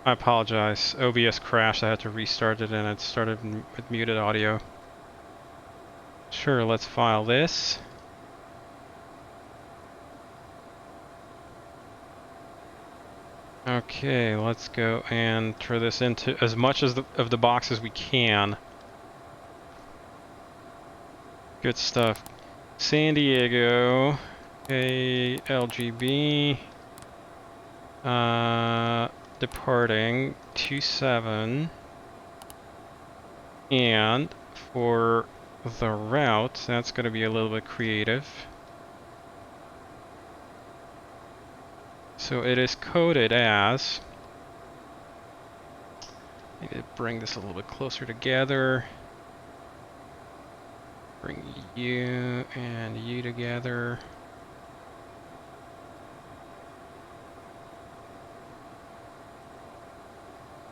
I apologize. OBS crashed. I had to restart it and it started with muted audio. Sure, let's file this. Okay, let's go and turn this into as much as of the box as we can. Good stuff. San Diego, LGB, departing 27, and for the route, that's going to be a little bit creative. So it is coded as, I need to bring this a little bit closer together. Bring you and you together.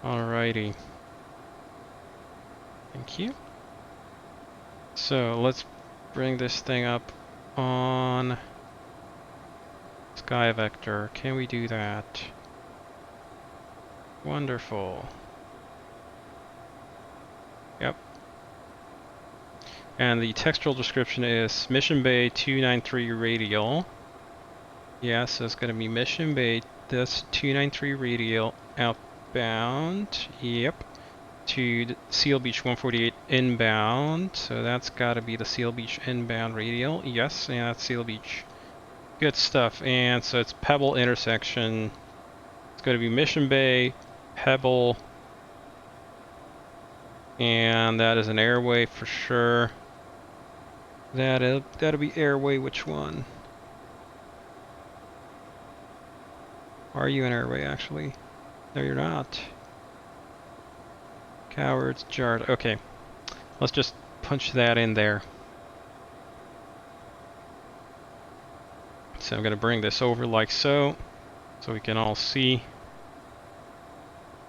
Alrighty. Thank you. So let's bring this thing up on Sky Vector. Can we do that? Wonderful. Yep. And the textual description is Mission Bay 293 radial. Yeah, so it's going to be Mission Bay, this 293 radial outbound. Yep. To Seal Beach 148 inbound. So that's got to be the Seal Beach inbound radial. Yes, and that's Seal Beach. Good stuff. And so it's Pebble intersection. It's going to be Mission Bay, Pebble, and that is an airway for sure. That'll be airway. Which one? Are you an airway actually? No, you're not. Cowards, jarred. Okay, let's just punch that in there. So I'm going to bring this over like so we can all see.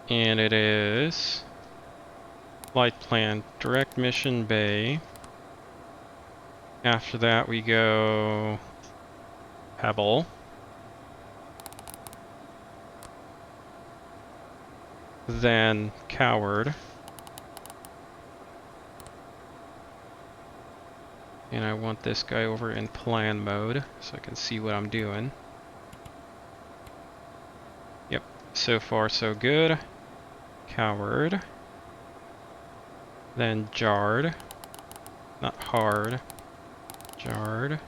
And it is flight plan, direct Mission Bay. After that we go Pebble. Then Coward. And I want this guy over in plan mode so I can see what I'm doing. Yep, so far so good. Coward. Then Jarred. Not hard. Jarred.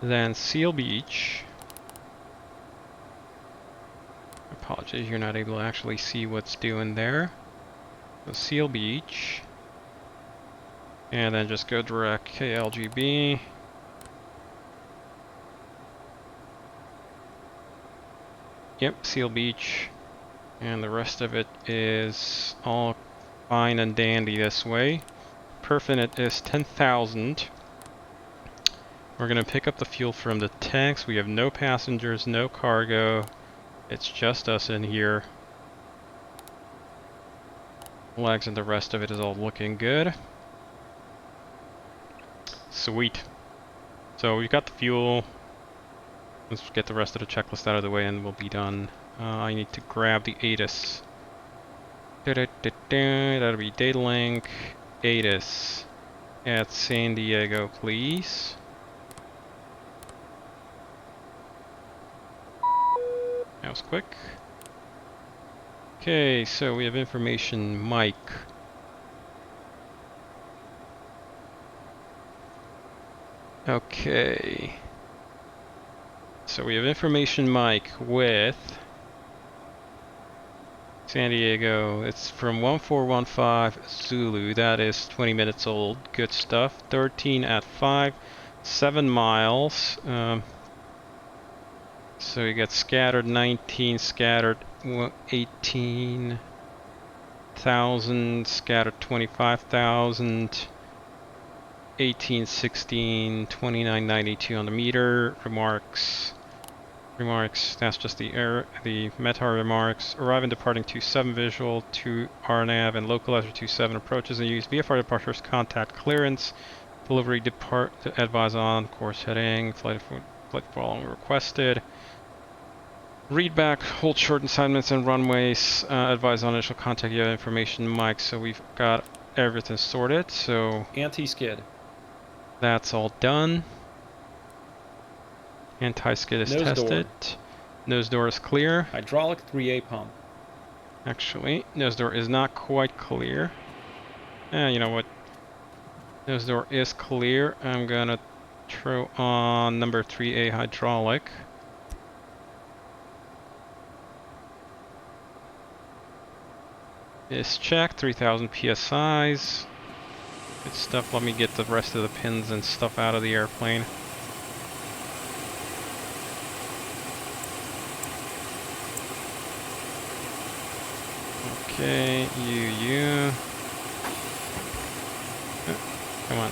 Then Seal Beach. Apologies, you're not able to actually see what's doing there. So Seal Beach. And then just go direct KLGB. Yep, Seal Beach. And the rest of it is all fine and dandy this way. Perfinite is 10,000. We're going to pick up the fuel from the tanks. We have no passengers, no cargo. It's just us in here. Legs and the rest of it is all looking good. Sweet. So we've got the fuel. Let's get the rest of the checklist out of the way and we'll be done. I need to grab the ATIS. That'll be data link. ATIS at San Diego, please. That was quick. Okay, so we have information Mike. Okay. So we have information Mike with San Diego. It's from 1415 Zulu. That is 20 minutes old. Good stuff. 13 at 5. 7 miles. So you got scattered 19, scattered 18,000, scattered 25,000, 1816, 2992 on the meter. Remarks, that's just the meta remarks. Arriving departing 27 visual, 2 RNAV and localizer 27 approaches and use VFR departures contact clearance. Delivery advise on course heading, flight following requested. Read back, hold short assignments and runways, advise on initial contact, you have information, Mike. So we've got everything sorted, so... Anti-skid. That's all done. Anti-skid is tested. Nose door is clear. Hydraulic 3A pump. Actually, nose door is not quite clear. You know what? Nose door is clear. I'm gonna throw on number 3A hydraulic. Is checked, 3000 psi's. Good stuff. Let me get the rest of the pins and stuff out of the airplane. Okay, you. Oh, come on.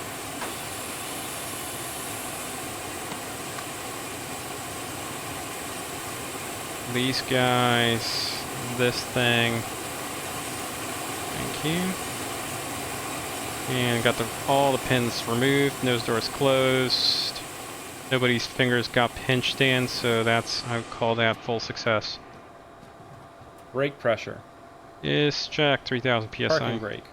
These guys, this thing. Thank you. And got all the pins removed. Nose door is closed. Nobody's fingers got pinched in, so that's, I would call that full success. Brake pressure. Is checked, 3000 psi. Parking brake.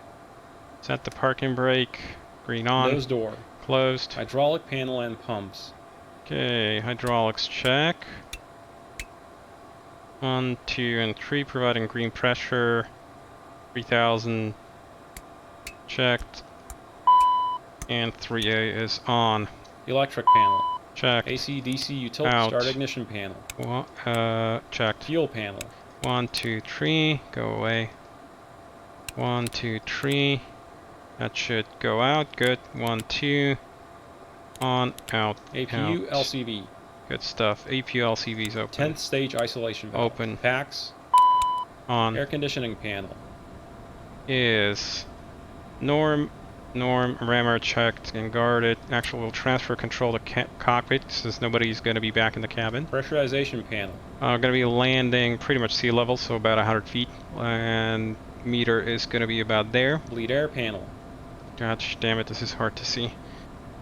Set the parking brake. Green on. Nose door. Closed. Hydraulic panel and pumps. Okay, hydraulics check. 1, 2, and 3 providing green pressure. 3000 checked. And 3A is on. Electric panel. Checked. AC DC utility Out. start ignition panel. Checked. Fuel panel. 1, 2, 3. Go away. 1, 2, 3. That should go out. Good. 1, 2. On, out. APU out. LCV. Good stuff. APU LCV's open. 10th stage isolation valve. Open. Packs. On. Air conditioning panel. Is norm, rammer checked and guarded. Actually, we'll transfer control to cockpit since nobody's going to be back in the cabin. Pressurization panel. Going to be landing pretty much sea level, so about 100 feet. And meter is going to be about there. Bleed air panel. Gosh damn it, this is hard to see.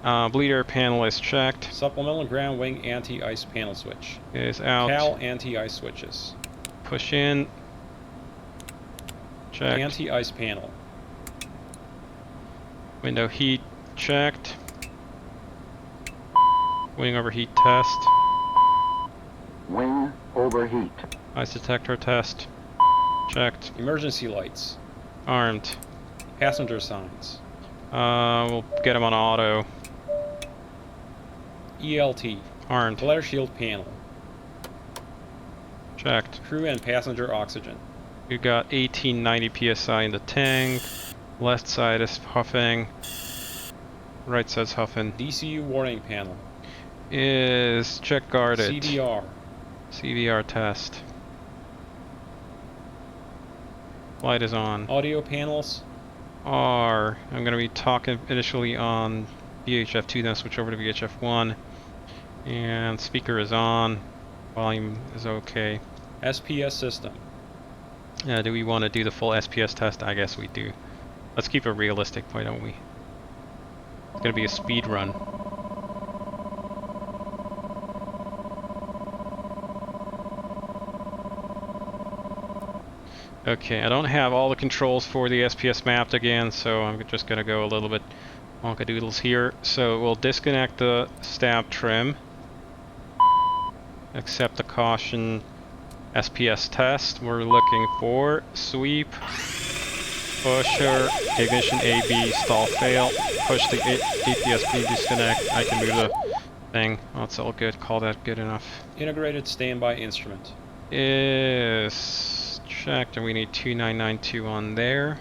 Bleed air panel is checked. Supplemental ground wing anti-ice panel switch. Is out. CAL anti-ice switches. Push in. Checked. Anti-ice panel. Window heat checked. Wing overheat test. Wing overheat. Ice detector test. Checked. Emergency lights. Armed. Passenger signs. We'll get him on auto. ELT. Armed. Flare shield panel. Checked. Crew and passenger oxygen. We got 1890 psi in the tank. Left side is huffing. Right side's huffing. DCU warning panel. Is check guarded. CVR. CVR test. Light is on. Audio panels. I'm going to be talking initially on VHF2, then switch over to VHF1. And speaker is on. Volume is okay. SPS system. Do we want to do the full SPS test? I guess we do. Let's keep it realistic, why don't we? It's going to be a speed run. Okay, I don't have all the controls for the SPS mapped again, so I'm just going to go a little bit wonkadoodles here. So we'll disconnect the stab trim. Accept the caution SPS test. We're looking for sweep, pusher, ignition AB, stall fail, push the APS-B disconnect. I can move the thing. Oh, it's all good. Call that good enough. Integrated standby instrument. Is checked, and we need 2992 on there.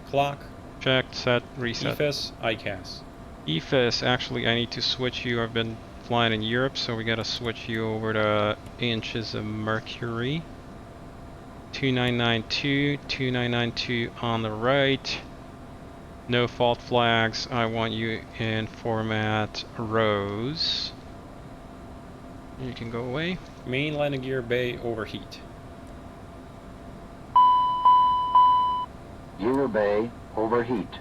Clock. Checked, set, reset. EFIS, ICAS. EFIS, actually I need to switch you. I've been flying in Europe, so we gotta switch you over to inches of mercury. 2992, 2992 on the right. No fault flags. I want you in format rows. You can go away. Main landing gear bay overheat. Gear bay overheat.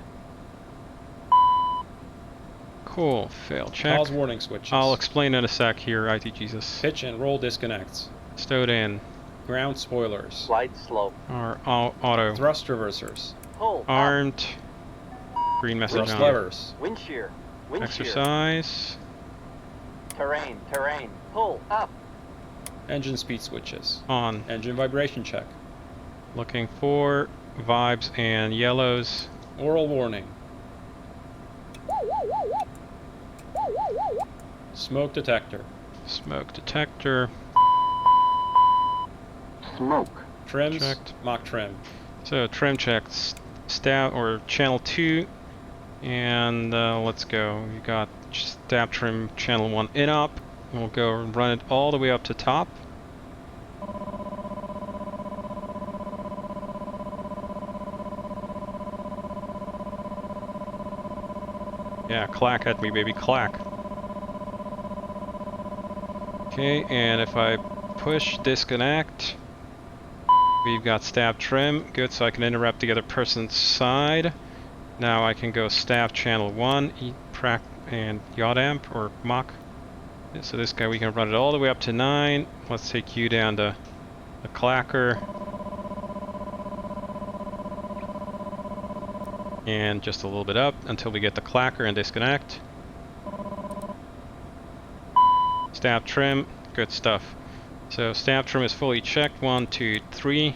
Cool. Fail check. Pause warning switches. I'll explain in a sec here, IT Jesus. Pitch and roll disconnects. Stowed in. Ground spoilers. Slide slope. Or auto. Thrust reversers. Pull up. Armed. Green message Thrust on. levers. Wind shear. Wind shear. Exercise. Terrain. Terrain. Pull up. Engine speed switches. On. Engine vibration check. Looking for vibes and yellows. Oral warning. Smoke detector. Smoke detector. Smoke. Trims. Checked. Mock trim. So trim checks. Stab or channel 2. And let's go. We got stab trim channel 1 in up. We'll go run it all the way up to top. Yeah, clack at me, baby, clack. Okay, and if I push disconnect, we've got stab trim. Good, so I can interrupt the other person's side. Now I can go stab channel 1, prac and yacht amp or mock. So this guy, we can run it all the way up to 9. Let's take you down to the clacker. And just a little bit up until we get the clacker and disconnect. Stab trim, good stuff. So stab trim is fully checked. 1, 2, 3.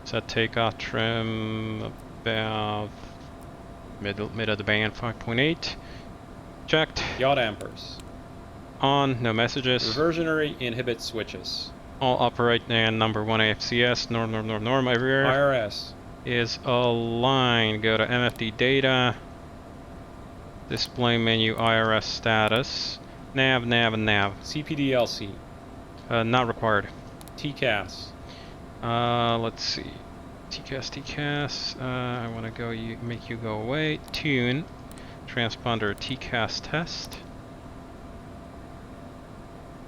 Set takeoff trim about mid of the band, 5.8. Checked. Yacht ampers. On, no messages. Reversionary inhibit switches. All upright and number 1 AFCS, norm everywhere. IRS. Is aligned. Go to MFD data. Display menu IRS status. Nav, and nav. CPDLC. Not required. TCAS. Let's see. TCAS. I want to go. Make you go away. Tune. Transponder TCAS test.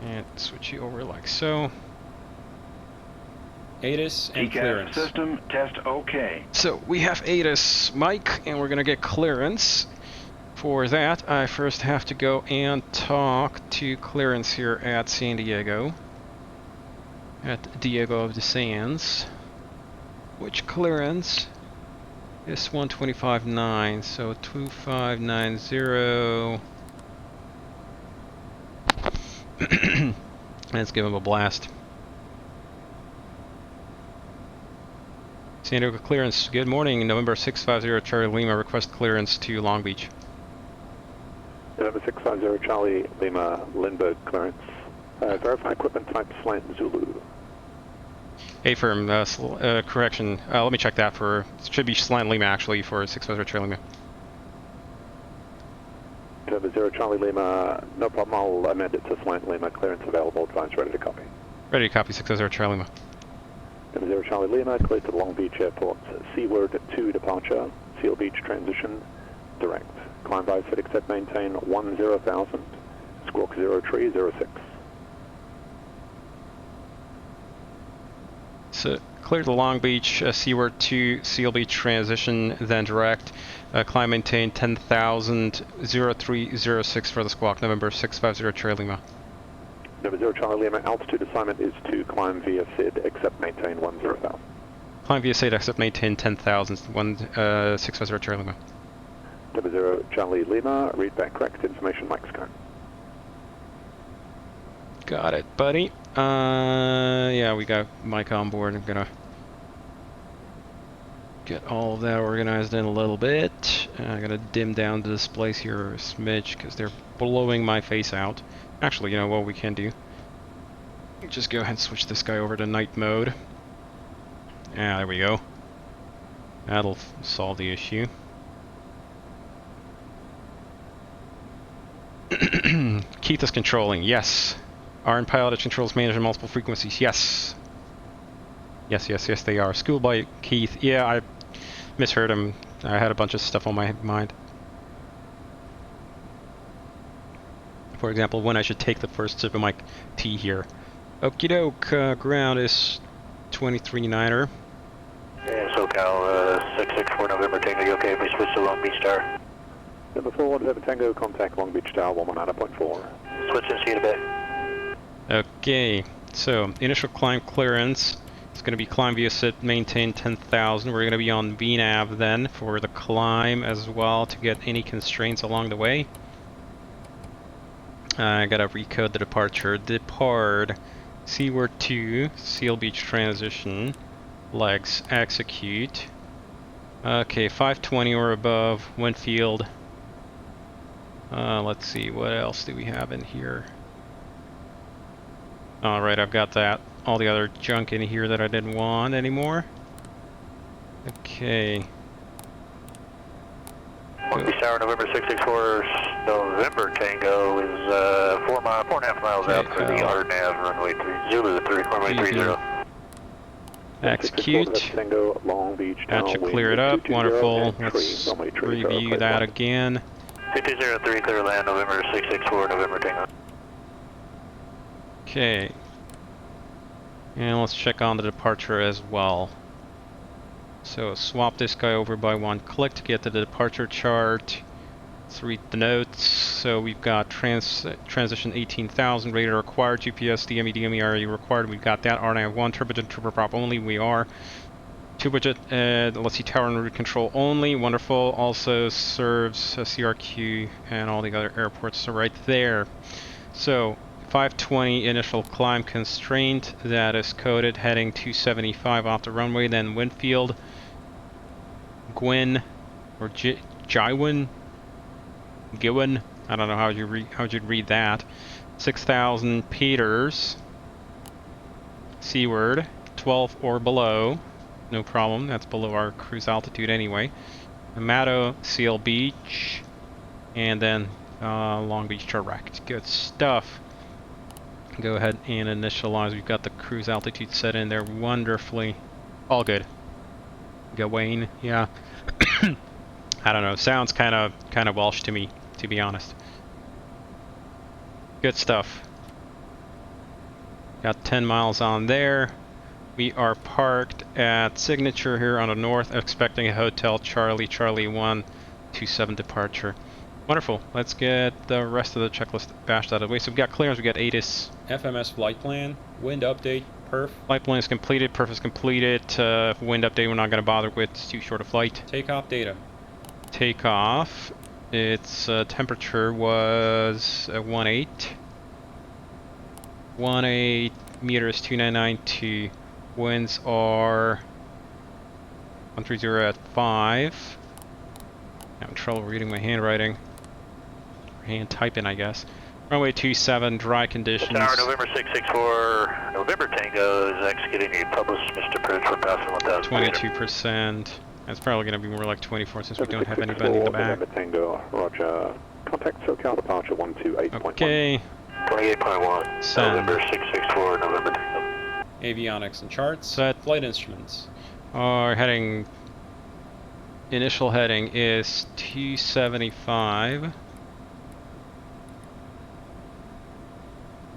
And switch you over like so. ATIS and TCAS clearance. system test OK. So we have ATIS, Mike, and we're gonna get clearance. For that, I first have to go and talk to clearance here at San Diego. At Diego of the Sands. Which clearance is 125.9, so 2590. Let's give him a blast. San Diego clearance. Good morning. November 650 Charlie Lima. Request clearance to Long Beach. November 650 Charlie Lima, Lindbergh clearance. Verify equipment type slant Zulu. A-firm, correction. Let me check that for. It should be Slant Lima actually for 650 Charlie Lima. November 0 Charlie Lima, no problem. I'll amend it to slant Lima. Clearance available. Advance ready to copy. Ready to copy 650 Charlie Lima. November 0 Charlie Lima, cleared to Long Beach Airport. Seaward 2 departure. Seal Beach transition. Direct. Climb by set accept maintain 10,000. Squawk 0306. So clear to Long Beach, Seaward to Seal Beach transition, then direct. Climb maintain 10,000, 0306 for the squawk, November 650 Charlie Lima. November 0 Charlie Lima, altitude assignment is to climb via SID, accept maintain 10,000. Climb via SID, accept maintain 10,000, 650 Charlie Lima. November 0 Charlie Lima, read back correct information, Mike's go. Got it, buddy. Yeah, we got Mike on board. I'm gonna get all of that organized in a little bit. I gotta dim down the displays here a smidge because they're blowing my face out. Actually, you know what we can do? Just go ahead and switch this guy over to night mode. Yeah, there we go. That'll solve the issue. Keith is controlling, yes. Are piloted controls managing multiple frequencies, yes. Yes, they are. School by Keith, yeah, I misheard him. I had a bunch of stuff on my mind. For example, when I should take the first sip of my tea here. Okie doke, ground is 23-9er. Yeah, SoCal 664 November Tango, you okay? We switch to Long Beach Tower. Number 4, November Tango, contact Long Beach Tower 119.4. Switch and see you in a bit. Okay, So initial climb clearance is going to be climb via sit maintain 10,000. We're going to be on VNAV then for the climb as well to get any constraints along the way. I gotta recode the departure. Depart seaward 2, Seal Beach transition, legs execute. Okay, 520 or above, Winfield. Let's see, what else do we have in here? Alright, I've got that. All the other junk in here that I didn't want anymore. Okay. Monkey Tower, November 664, November Tango is 4.5 miles Okay, out for the RNAV runway 30, execute. Tango, Long Beach, That should clear it up. Wonderful. Let's review that again. 2203, clear land, November 664, November Tango. Okay. And let's check on the departure as well. So swap this guy over by one click to get to the departure chart. Let's read the notes. So we've got transition 18,000, radar required, GPS, DME, DME already required. We've got that, RNAV 1, turbojet, turboprop only. We are. Turbojet, let's see, tower and route control only. Wonderful. Also serves CRQ and all the other airports. So right there. So 520 initial climb constraint. That is coded heading 275 off the runway. Then Winfield, Gwyn, or Jywin, Gywin. I don't know how you'd read that. 6,000 Peters. Seaward, 12 or below. No problem. That's below our cruise altitude anyway. Amato, Seal Beach, and then Long Beach direct. Good stuff. Go ahead and initialize. We've got the cruise altitude set in there wonderfully. All good. Gawain, yeah. I don't know. Sounds kind of Welsh to me, to be honest. Good stuff. Got 10 miles on there. We are parked at Signature here on the north, expecting a Hotel Charlie 127 departure. Wonderful. Let's get the rest of the checklist bashed out of the way. So we've got clearance, we've got ATIS. FMS flight plan, wind update, perf. Flight plan is completed, perf is completed. Wind update we're not going to bother with, it's too short a flight. Takeoff data. Takeoff, its temperature was 18. 18 meters, 2992. Winds are 130 at 5. I'm having trouble reading my handwriting. Hand typing, I guess. Runway 27, dry conditions. Tower, November 664, November Tango is executing a published Mr. Approach for passing 1,000. 22%. That's probably going to be more like 24 since we don't have anybody in the back. November Tango, roger. Contact SoCal departure 128.1. Okay. 28.1, Send. November 664, November Tango. Avionics and charts. Set. Flight instruments. Our heading, initial heading is 275.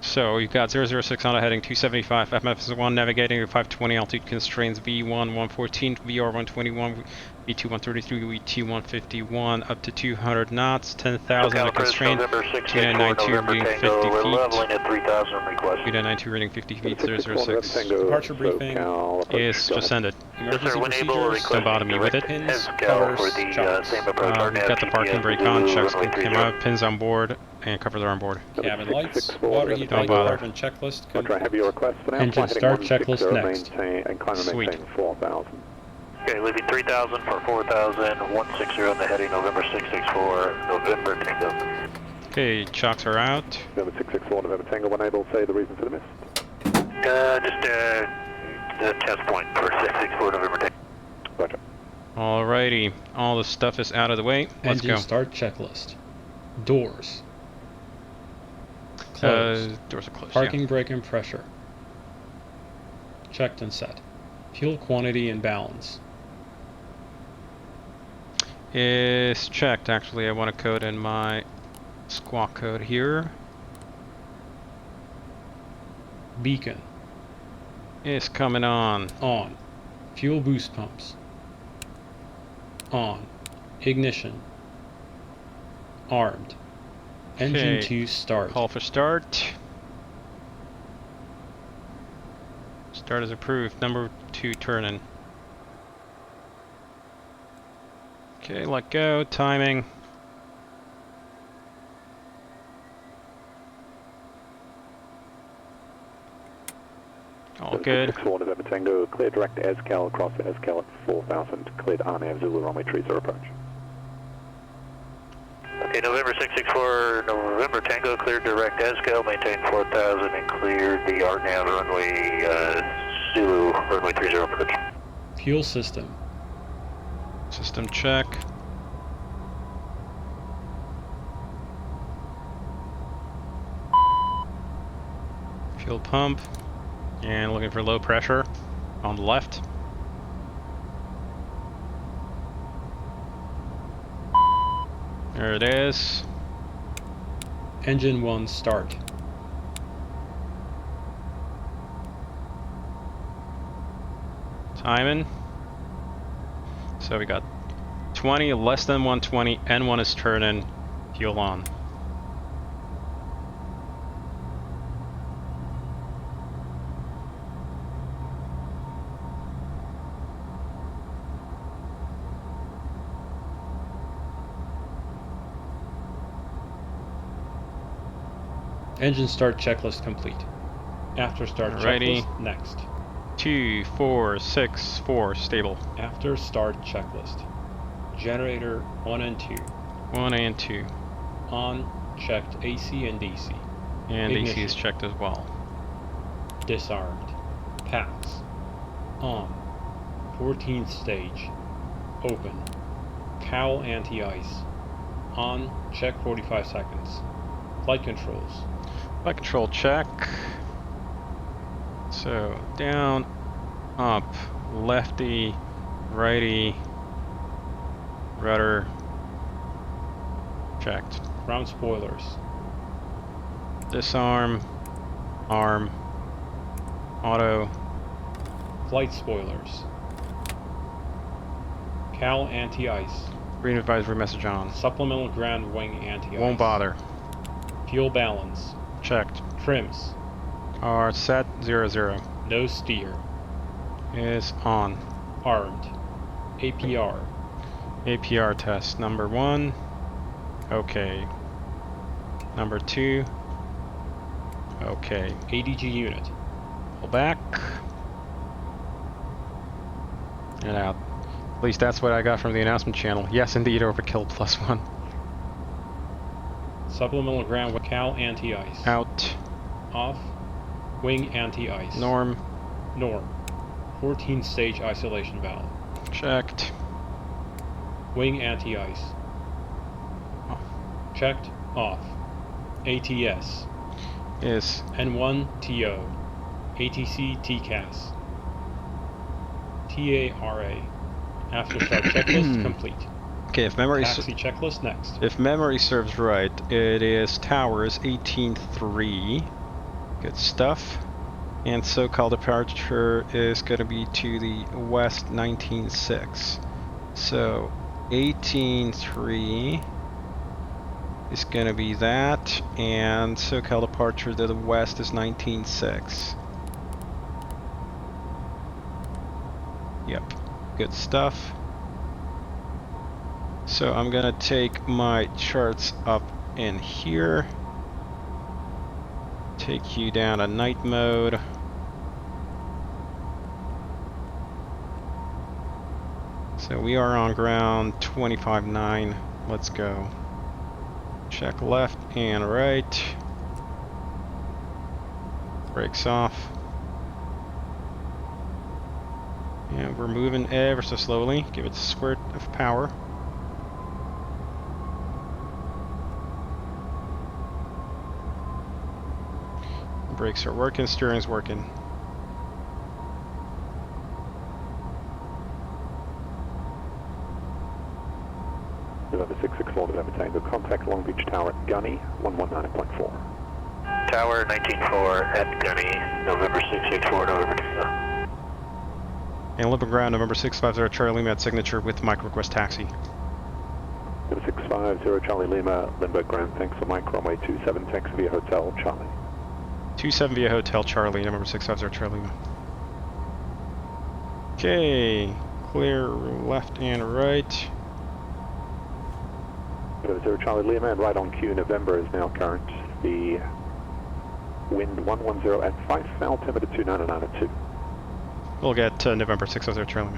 So we've got 006 on a heading 275, FMS 1 navigating at 520 altitude constraints V1 114, VR 121, V2 133, V2 151 up to 200 knots, 10,000 on a constraint, 2992 reading 50 feet. We're leveling at 3,000 request. 2992 reading 50 feet, 006 Departure briefing is just ended. Emergency when able, procedures. request Don't bother me with it. Pins, Heads go covers, for the chocks. same approach. We've got the parking brake on, checks came out, pins on board, and covers are on board. Cabin lights, water heat Don't light bother. department checklist. Roger, I have your request for now. Engine Flight start heading checklist 160, next. Maintain, and climb and Sweet. maintain 4,000. Okay, leaving 3,000 for 4,000, 160 on the heading, November 664, November Tango. Okay, chocks are out. November 664, November Tango, unable to say the reason for the miss. Just the test point for 664, November Tango. Roger. Alrighty, all the stuff is out of the way. Let's Engine go. start checklist. Doors. Closed. Doors are closed. Parking brake and pressure. Checked and set. Fuel quantity and balance. Yeah. Is checked. Actually, I want to code in my squawk code here. Beacon. It's coming on. On. Fuel boost pumps. On. Ignition. Armed. Engine Okay. 2 start. Call for start. Start is approved. Number 2 turn-in. Okay, let go. Timing. All good. 664 November Tango, clear direct SCAL across SCAL at 4000, cleared RNAV Zulu runway 30 approach. Okay, November 664, November Tango, cleared direct ESCO, maintain 4000 and cleared the RNAV runway Zulu runway 30 approach. Fuel system. System check. Fuel pump. And looking for low pressure on the left. There it is. Engine 1 start. Timing. So we got 20, less than 120, N1 is turning, fuel on. Engine start checklist complete. After start Alrighty. checklist, next. 2, 4, 6, 4, stable. After start checklist. Generator 1 and 2. 1 and 2. On, checked AC and DC. And AC Ignition. is checked as well. Disarmed. Pass. On. 14th stage. Open. Cowl anti-ice. On, check 45 seconds. Flight controls. Flight control check. So down, up, lefty, righty, rudder, checked. Ground spoilers. Disarm, arm, auto, Flight spoilers. Cowl anti-ice. green advisory message on. Supplemental ground wing anti-ice. Won't bother. Fuel balance. Checked. Trims. Our set 00 No steer. is on. Armed. APR. APR test number 1. Okay. Number 2. Okay. ADG unit. Pull back. And out. At least that's what I got from the announcement channel. Yes, indeed, overkill +1. Supplemental ground with cowl anti-ice. Out. Off. Wing anti-ice. Norm. Norm. 14th stage isolation valve. Checked. Wing anti-ice. Off. Checked. Off. ATS. Is N1 TO. ATC TCAS. TARA. After start checklist complete. okay. Taxi checklist next. If memory serves right, it is towers 18.3. Good stuff. And so-called departure is going to be to the west 19.6. So 18.3 is going to be that, and so-called departure to the west is 19.6. Yep, good stuff. So I'm going to take my charts up in here. Take you down to night mode. So we are on ground 25.9. Let's go. Check left and right. Brakes off. And we're moving ever so slowly. Give it a squirt of power. Brakes are working, steering's working. November 664 November Tango, contact Long Beach Tower at Gunny, 119.4. Tower 19.4 at Gunny, November 664, November Tango. And Olympic ground, November 650 Charlie Lima at signature with Mike request taxi. November 650 Charlie Lima, Lindbergh Ground, thanks for Mike, runway 27, taxi via Hotel Charlie. 27 via Hotel Charlie, November 650 Charlie Lima. Okay, clear left and right. Zero Charlie Lima and right on cue, November is now current. The wind 110 at 5, altimeter 299 at 2. We'll get November 600 trailing.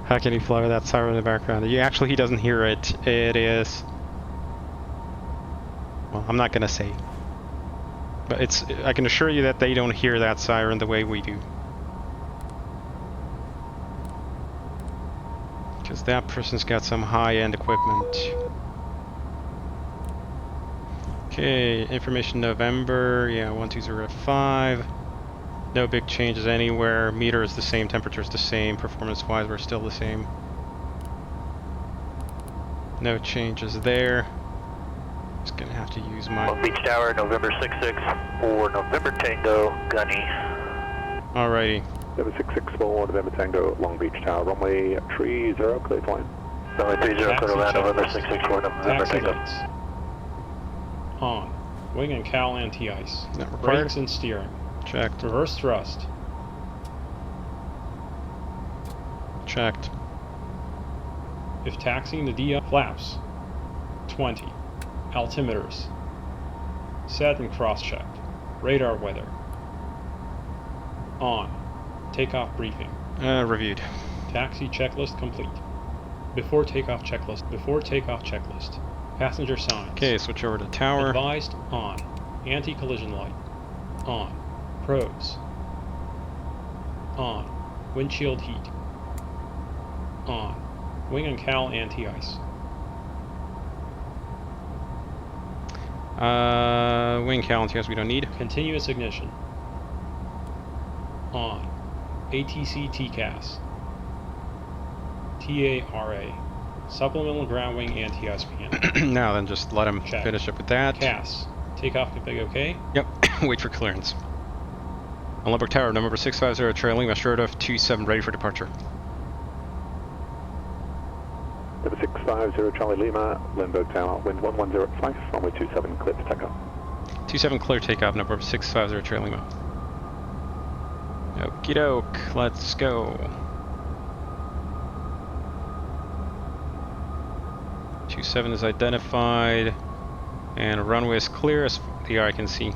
How can he fly with that siren in the background? Actually, he doesn't hear it. It is... Well, I'm not gonna say. But it's... I can assure you that they don't hear that siren the way we do. Because that person's got some high-end equipment. Okay, information November, yeah, 1205. No big changes anywhere. Meter is the same, temperature is the same. Performance-wise, we're still the same. No changes there. Just gonna have to use my... Long Beach Tower, November 66 for November Tango, Gunny. Alrighty. November 664, November Tango, Long Beach Tower, runway 30, clear to line. Runway 30, clear to land, November 664, November Taxi Tango. lights. On. Wing and cowl anti-ice. Not required. Brakes and steering. Checked. Reverse thrust. Checked. If taxiing the DL, flaps. 20. Altimeters. Set and cross-checked. Radar weather. On. Takeoff briefing. Reviewed. Taxi checklist complete. Before takeoff checklist. Before takeoff checklist. Passenger signs. Okay, switch over to tower. Advised on. Anti-collision light. On. Pros. On. Windshield heat. On. Wing and cowl anti-ice. Wing count, yes, we don't need. Continuous ignition. On. ATC TCAS. TARA. Supplemental ground wing anti-ice panel. Now then, just let him Check. finish up with that. CAS. Takeoff config OK. Yep, wait for clearance. On Limburg Tower, November 650, trailing, Mastrota 27, ready for departure. November 650, Charlie Lima, Limburg Tower, wind 1105, runway 27, clear to takeoff. 27 clear takeoff, November 650, trailing. Okie doke, let's go. 27 is identified, and runway is clear as the eye can see.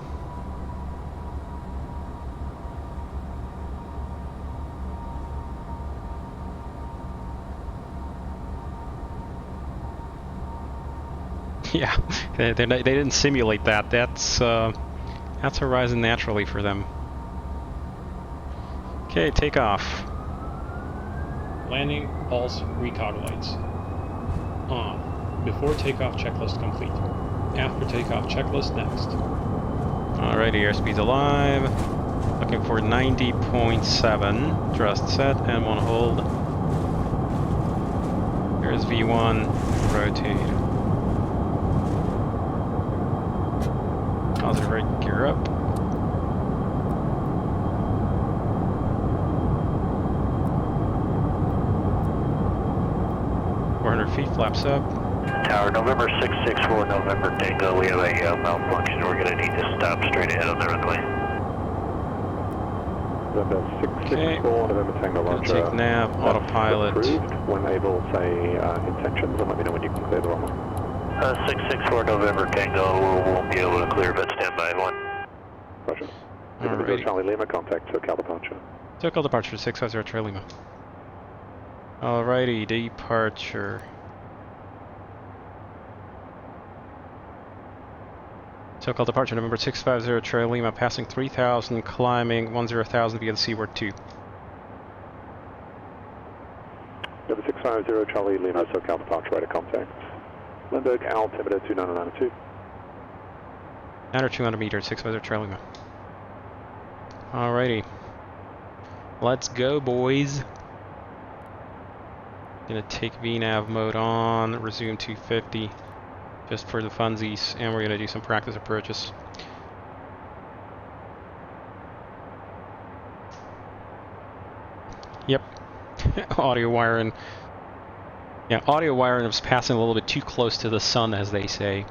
Yeah, they didn't simulate that. That's horizon naturally for them. Okay, take off. Landing pulse recog lights. On. Before takeoff checklist complete. After takeoff checklist next. Alrighty, airspeed's alive. Looking for 90.7. Thrust set and one hold. Here's V1. Rotate. Positive right gear up. Feet, flaps up. Tower, November 664, November Tango. We have a malfunction. We're going to need to stop straight ahead on the runway. November 664, November Tango, Gonna Roger. take nav, autopilot. Approved. When able, say intentions, and let me know when you can clear the runway. 664, November Tango. We'll be able to clear, but stand by 1. Roger. November Alrighty. Charlie Lima, contact SoCal departure. SoCal departure, 650 Trail Lima. Alrighty, departure. SoCal departure, November 650 Trail Lima, passing 3,000, climbing 10,000 via the seaward 2. November 650 Charlie Lima, SoCal departure, right of contact. Limburg, altimeter 2992. 200 meters, 650 Trail Lima. Alrighty. Let's go, boys. Gonna take VNAV mode on, resume 250. Just for the funsies, and we're gonna do some practice approaches. Yep, audio wiring Yeah, audio wiring was passing a little bit too close to the sun, as they say.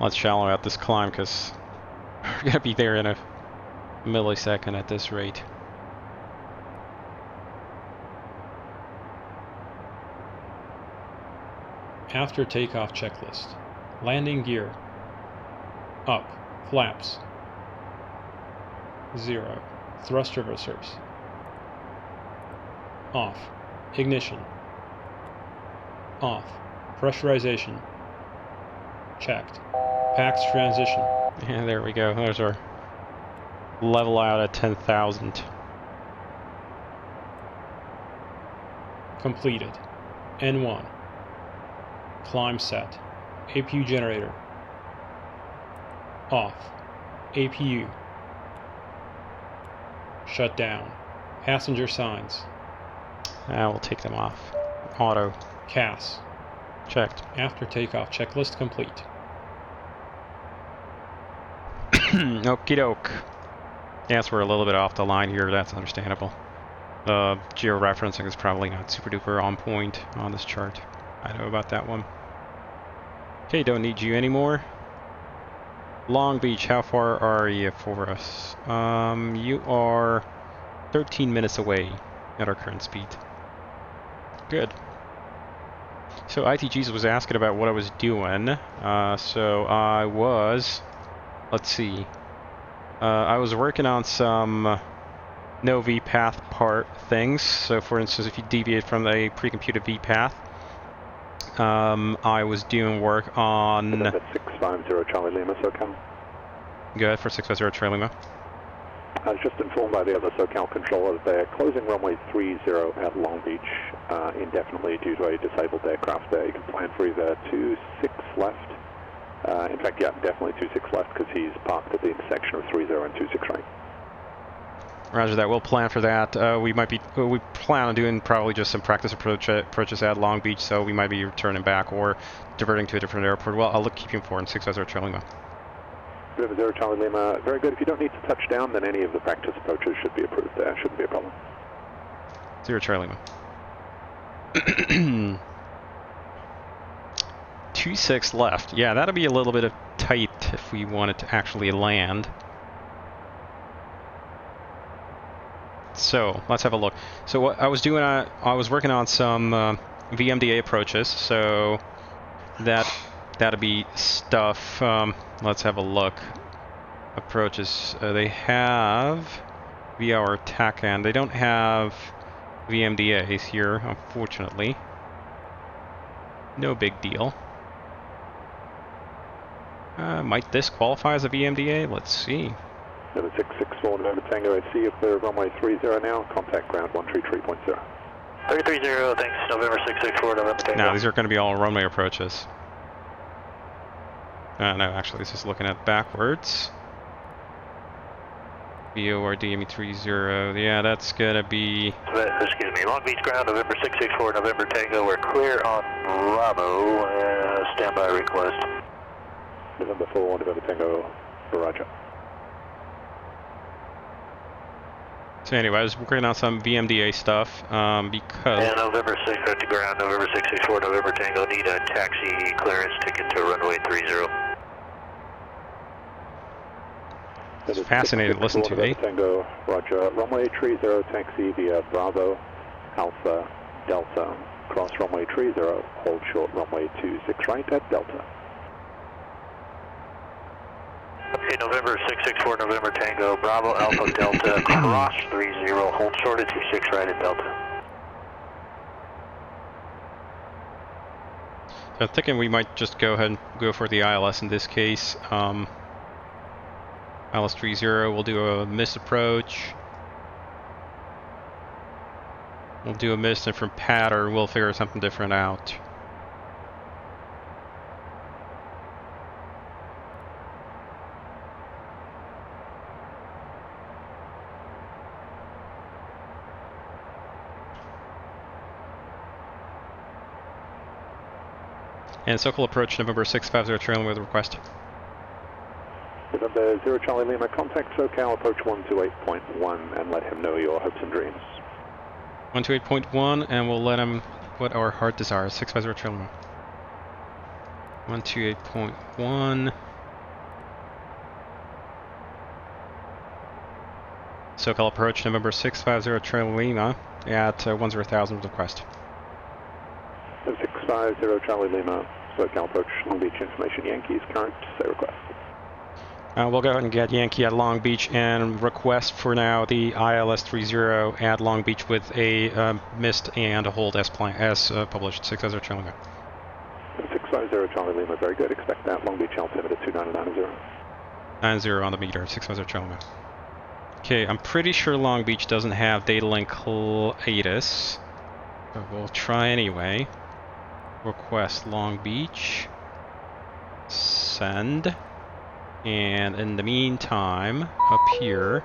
Let's shallow out this climb, because we're going to be there in a millisecond at this rate. After takeoff checklist. Landing gear. Up. Flaps. 0. Thrust reversers. Off. Ignition. Off. Pressurization. Checked. Pax transition. And there we go. There's our level out at 10,000. Completed. N1. Climb set. APU generator. Off. APU. Shut down. Passenger signs. We'll take them off. Auto. CAS. Checked. After takeoff checklist complete. Okie doke. Yes, we're a little bit off the line here. That's understandable. Georeferencing is probably not super duper on point on this chart. I know about that one. Okay, don't need you anymore. Long Beach, how far are you for us? You are 13 minutes away at our current speed. Good. So ITGs was asking about what I was doing. So I was, let's see. I was working on some no VPath part things. So for instance, if you deviate from the pre-computed VPath, I was doing work on... 650 Charlie Lima, SoCal. Go ahead for 650 Charlie Lima. I was just informed by the other SoCal controller that they're closing runway 30 at Long Beach indefinitely due to a disabled aircraft there. You can plan for either 26 left. In fact, yeah, definitely 26 left because he's parked at the intersection of 30 and 26 right. Roger that. We'll plan for that. We plan on doing probably just some practice approaches at Long Beach, so we might be returning back or diverting to a different airport. Well, I'll keep you informed. 650 Charlie Lima. 0 Charlie Lima. Very good. If you don't need to touch down, then any of the practice approaches should be approved there. Shouldn't be a problem. 0 Charlie Lima. 26 left. Yeah, that'll be a little bit of tight if we wanted to actually land. So let's have a look. So what I was doing, I was working on some VMDA approaches. So that'll be stuff. Let's have a look. Approaches. They have VR TACAN. They don't have VMDAs here, unfortunately. No big deal. Might this qualify as a VMDA? Let's see. 7664 November Tango, I see you clear of runway 30 now. Contact ground 133.0. 330, thanks. November 664, November Tango. No, these are going to be all runway approaches. No, actually, this is looking at backwards. VOR DME 30. Yeah, that's going to be... Excuse me, Long Beach ground, November 664, November Tango. We're clear on Bravo. Standby request. November 4, November Tango, Roger. So anyway, I was working on some VMDA stuff because... And November 650 ground, November 664, November Tango. Need a taxi clearance ticket to runway 30. It's fascinating to listen to, eh? Tango, Roger. Runway 30, taxi via Bravo, Alpha, Delta. Cross runway 30, hold short runway 26 right at Delta. Okay, November 664, November Tango, Bravo, Alpha, Delta, cross 30, hold short at 26 right at Delta. So I'm thinking we might just go ahead and go for the ILS in this case. ILS 30, we'll do a missed approach. We'll do a missed, and from pattern, we'll figure something different out. And Sokol approach November 650 trailing with request. November 0 Charlie Lima, contact SoCal approach 128.1 and let him know your hopes and dreams. 128.1, and we'll let him what our heart desires. 650 Charlie Lima. 128.1. SoCal approach November 650 Charlie Lima at 10,000 request. 650 Charlie Lima, SoCal approach Long Beach information Yankees current, say request. We'll go ahead and get Yankee at Long Beach and request for now the ILS-30 at Long Beach with a missed and a hold as published. 650 Charlie Lima. 650 Charlie Lima, very good. Expect that. Long Beach altimeter 2990. 90 on the meter. 650 Charlie Lima. Okay, I'm pretty sure Long Beach doesn't have data link ATIS, but we'll try anyway. Request Long Beach. Send. And in the meantime, up here,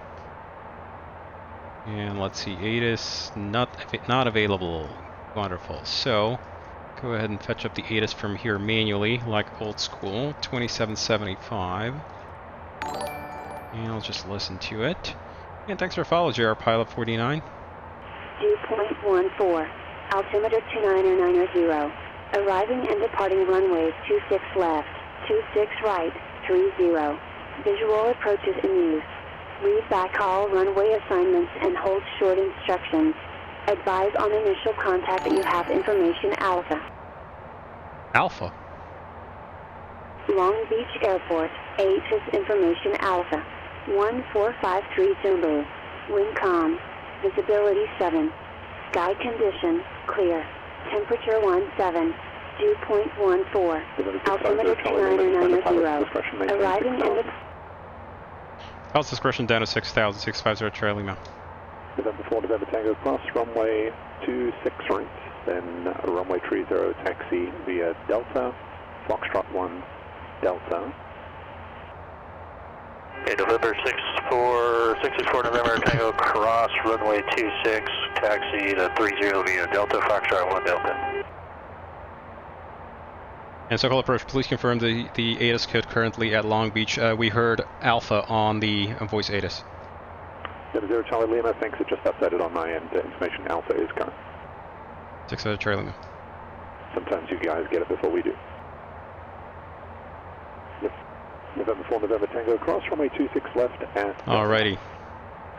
and let's see, ATIS not available. Wonderful. So, go ahead and fetch up the ATIS from here manually, like old school. 2775. And I'll just listen to it. And thanks for following, JR Pilot 49. 2.14, altimeter 29090. Arriving and departing runways 26 left, 26 right, 30. Visual approaches in use. Read back all runway assignments and hold short instructions. Advise on initial contact that you have information Alpha. Alpha. Long Beach Airport, ATIS information Alpha. 1453 Zulu. Wind calm. Visibility 7. Sky condition clear. Temperature 17. 2.14. Altimeter 2990. Arriving in the... Pilot's discretion down to 6,000. 650 Charlie Lima. November 4, November Tango cross, runway 26 right, then runway 30 taxi via Delta, Foxtrot 1, Delta. Okay, November 664 November Tango cross, runway 26, taxi to 30 via Delta, Foxtrot 1 Delta. And SoCal approach, please confirm the ATIS code currently at Long Beach. We heard Alpha on the voice ATIS. 70 Charlie Lima, thanks, it just updated on my end. Information Alpha is current. 650 Charlie Lima. Sometimes you guys get it before we do. Yep. November 4, November Tango cross, runway 26 left at... Alrighty.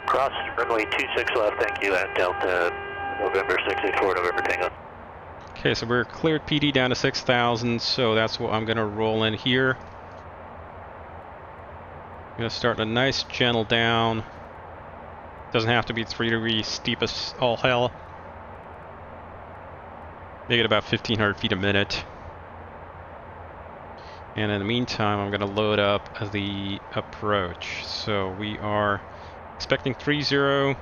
Cross, runway 26 left, thank you, at Delta, November 664 November Tango. Okay, so we're cleared PD down to 6,000, so that's what I'm going to roll in here. I'm going to start a nice gentle down. Doesn't have to be 3 degrees steep as all hell. Make it about 1,500 feet a minute. And in the meantime, I'm going to load up the approach. So we are expecting 30,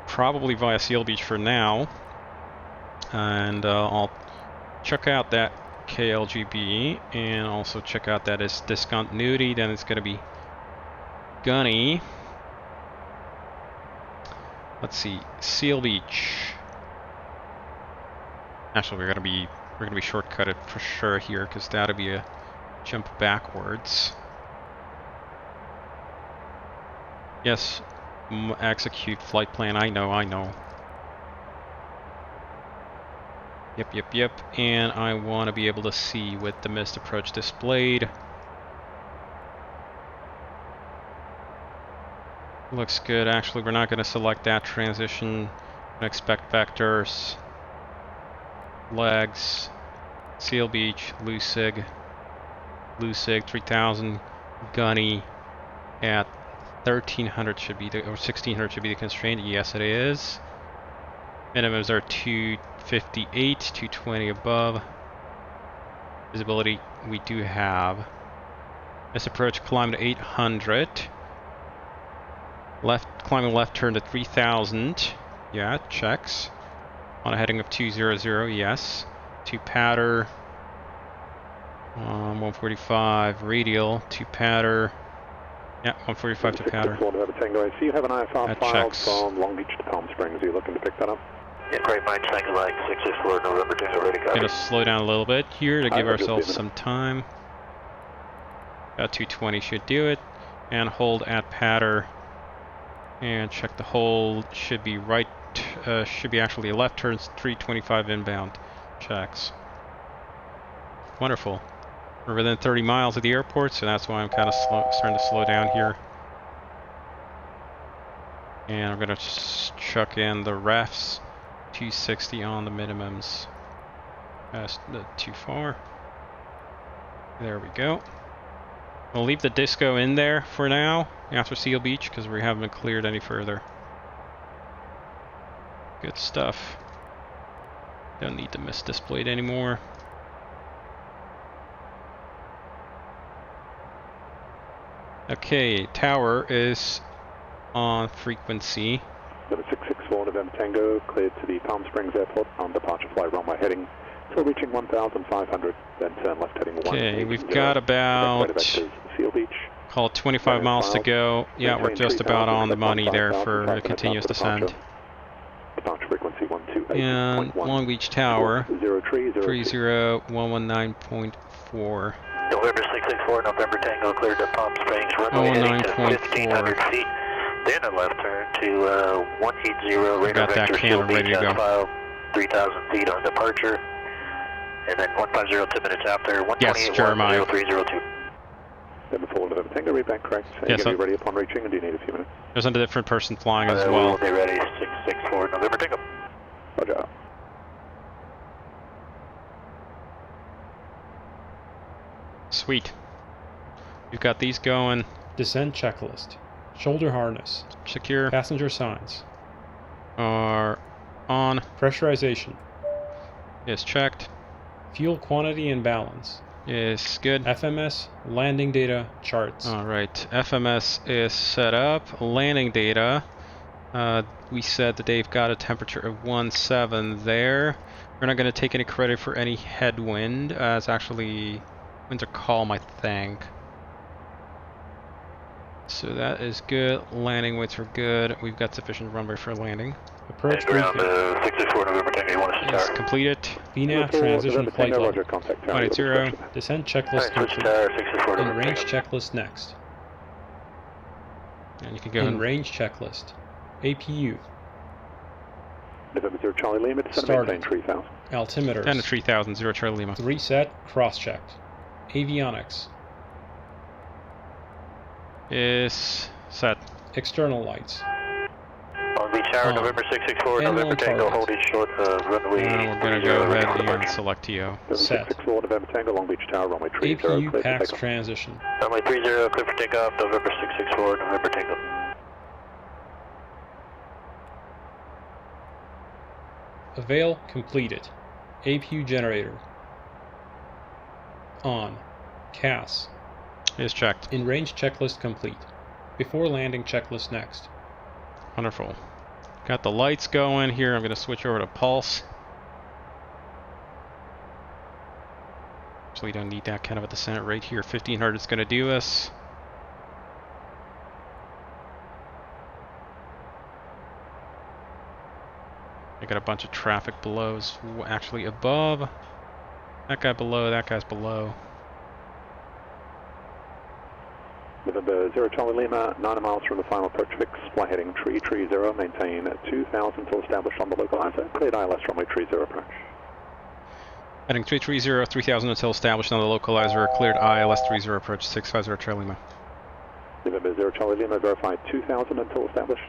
probably via Seal Beach for now. And I'll check out that KLGB and also check out that is discontinuity. Then it's going to be gunny. Let's see, Seal Beach. Actually, we're gonna be shortcutted for sure here because that'll be a jump backwards. Yes, execute flight plan. I know. Yep. And I want to be able to see with the missed approach displayed. Looks good. Actually, we're not going to select that transition. Expect vectors, legs, Seal Beach, Lucig 3000, gunny at 1300 should be the, or 1600 should be the constraint. Yes, it is. Minimums are 258, 220 above. Visibility we do have. This approach climbed to 800. Climbing left turn to 3000. Yeah, checks. On a heading of 200, yes. To patter. 145 radial to patter. Yeah, 145 to patter. So you have an IFR That filed checks. from Long Beach to Palm Springs. Are you looking to pick that up? Yeah, great mind, Tango Mike, 664 November Tango ready, copy. Gonna slow down a little bit here to give Alright, just ourselves leave it. some time. About 220 should do it. And hold at patter. And check the hold. Should be right right, should be actually a left turn, 325 inbound. Checks. Wonderful. We're within 30 miles of the airport, so that's why I'm kind of starting to slow down here. And I'm going to chuck in the refs, 260 on the minimums. That's too far. There we go. We'll leave the disco in there for now, after Seal Beach, because we haven't cleared any further. Good stuff. Don't need the miss displayed anymore. Okay, tower is on frequency. 664 November Tango, cleared to the Palm Springs Airport on departure flight runway heading till reaching 1,500, then turn left heading 180. Okay, we've got about, Seal Beach. call it 25 miles to go. Yeah, we're just about on the money there for a continuous descent. Departure frequency 128.1. And Long Beach Tower, 30119.4. 30119.4. November 664, November Tango, cleared to Palm Springs, runway heading to 1,500 feet. Then a left turn to 180, radar Got that vector, cannon Seal ready Beach, to go. 3,000 feet on departure. And then 150, 10 minutes after, 128, Yes, Jeremiah. 0302. Then forward November Tango, read back correct. So Yes, you're going to be ready upon reaching, and do you need a few minutes? There's a different person flying as We'll well. be ready, 664, November Tango. Roger. Sweet. We've got these going. Descent checklist. Shoulder harness. Secure. Passenger signs. Are on. Pressurization. Is checked. Fuel quantity and balance. Is good. FMS, landing data, charts. Alright, FMS is set up. Landing data. We said that they've got a temperature of 17 there. We're not going to take any credit for any headwind. It's actually winter calm, I think. So that is good. Landing weights are good. We've got sufficient runway for landing. Approach And ground briefing. 664, November Tango, you want us to Is start? completed. VNAV transition flight level. Roger, contact tower. 180. Descent Alright, checklist switch complete. tower, 664, In November range Tango. checklist next. And you can go ahead In and range checklist. APU. November 0 Charlie Lima, descend Started. maintain 3000. Altimeters. 10 to 3000, 0 Charlie Lima. Reset, cross-checked. Avionics. Is set. External lights. Long Beach Tower, On. November 664, And November on Tango, target. holding short of runway. And we're going to go 30, ahead and departure. select TO. Set. 664 November Tango, Long Beach Tower, runway 30, clear APU to PAX takeoff. transition. Runway 30, clear for takeoff, November 664, November Tango. Avail completed. APU generator. On. CAS. Is checked. In range checklist complete. Before landing checklist next. Wonderful. Got the lights going here. I'm going to switch over to pulse. Actually, don't need that kind of a descent right here. 1500 is going to do us. I got a bunch of traffic below, actually above. That guy below, that guy's below. November 0 Charlie Lima, 9 miles from the final approach fix, fly heading 330, maintain 2000 until established on the localizer, cleared ILS runway 30 approach. Heading 330, 3000 until established on the localizer, cleared ILS 30 approach, 650 Charlie Lima. November 0 Charlie Lima, verify 2000 until established.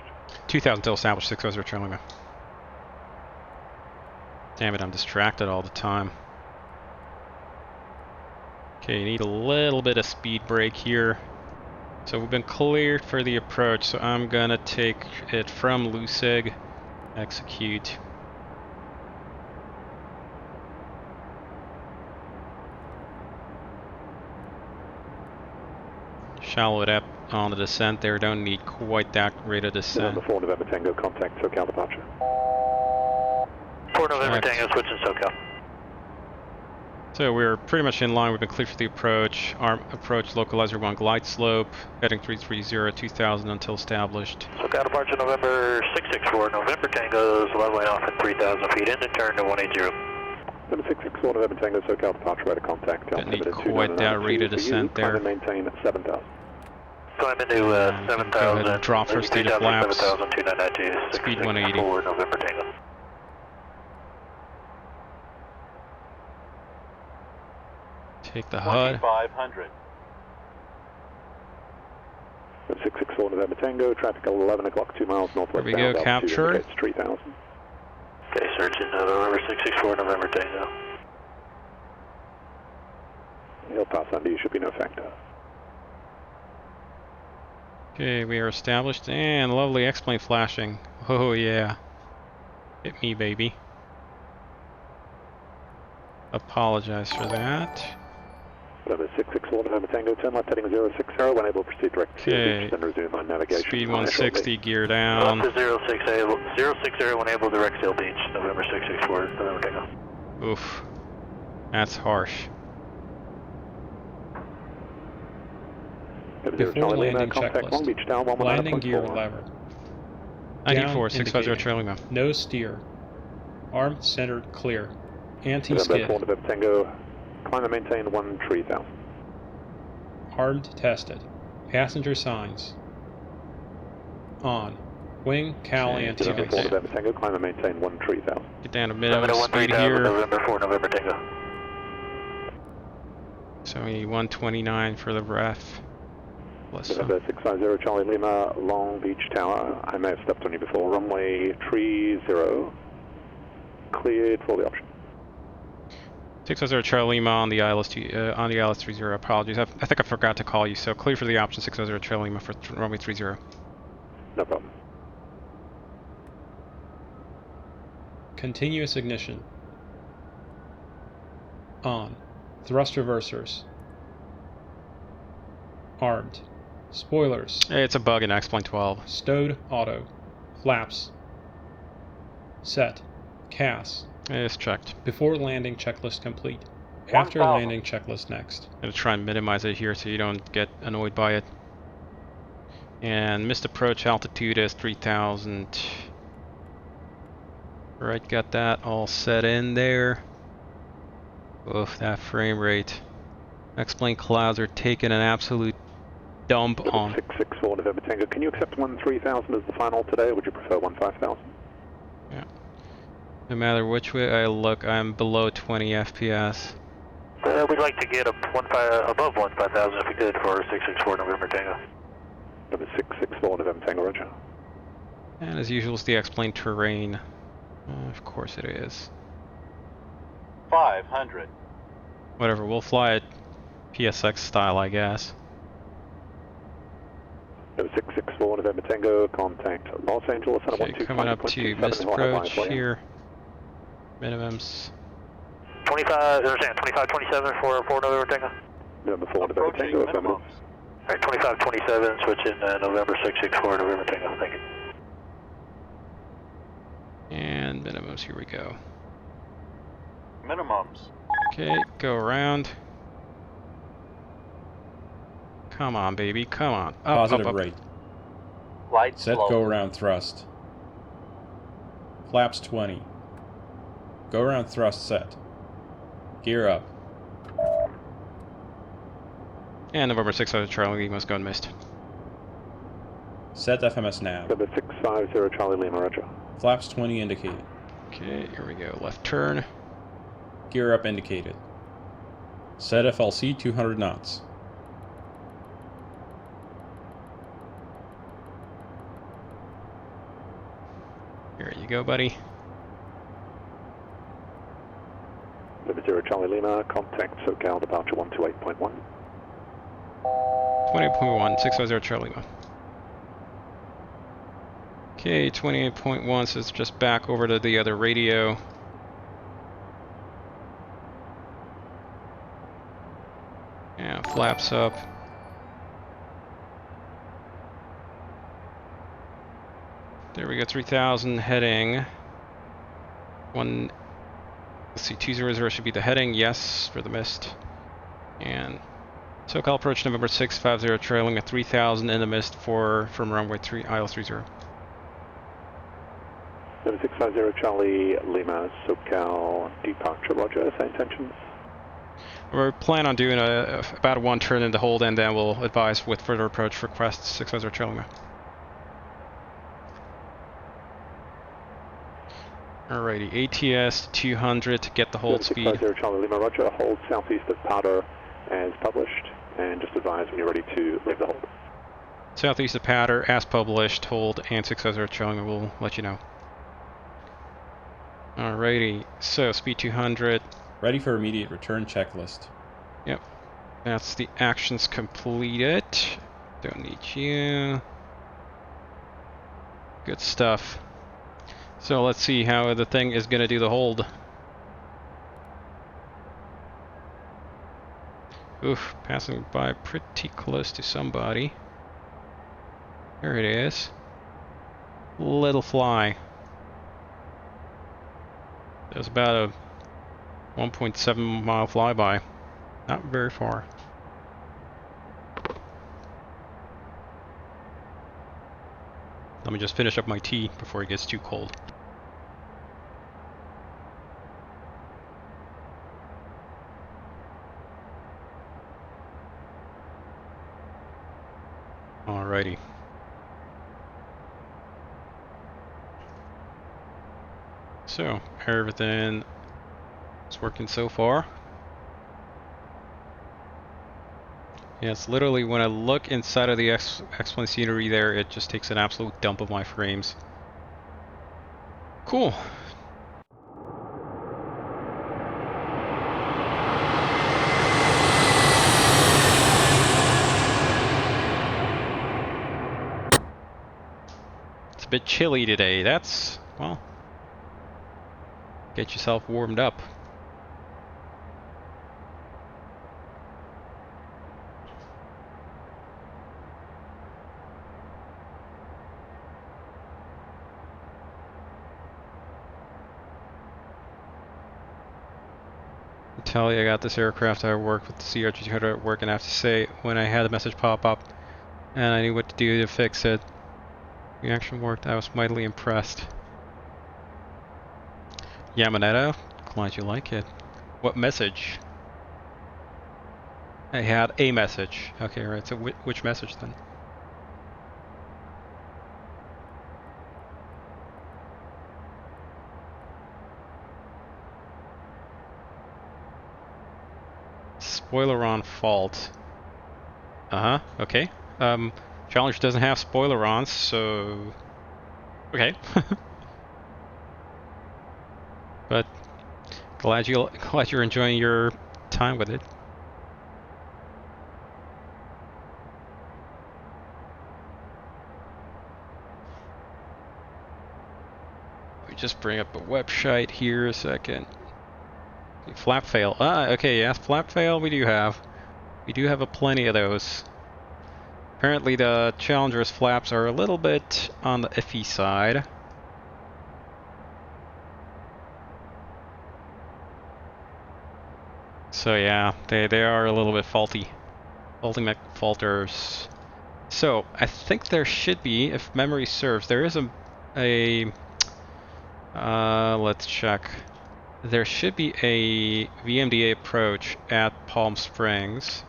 2000 until established, 650 Charlie Lima. Damn it, I'm distracted all the time. Okay, you need a little bit of speed brake here. So we've been cleared for the approach, so I'm gonna take it from Lusig, execute. Shallow it up on the descent there, don't need quite that rate of descent. November 4 November Tango, contact SoCal departure. 4 November Checked. Tango, switching SoCal. So we're pretty much in line. We've been cleared for the approach. Arm approach, localizer 1 glide slope, heading 330, 2000 until established. SoCal departure November 664, November Tango's leveling off at 3,000 feet in and turn to 180. November 664 November Tango, SoCal departure, rate of contact. Don't need altimeter quite that rate of 299 for you, descent climb there. and maintain 7000. Climb into Go ahead 7,000. and drop for state of flaps. 7,000, Speed 180. for November Tango. Take the HUD. 2500. 664 November Tango, traffic 11 o'clock, 2 miles northwest. There we go, bound, altitude capture. indicates 3,000. Okay, searching November 664, November Tango. He'll pass under you, should be no factor. Okay, we are established, and lovely X-plane flashing. Oh yeah. Hit me, baby. Apologize for that. November 664 November Tango, turn left heading 060, when able proceed direct to Okay. beach, then resume on navigation. Speed High 160, shortly. gear down. Up to 060 when able direct Sail Beach, November 664, November Tango. Oof. That's harsh. November 0 Before Charlie Lima, landing contact Long checklist. Beach Tower, 119.4. Landing gear lever. 94, Down 650 indicating. Charlie Lima. No steer. Arm centered clear. November Anti-skid. 4 November Tango, climb and maintain 13,000. Armed tested. Passenger signs. On. Wing, cowl, Okay, and take November it 4 down. November Tango, climb and maintain 13,000. Get down to minimum November speed 13,000, here. November 4, November Tango. So we need 129 for the ref. Bless them. November 650 Charlie Lima, Long Beach Tower. I may have stepped on you before. Runway 30, cleared for the option. 650 Charlie Lima on the ILS 30. Apologies. I think I forgot to call you. So clear for the option 650 Charlie Lima for runway 30. No problem. Continuous ignition. On. Thrust reversers. Armed. Spoilers. Hey, it's a bug in X-Plane 12. Stowed auto. Flaps. Set. CAS. It's checked. Before landing checklist complete. After 1,000. landing checklist next. I'm gonna try and minimize it here so you don't get annoyed by it. And missed approach altitude is 3,000. Right, got that all set in there. Oof, that frame rate. X-plane clouds are taking an absolute dump on. 664 November Tango. Can you accept 13,000 as the final today, or would you prefer 15,000? Yeah. No matter which way I look, I'm below 20 FPS. We'd like to get above 15,000 if we could for 664 November Tango. November 664 November Tango, roger. And as usual, it's the X-plane terrain. Of course it is. 500. Whatever, we'll fly it PSX style, I guess. November 664 November Tango, contact Los Angeles Center Okay, coming up to missed approach here. Minimums. 2527 for November Tango. November 4 November Approaching Tango, affirmative. minimums. Alright, 2527, switching November 664 November Tango. Thank you. And minimums, here we go. Minimums. Okay, go around. Come on, baby, come on. Up, Positive up, up. rate. Light Set slow. go around thrust. Flaps 20. Go around thrust set. Gear up. And November 650 Charlie Lima must go unmissed. Set FMS nav. November 650 Charlie Lima, roger. Flaps 20 indicated. Okay, here we go. Left turn. Gear up indicated. Set FLC 200 knots. Here you go, buddy. November 0 Charlie Lima, contact SoCal departure 128.1. 28.1, 650 Charlie Lima. Okay, 28.1, so it's just back over to the other radio. Yeah, flaps up. There we go, 3,000 heading. Let's see, 200 should be the heading, yes, for the mist. And SoCal approach November 650, trailing at 3,000 in the mist from runway 3, ILS 30. November 650 Charlie Lima, SoCal departure, roger. Same intentions. We plan on doing about a 1 turn in the hold, and then we'll advise with further approach request 650 trailing. Alrighty, ATS 200 to get the hold speed. 650 Charlie Lima, roger. Hold southeast of Powder as published, and just advise when you're ready to leave the hold. Southeast of Powder, as published, hold, and 650 trailing. We'll let you know. Alrighty, so speed 200. Ready for immediate return checklist. Yep, that's the actions completed. Don't need you. Good stuff. So let's see how the thing is going to do the hold. Oof, passing by pretty close to somebody. There it is. Little fly. That was about a 1.7 mile flyby. Not very far. Let me just finish up my tea before it gets too cold. Alrighty. So, everything is working so far. Yeah, it's literally when I look inside of the X-Plane scenery there, it just takes an absolute dump of my frames. Cool. It's a bit chilly today. That's, well, get yourself warmed up. Tell you I got this aircraft. I work with the CR200 at work, and I have to say, when I had the message pop up and I knew what to do to fix it, the action worked. I was mightily impressed. Yamanetto, glad you like it. What message? I had a message. Okay, right. So which message then? Spoiler-on fault. Uh-huh, okay. Challenger doesn't have spoiler-ons, so... Okay. But glad you're enjoying your time with it. Let me just bring up a website here a second. Flap fail. Ah, okay, yes, flap fail we do have. We do have a plenty of those. Apparently the Challenger's flaps are a little bit on the iffy side. So yeah, they are a little bit faulty. Faulty McFalters. So, I think there should be, if memory serves, there is let's check. There should be a VMDA approach at Palm Springs.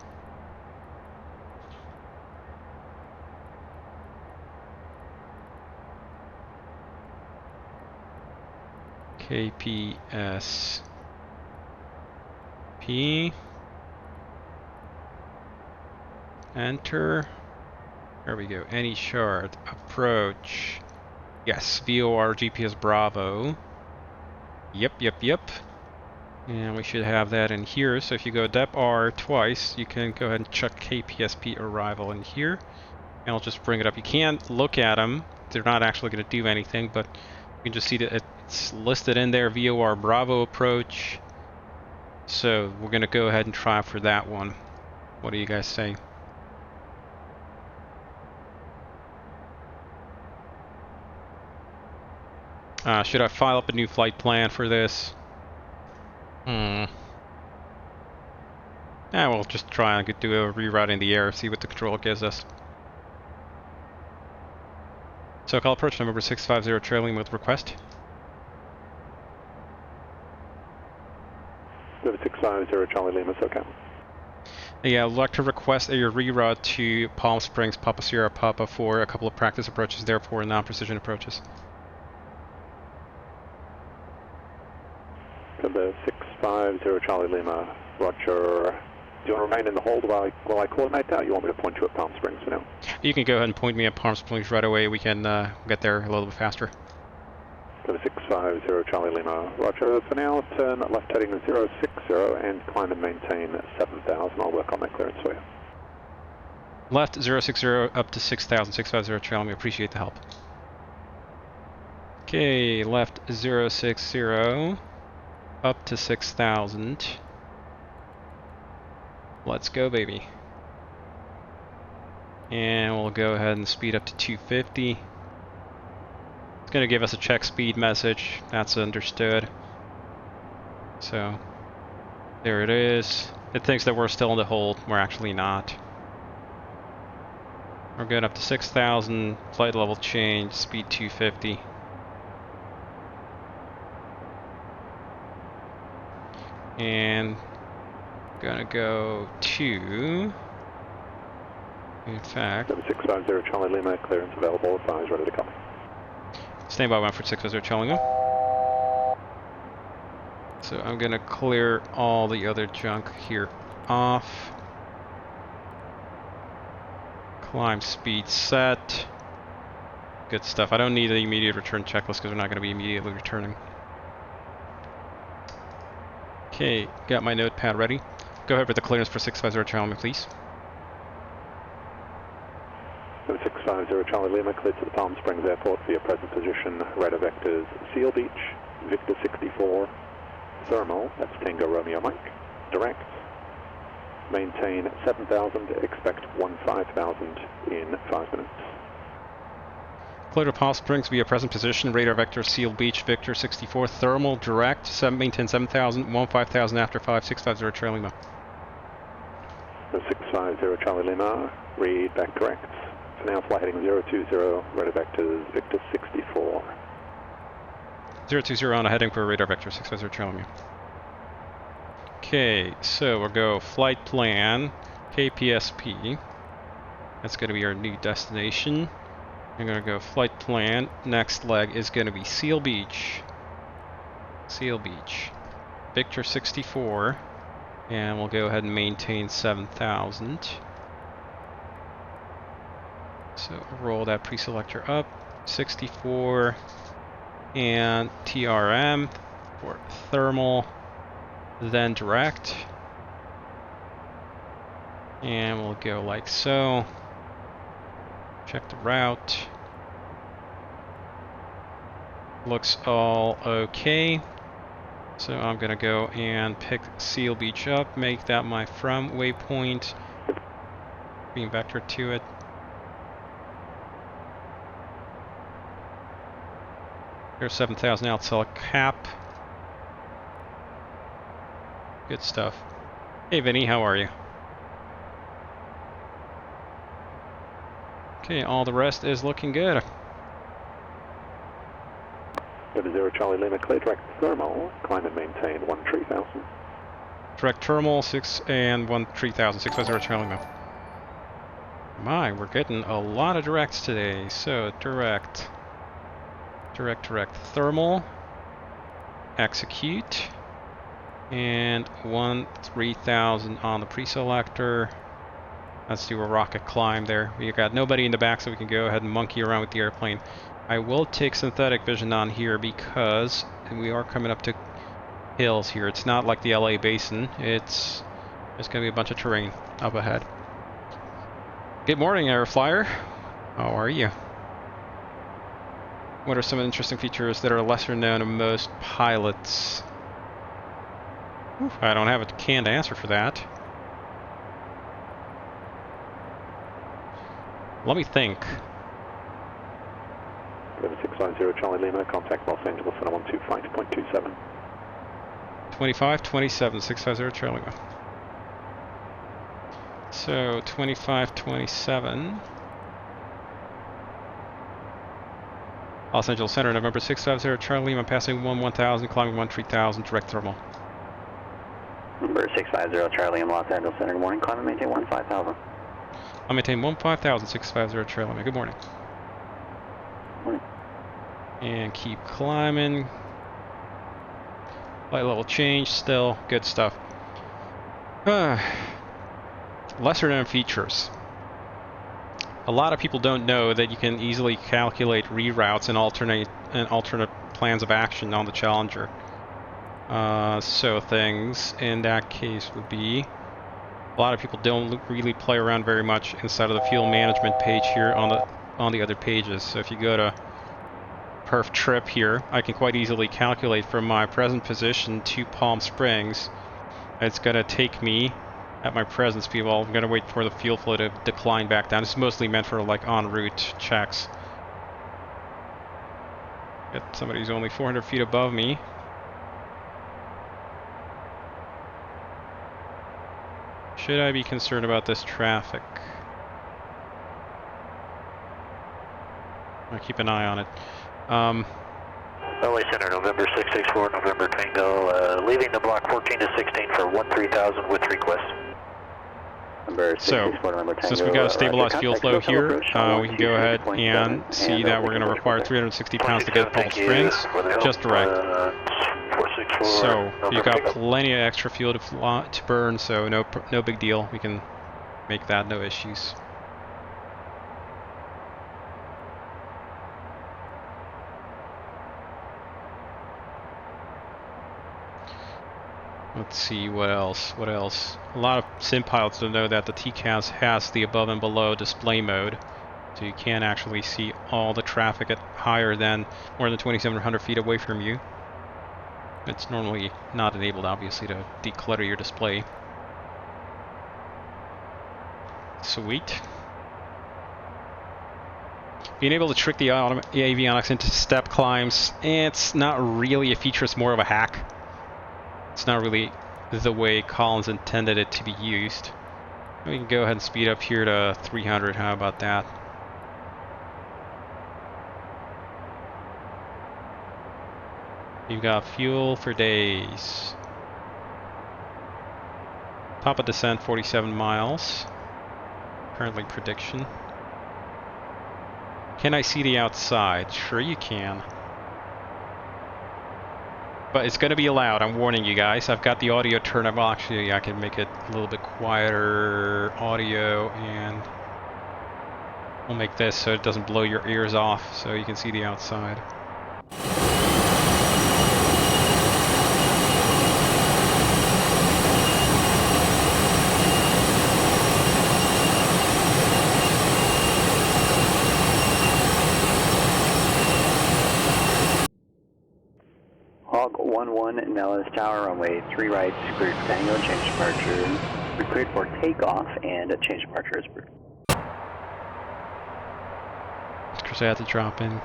KPS P. Enter. There we go. Any shard. Approach. Yes, VOR GPS Bravo. Yep. And we should have that in here. So if you go dep R twice, you can go ahead and check KPSP arrival in here. And I'll just bring it up. You can't look at them. They're not actually going to do anything, but you can just see that it's listed in there, VOR Bravo approach. So we're going to go ahead and try for that one. What do you guys say? Should I file up a new flight plan for this? Yeah, we'll just try and do a reroute in the air, see what the controller gives us. So call approach number 650 trailing with request. River 650 Charlie Lima, SoCal. Yeah, I'd like to request a reroute to Palm Springs, Papa Sierra Papa for a couple of practice approaches, therefore non-precision approaches. River 650 Charlie Lima, roger. Do you want to remain in the hold while I coordinate that, or you want me to point you at Palm Springs for now? You can go ahead and point me at Palm Springs right away. We can get there a little bit faster. River 650 Charlie Lima, roger. For now, turn left heading 060 and climb and maintain 7,000. I'll work on that clearance for you. Left 060 up to 6,000, 650 Charlie. We appreciate the help. Okay, left 060 up to 6,000. Let's go, baby. And we'll go ahead and speed up to 250. It's going to give us a check speed message. That's understood. So, there it is. It thinks that we're still in the hold. We're actually not. We're going up to 6,000. Flight level change. Speed 250. And gonna go to, in fact, 650 Charlie Lima, clearance available, advise ready to come. Stand by 1 for 650 Charlie Lima. So I'm gonna clear all the other junk here off. Climb speed set. Good stuff. I don't need the immediate return checklist because we're not gonna be immediately returning. Okay, got my notepad ready. Go ahead with the clearance for 650 Charlie Lima, please. 650 Charlie Lima, cleared to the Palm Springs Airport for your present position. Radar vectors Seal Beach, Victor 64, Thermal, that's Tango Romeo Mike, direct. Maintain 7,000, expect 15,000 in 5 minutes. Clear to Palm Springs via present position, radar vector Seal Beach, Victor 64, thermal, direct, maintain 7,000, 15,000 after 5, 650 Charlie Lima. 650 Charlie Lima, read back correct. For now, fly heading 020, radar vectors Victor 64. 020 on a heading for radar vector 650 Charlie Lima. Okay, so we'll go flight plan, KPSP. That's going to be our new destination. I'm going to go flight plan. Next leg is going to be Seal Beach. Seal Beach. Victor 64. And we'll go ahead and maintain 7,000. So roll that pre-selector up. 64. And TRM for thermal. Then direct. And we'll go like so. Check the route. Looks all okay. So I'm gonna go and pick Seal Beach up, make that my from waypoint. Beam vector to it. Here's 7,000 out, select cap. Good stuff. Hey Vinny, how are you? Okay, all the rest is looking good. River 0 Charlie Lima, clear direct thermal, climb and maintain 13,000. Direct terminal 6 and 13,000, 650 Charlie Lima. My, we're getting a lot of directs today. So direct thermal, execute, and 13,000 on the pre-selector. Let's do a rocket climb there. We got nobody in the back, so we can go ahead and monkey around with the airplane. I will take synthetic vision on here because we are coming up to hills here. It's not like the LA basin. There's going to be a bunch of terrain up ahead. Good morning, Air Flyer. How are you? What are some interesting features that are lesser known to most pilots? I don't have a canned answer for that. Let me think. River 650 Charlie Lima, contact Los Angeles on 12 flight 0.27. 2527, 650 Charlie Lima. So 2527. Los Angeles Center, November 650 Charlie Lima, passing 1000, climbing 13,000, direct thermal. Number 650 Charlie in Los Angeles Center. Good morning. Climb and maintain 15,000. I'll maintain 15,000, 650 trailer. Good morning. Morning. And keep climbing. Light level change, still good stuff. Lesser known features. A lot of people don't know that you can easily calculate reroutes and alternate plans of action on the Challenger. So things in that case would be, a lot of people don't really play around very much inside of the fuel management page here on the other pages. So if you go to perf trip here, I can quite easily calculate from my present position to Palm Springs. It's gonna take me at my present speed. Well, I'm gonna wait for the fuel flow to decline back down. It's mostly meant for like en route checks. Got somebody who's only 400 feet above me. Should I be concerned about this traffic? I'll keep an eye on it. LA Center, November 664, November Tango, leaving the block 14 to 16 for 13,000 with request. So, since we got a stabilized fuel flow here, we can go ahead and see that we're going to require 360 pounds to get Palm Springs, just direct. So, you've got plenty of extra fuel to burn, so no big deal. We can make that, no issues. Let's see, what else? A lot of sim pilots don't know that the TCAS has the above and below display mode, so you can't actually see all the traffic at more than 2,700 feet away from you. It's normally not enabled, obviously, to declutter your display. Sweet. Being able to trick the avionics into step climbs, it's not really a feature, it's more of a hack. It's not really the way Collins intended it to be used. We can go ahead and speed up here to 300, how about that? You've got fuel for days. Top of descent 47 miles. Currently prediction. Can I see the outside? Sure you can. But it's going to be loud, I'm warning you guys. I've got the audio turned up. Well, actually, I can make it a little bit quieter audio, and we'll make this so it doesn't blow your ears off, so you can see the outside. Hawk 1-1, Nellis Tower, runway 3 right, cleared for Tango, change departure, cleared for takeoff, and change departure is approved. Chris, I had to drop in.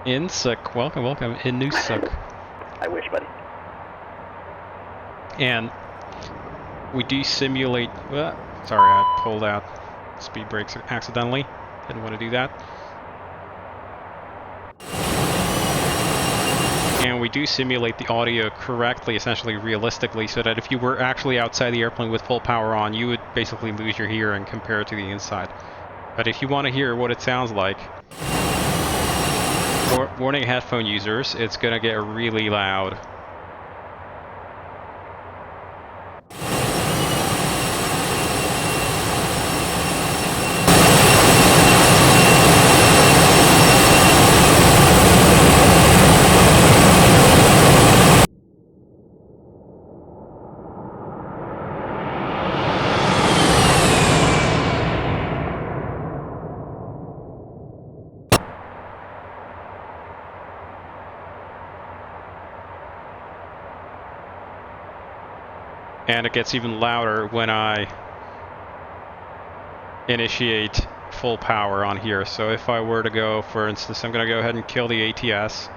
Insuk, welcome, in Nusuk. I wish, buddy. And we do simulate, sorry, I pulled out speed brakes accidentally. Didn't want to do that. And we do simulate the audio correctly, essentially realistically, so that if you were actually outside the airplane with full power on, you would basically lose your hearing compared to the inside. But if you want to hear what it sounds like, warning headphone users, it's going to get really loud. And it gets even louder when I initiate full power on here. So if I were to go, for instance, I'm going to go ahead and kill the ATS,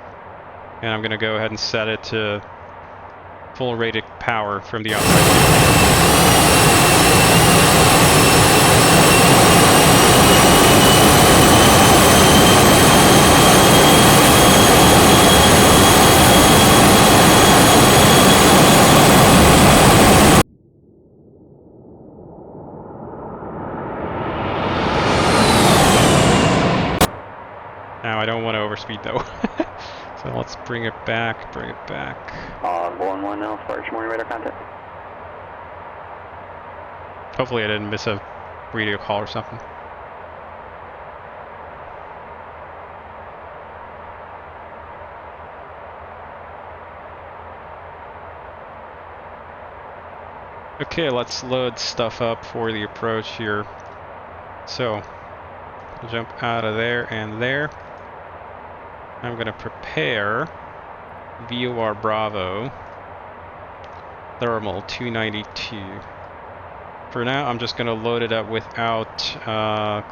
and I'm going to go ahead and set it to full rated power from the outside. now. I don't want to overspeed though. So let's bring it back, bring it back. 1-1 now, Sparks morning radar contact. Hopefully I didn't miss a radio call or something. Okay, let's load stuff up for the approach here. So, jump out of there and there. I'm going to prepare VOR Bravo Thermal 292. For now, I'm just going to load it up without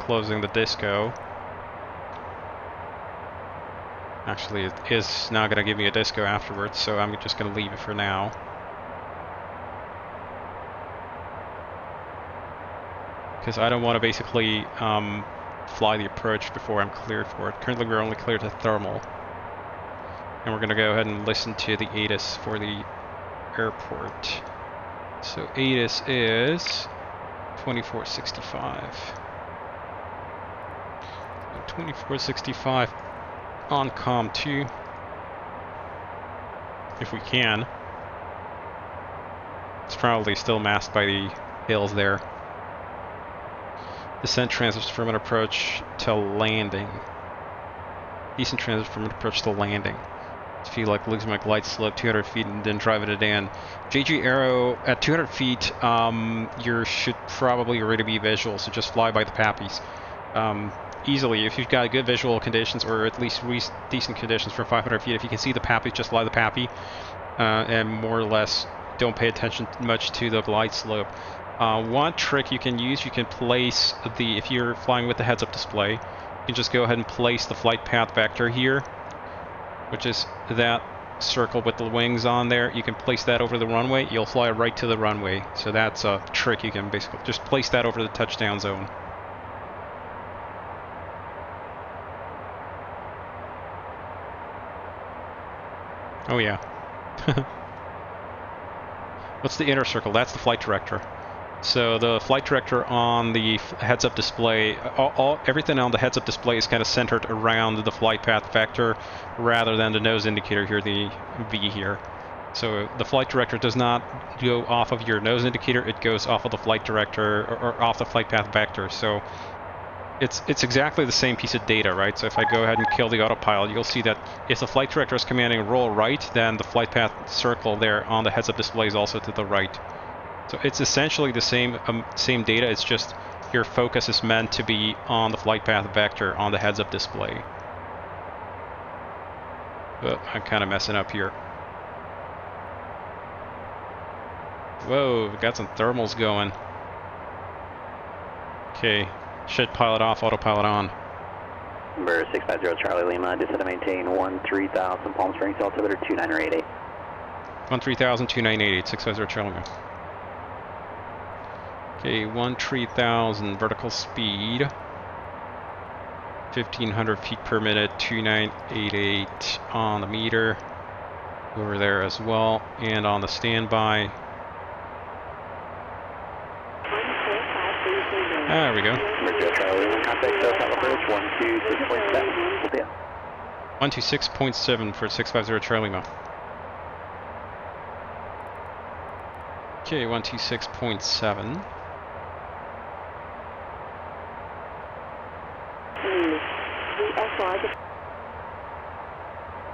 closing the disco. Actually, it is now going to give me a disco afterwards, so I'm just going to leave it for now. Because I don't want to basically fly the approach before I'm cleared for it. Currently we're only cleared to thermal. And we're going to go ahead and listen to the ATIS for the airport. So ATIS is 2465. 2465 on COM 2. If we can. It's probably still masked by the hills there. Descent transits from an approach to landing. Decent transit from an approach to landing. I feel like losing my glide slope 200 feet and then driving it in. JG Aero at 200 feet, you should probably already be visual, so just fly by the pappies. Easily, if you've got good visual conditions or at least decent conditions from 500 feet, if you can see the pappies, just fly the pappy. And more or less don't pay attention much to the glide slope. One trick you can use, you can place the, if you're flying with the heads-up display, you can just go ahead and place the flight path vector here, which is that circle with the wings on there. You can place that over the runway, you'll fly right to the runway. So that's a trick, you can basically just place that over the touchdown zone. Oh yeah. What's the inner circle? That's the flight director. So the flight director on the heads-up display, everything on the heads-up display is kind of centered around the flight path vector rather than the nose indicator here, the V here. So the flight director does not go off of your nose indicator, it goes off of the flight director, or off the flight path vector. So it's exactly the same piece of data, right? So if I go ahead and kill the autopilot, you'll see that if the flight director is commanding roll right, then the flight path circle there on the heads-up display is also to the right. So it's essentially the same data, it's just your focus is meant to be on the flight path vector on the heads-up display. But I'm kind of messing up here. Whoa, we got some thermals going. Okay, should pilot off, autopilot on. Number 650 Charlie Lima, descend to maintain 13,000 Palm Springs, altimeter 2988. 13,000, 2988, 650 Charlie Lima. Okay, 13,000 vertical speed, 1,500 feet per minute, 2988 on the meter, over there as well, and on the standby. There we go. 126.7 for 650 Charlie Lima. Okay, 126.7.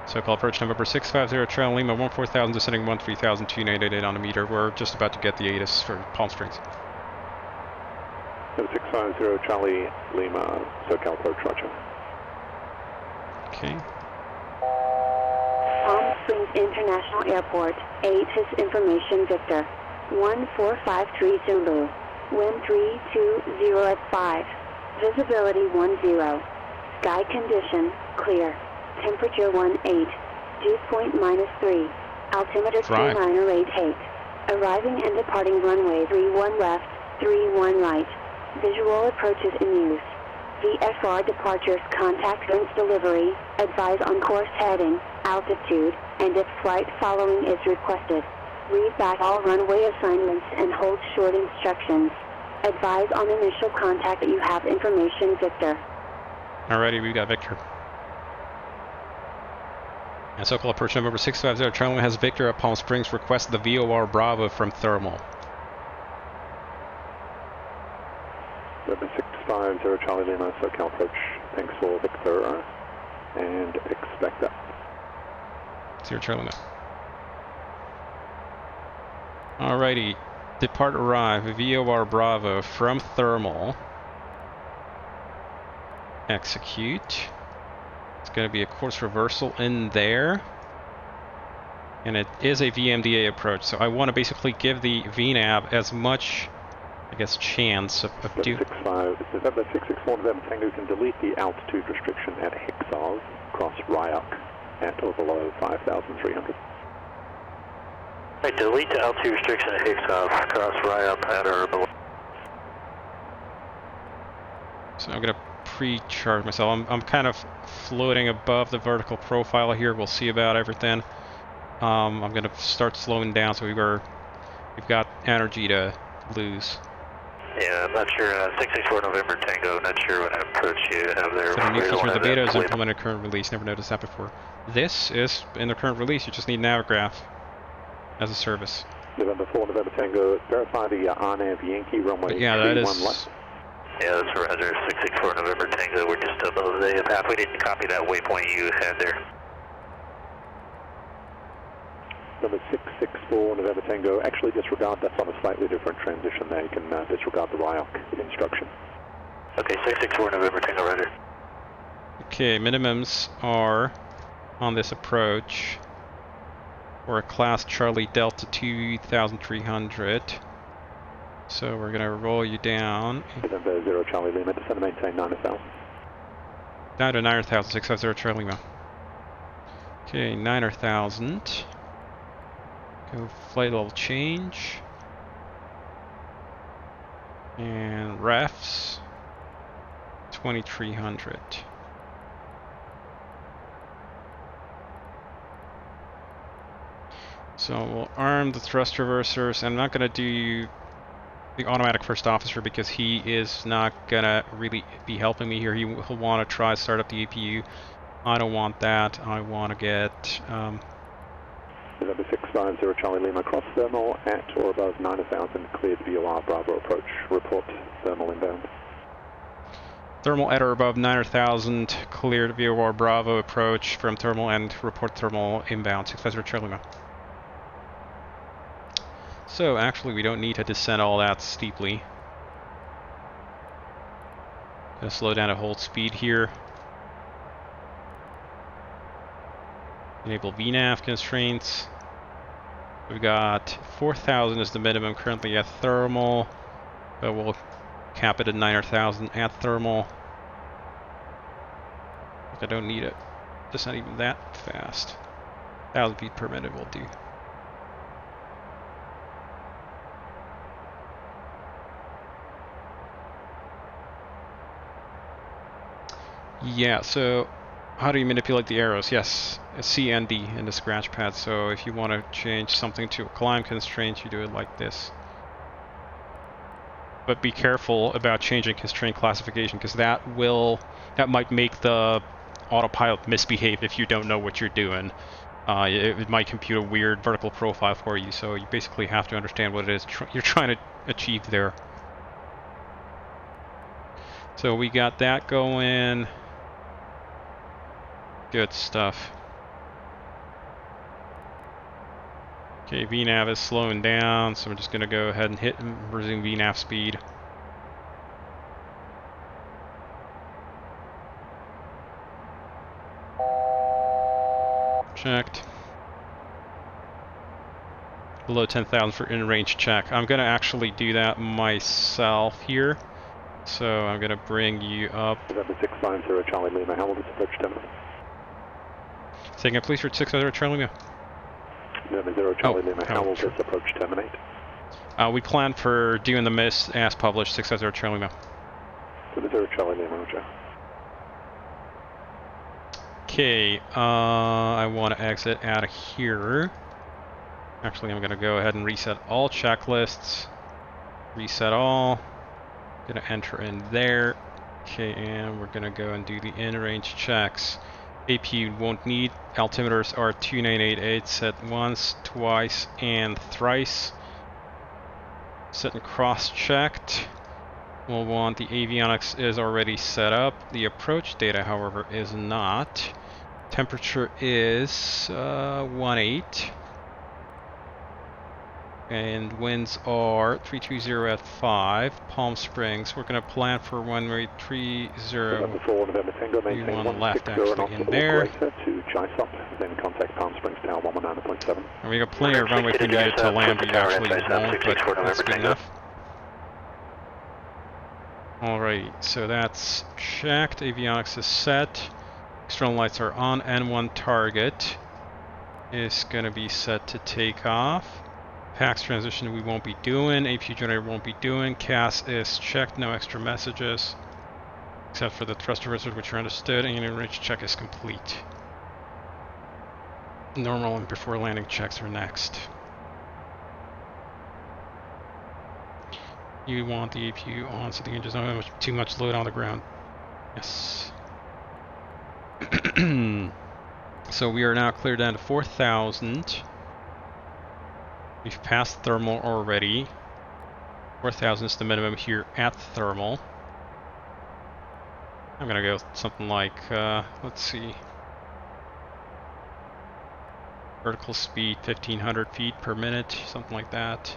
So-called approach number 650 Charlie Lima, 14,000 descending 13,000, 2988 on the meter. We're just about to get the ATIS for Palm Springs. 650 Charlie Lima, SoCal approach, roger. Okay. Palm Springs International Airport, ATIS Information Victor, 1453 Zulu, wind 320 at 5, visibility 10, sky condition, clear, temperature 18, dew point -3, altimeter 2988, arriving and departing runway 31 left, 31 right, visual approaches in use. VFR departures, contact since delivery, advise on course heading, altitude, and if flight following is requested. Read back all runway assignments and hold short instructions. Advise on initial contact that you have information Victor. Alrighty, we got Victor. And SoCal approach number 650 Charlie has Victor at Palm Springs. Request the VOR Bravo from Thermal. November 650 Charlie Lima, SoCal approach. Thanks for Victor, and expect that. 0 Charlie now. Alrighty. Depart arrive. VOR Bravo from Thermal. Execute. It's going to be a course reversal in there. And it is a VMDA approach, so I want to basically give the VNAV as much, I guess, chance of doing... November 664 November Tango can delete the altitude restriction at Hexars, cross Ryuk at or below 5,300. Right, delete the altitude restriction at Hexars, cross Ryuk at or below. So I'm going to pre-charge myself. I'm kind of floating above the vertical profile here. We'll see about everything. I'm going to start slowing down, so we've got energy to lose. Yeah, I'm not sure. 664 November Tango, not sure what approach you have there. So new feature, the beta is implemented current release. Never noticed that before. This is in the current release. You just need Navigraph as a service. November 4 November Tango, verify the RNAV Yankee runway. But yeah, that is... left. Yeah, that's Roger. 664 November Tango. We're just above the path. We didn't copy that waypoint you had there. Number 664 November Tango, actually disregard, that's on a slightly different transition there. You can disregard the Ryuk instruction. Okay, 664 November Tango, Roger. Okay, minimums are on this approach for a class Charlie Delta 2300. So we're going to roll you down. November 0 Charlie Lima, descend and maintain 9,000. Down to 9,000, 650 Charlie Lima. Okay, 9,000. Go flight level change. And refs 2300. So we'll arm the thrust reversers. I'm not going to do the automatic first officer because he is not going to really be helping me here. He'll want to try to start up the APU. I don't want that. I want to get... November 650 Charlie Lima, cross thermal at or above 9,000, cleared VOR Bravo approach. Report thermal inbound. Thermal at or above 9,000, cleared VOR Bravo approach from thermal and report thermal inbound, 650 Charlie Lima. So actually we don't need to descend all that steeply. Gonna slow down at hold speed here. Enable VNAV constraints. We've got 4,000 is the minimum currently at thermal, but we'll cap it at 9,000 at thermal. I don't need it. It's not even that fast. 1,000 feet per minute will do. Yeah, so how do you manipulate the arrows? Yes, C and D in the scratch pad. So if you want to change something to a climb constraint, you do it like this. But be careful about changing constraint classification, because that might make the autopilot misbehave if you don't know what you're doing. It might compute a weird vertical profile for you, so you basically have to understand what it is you're trying to achieve there. So we got that going. Good stuff. Okay, VNAV is slowing down, so I'm just going to go ahead and hit and resume VNAV speed. Checked. Below 10,000 for in-range check. I'm going to actually do that myself here. So I'm going to bring you up. November 650 Charlie Lima, how will this approach terminate? Second, please, for 650 Charlie Lima. November 0 Charlie Lima, how will this approach terminate? We plan for doing the miss as published, 650 Charlie Lima. November 0 Charlie Lima, Roger. Okay, I want to exit out of here. Actually, I'm going to go ahead and reset all checklists. Reset all. Going to enter in there. Okay, and we're going to go and do the in-range checks. AP won't need. Altimeters are 2988 set once, twice, and thrice. Set and cross-checked. We'll want the avionics is already set up. The approach data, however, is not. Temperature is 18. And winds are 320 at 5. Palm Springs. We're going to plan for runway 30. November 4, November Tango, We maintain want left 160 actually in knots there. to Jysop, then contact Palm Springs Tower 119.7. And we got plenty of runway for you to land, but you actually won't, but that's good enough. Alright, so that's checked. Avionics is set. External lights are on. N1 target is going to be set to take off. PAX transition we won't be doing. APU generator won't be doing. CAS is checked. No extra messages. Except for the thruster wizard, which are understood. And range check is complete. Normal and before landing checks are next. You want the APU on so the engines don't have too much load on the ground. Yes. So we are now cleared down to 4,000. We've passed thermal already. 4,000 is the minimum here at thermal. I'm gonna go something like, let's see. Vertical speed 1,500 feet per minute, something like that.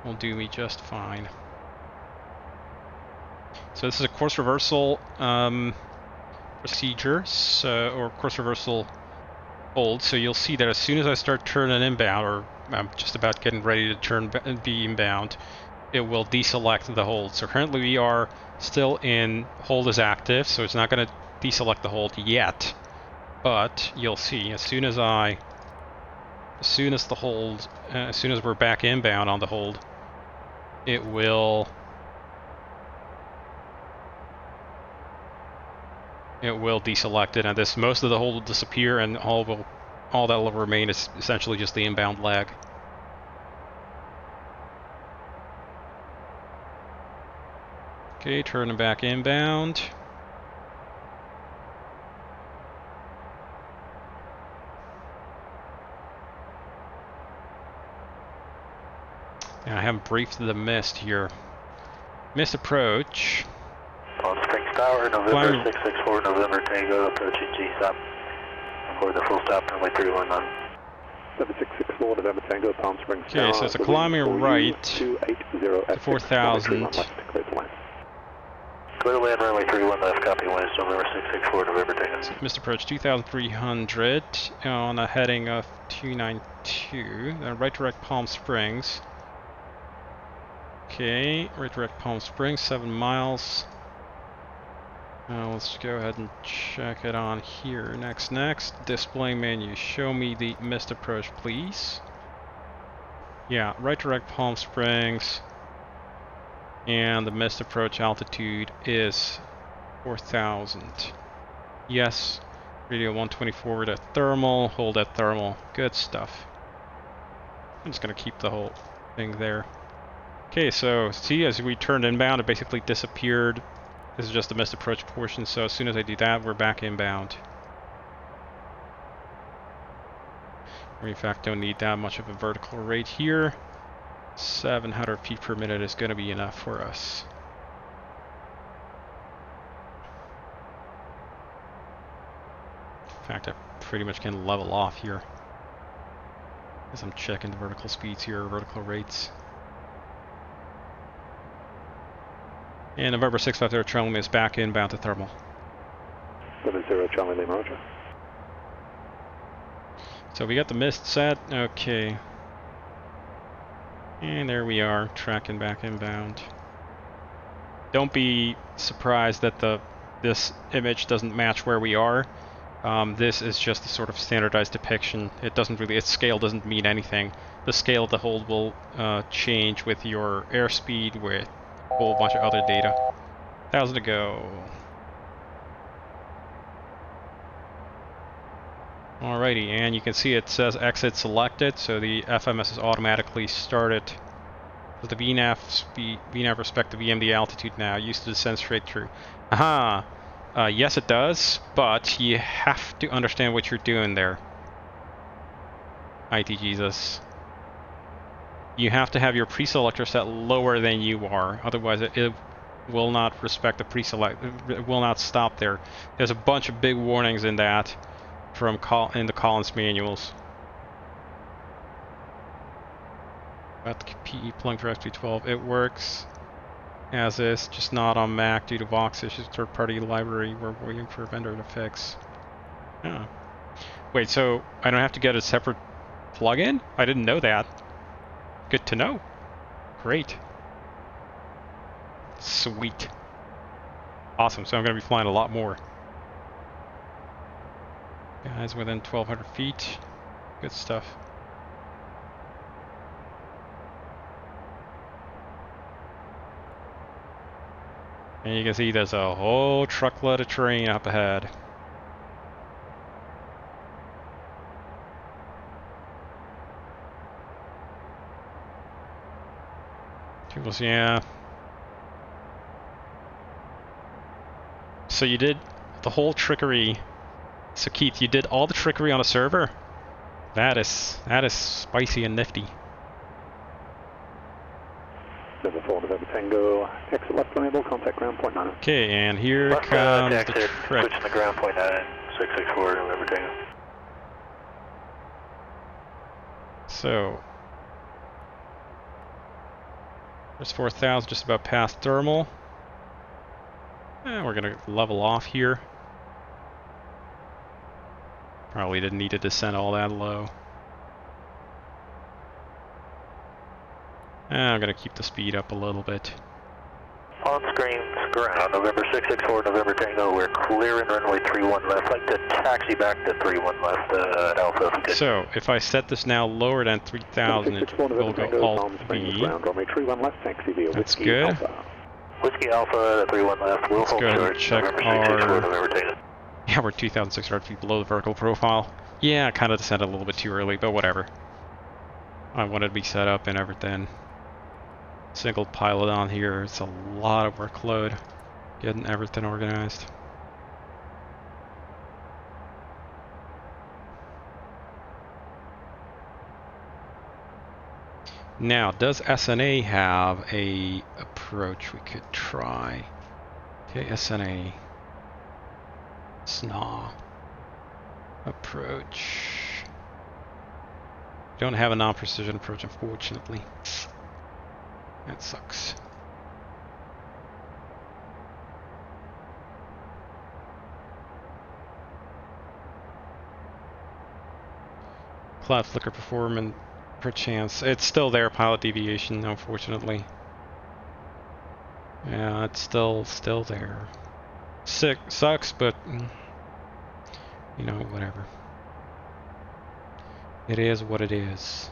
Will do me just fine. So this is a course reversal procedure, or course reversal hold. So you'll see that as soon as I start turning inbound, or I'm just about getting ready to be inbound, it will deselect the hold. So currently we are still in hold is active, so it's not going to deselect the hold yet. But you'll see as soon as we're back inbound on the hold, it will deselect it, and most of the hold will disappear, and all that will remain is essentially just the inbound lag. Okay, turning back inbound. And I haven't briefed the mist here. Mist approach. Palm Springs Tower, November 664, November Tango, approaching GSOP. For the full stop, runway 319. November 664, November Tango, Palm Springs Tower. Okay, so it's a climbing right to 4,000. Clear to land, runway 31 left, copy winds, November 664, November Tango. Mist approach 2,300 on a heading of 292. Then right direct Palm Springs. Okay, right direct Palm Springs, 7 miles. Now let's go ahead and check it on here. Next, display menu. Show me the mist approach, please. Yeah, right direct Palm Springs. And the mist approach altitude is 4,000. Yes, radio 124 at thermal, hold at thermal. Good stuff. I'm just going to keep the whole thing there. Okay, so see, as we turned inbound, it basically disappeared. This is just the mist approach portion, so as soon as I do that, we're back inbound. We in fact don't need that much of a vertical rate here. 700 feet per minute is going to be enough for us. In fact, I pretty much can level off here as I'm checking the vertical speeds here, vertical rates. And November 650 Charlie is back inbound to thermal. 70 Charlie Lima, roger. So we got the mist set, okay. And there we are, tracking back inbound. Don't be surprised that this image doesn't match where we are. This is just a sort of standardized depiction. Its scale doesn't mean anything. The scale of the hold will change with your airspeed, with a whole bunch of other data. 1,000 to go. Alrighty, and you can see it says exit selected, so the FMS is automatically started. The VNAV speed, VNAV respect to VMD altitude now, used to descend straight through. Aha! Yes, it does, but you have to understand what you're doing there. IT Jesus. You have to have your pre-selector set lower than you are, otherwise it will not respect the pre-select. It will not stop there. There's a bunch of big warnings in that from in the Collins manuals. About the PE plug for SP12, it works as is, just not on Mac due to Vox issues. Third-party library we're waiting for a vendor to fix. Oh. Wait, so I don't have to get a separate plugin? I didn't know that. Good to know. Great. Sweet. Awesome, so I'm going to be flying a lot more. Guys within 1,200 feet. Good stuff. And you can see there's a whole truckload of terrain up ahead. People say, yeah. So you did the whole trickery. So Keith, you did all the trickery on a server? That is spicy and nifty. Number 4, November Tango, exit left enable, contact ground point 9. Okay, and here Left comes the exit, trick. switching the ground point 9, 664 November Tango. So, there's 4,000 just about past thermal. And we're gonna level off here. Probably didn't need to descend all that low. And I'm gonna keep the speed up a little bit. On screen, ground, November 664, November Tango, we're clearing runway 31 left. Like to taxi back to 31 left at Alpha. So, if I set this now lower than 3,000, it will go Alt V. Runway 31 left, taxi via That's Whiskey good. Alpha. Whiskey Alpha at 31 left, we'll Let's hold go ahead and charge, check November 664, our... November Tango. Yeah, we're 2,600 feet below the vertical profile. Yeah, I kind of descended a little bit too early, but whatever. I wanted to be set up and everything. Single pilot on here, it's a lot of workload getting everything organized. Now, does SNA have a approach we could try? Okay, SNA. SNA. Approach. Don't have a non-precision approach, unfortunately. That sucks. Cloud flicker performance perchance. It's still there, pilot deviation, unfortunately. Yeah, it's still there. Sucks, but you know, whatever. It is what it is.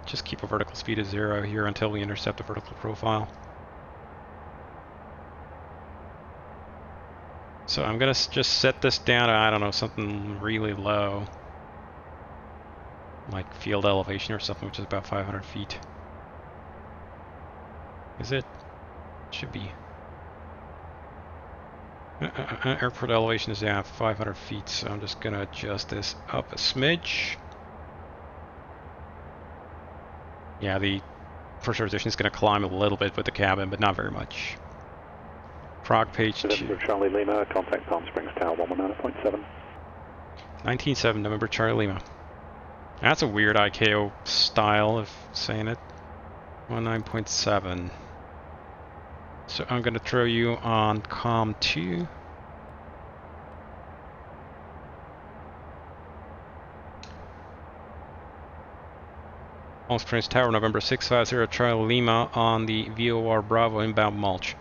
Just keep a vertical speed of 0 here until we intercept the vertical profile. So I'm gonna just set this down to, I don't know, something really low. Like field elevation or something, which is about 500 feet. Is it? Should be. Airport elevation is 500 feet, so I'm just gonna adjust this up a smidge. Yeah, the pressurization is gonna climb a little bit with the cabin, but not very much. Prague page 2. November Charlie Lima, contact Palm Springs Tower 119.7. 19.7 November Charlie Lima. That's a weird ICAO style of saying it. 19.7. So I'm going to throw you on COM 2. Palm Springs Tower, November 650 Charlie Lima on the VOR Bravo inbound mulch.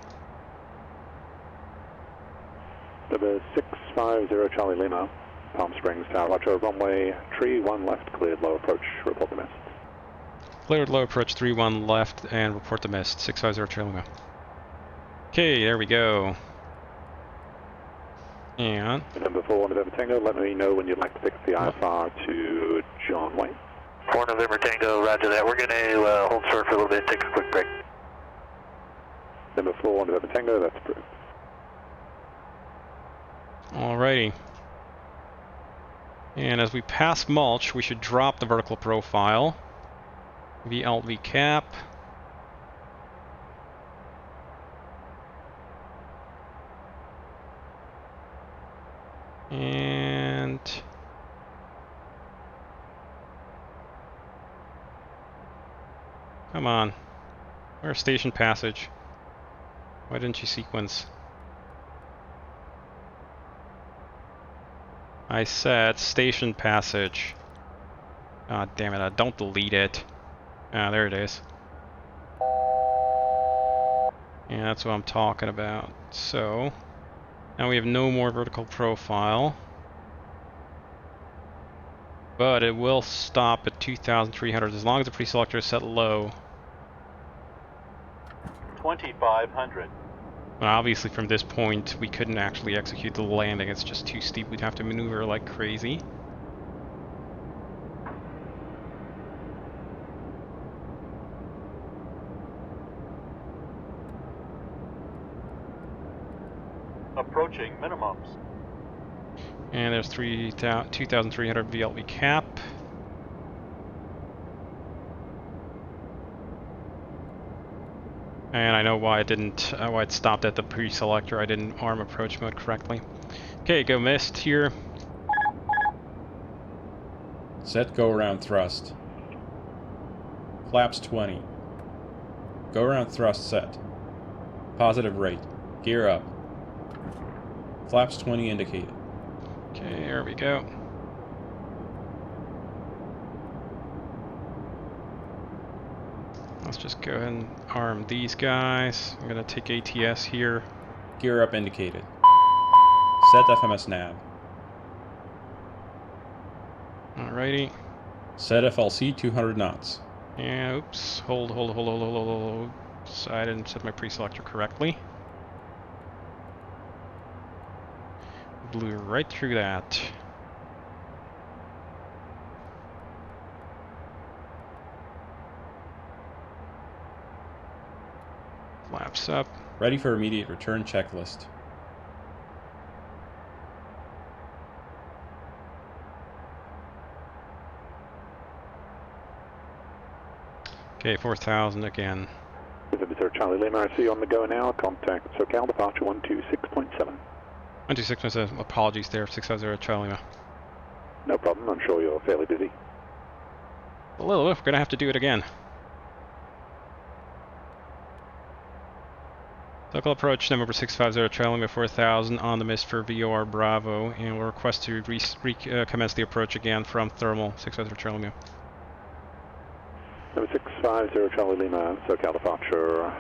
Number 650 Charlie Lima, Palm Springs Tower, Roger, runway 31 left, cleared low approach, report the mist. Cleared low approach 31 left and report the mist, 650 Charlie Lima. Okay, there we go. And Number 4 November Tango, let me know when you'd like to fix the IFR to John Wayne. 4 November Tango, roger that. We're going to hold short for a little bit, take a quick break. Number 4 November Tango, that's approved. Alrighty. And as we pass mulch, we should drop the vertical profile. VLV cap. And come on. Where's station passage? Why didn't you sequence? I said station passage. Ah, damn it, don't delete it. Ah, there it is. Yeah, that's what I'm talking about. So, now we have no more vertical profile. But it will stop at 2,300 as long as the pre-selector is set low. 2,500. Well, obviously from this point we couldn't actually execute the landing, it's just too steep, we'd have to maneuver like crazy. Approaching minimums. And there's 2,300 VLV cap. And I know why why it stopped at the pre-selector. I didn't arm approach mode correctly. Okay, go missed here. Set go around thrust. Flaps 20. Go around thrust set. Positive rate. Gear up. Flaps 20 indicated. Okay, there we go. Let's just go ahead and arm these guys. I'm gonna take ATS here. Gear up indicated. Set FMS nav. Alrighty. Set FLC 200 knots. Yeah, oops. Hold. So I didn't set my pre-selector correctly. Blew right through that. Flaps up. Ready for immediate return checklist. Okay, 4,000 again. Visitor Charlie Lima, I see you on the go now. Contact SoCal, departure 126.7. 126, apologies there, 650 Charlie Lima. No problem, I'm sure you're fairly busy. A little, we're gonna have to do it again. Local approach number 650 Charlie Lima 4000 on the mist for VOR Bravo, and we'll request to commence the approach again from thermal 650 Charlie Lima. Number 650 Charlie Lima, SoCal departure.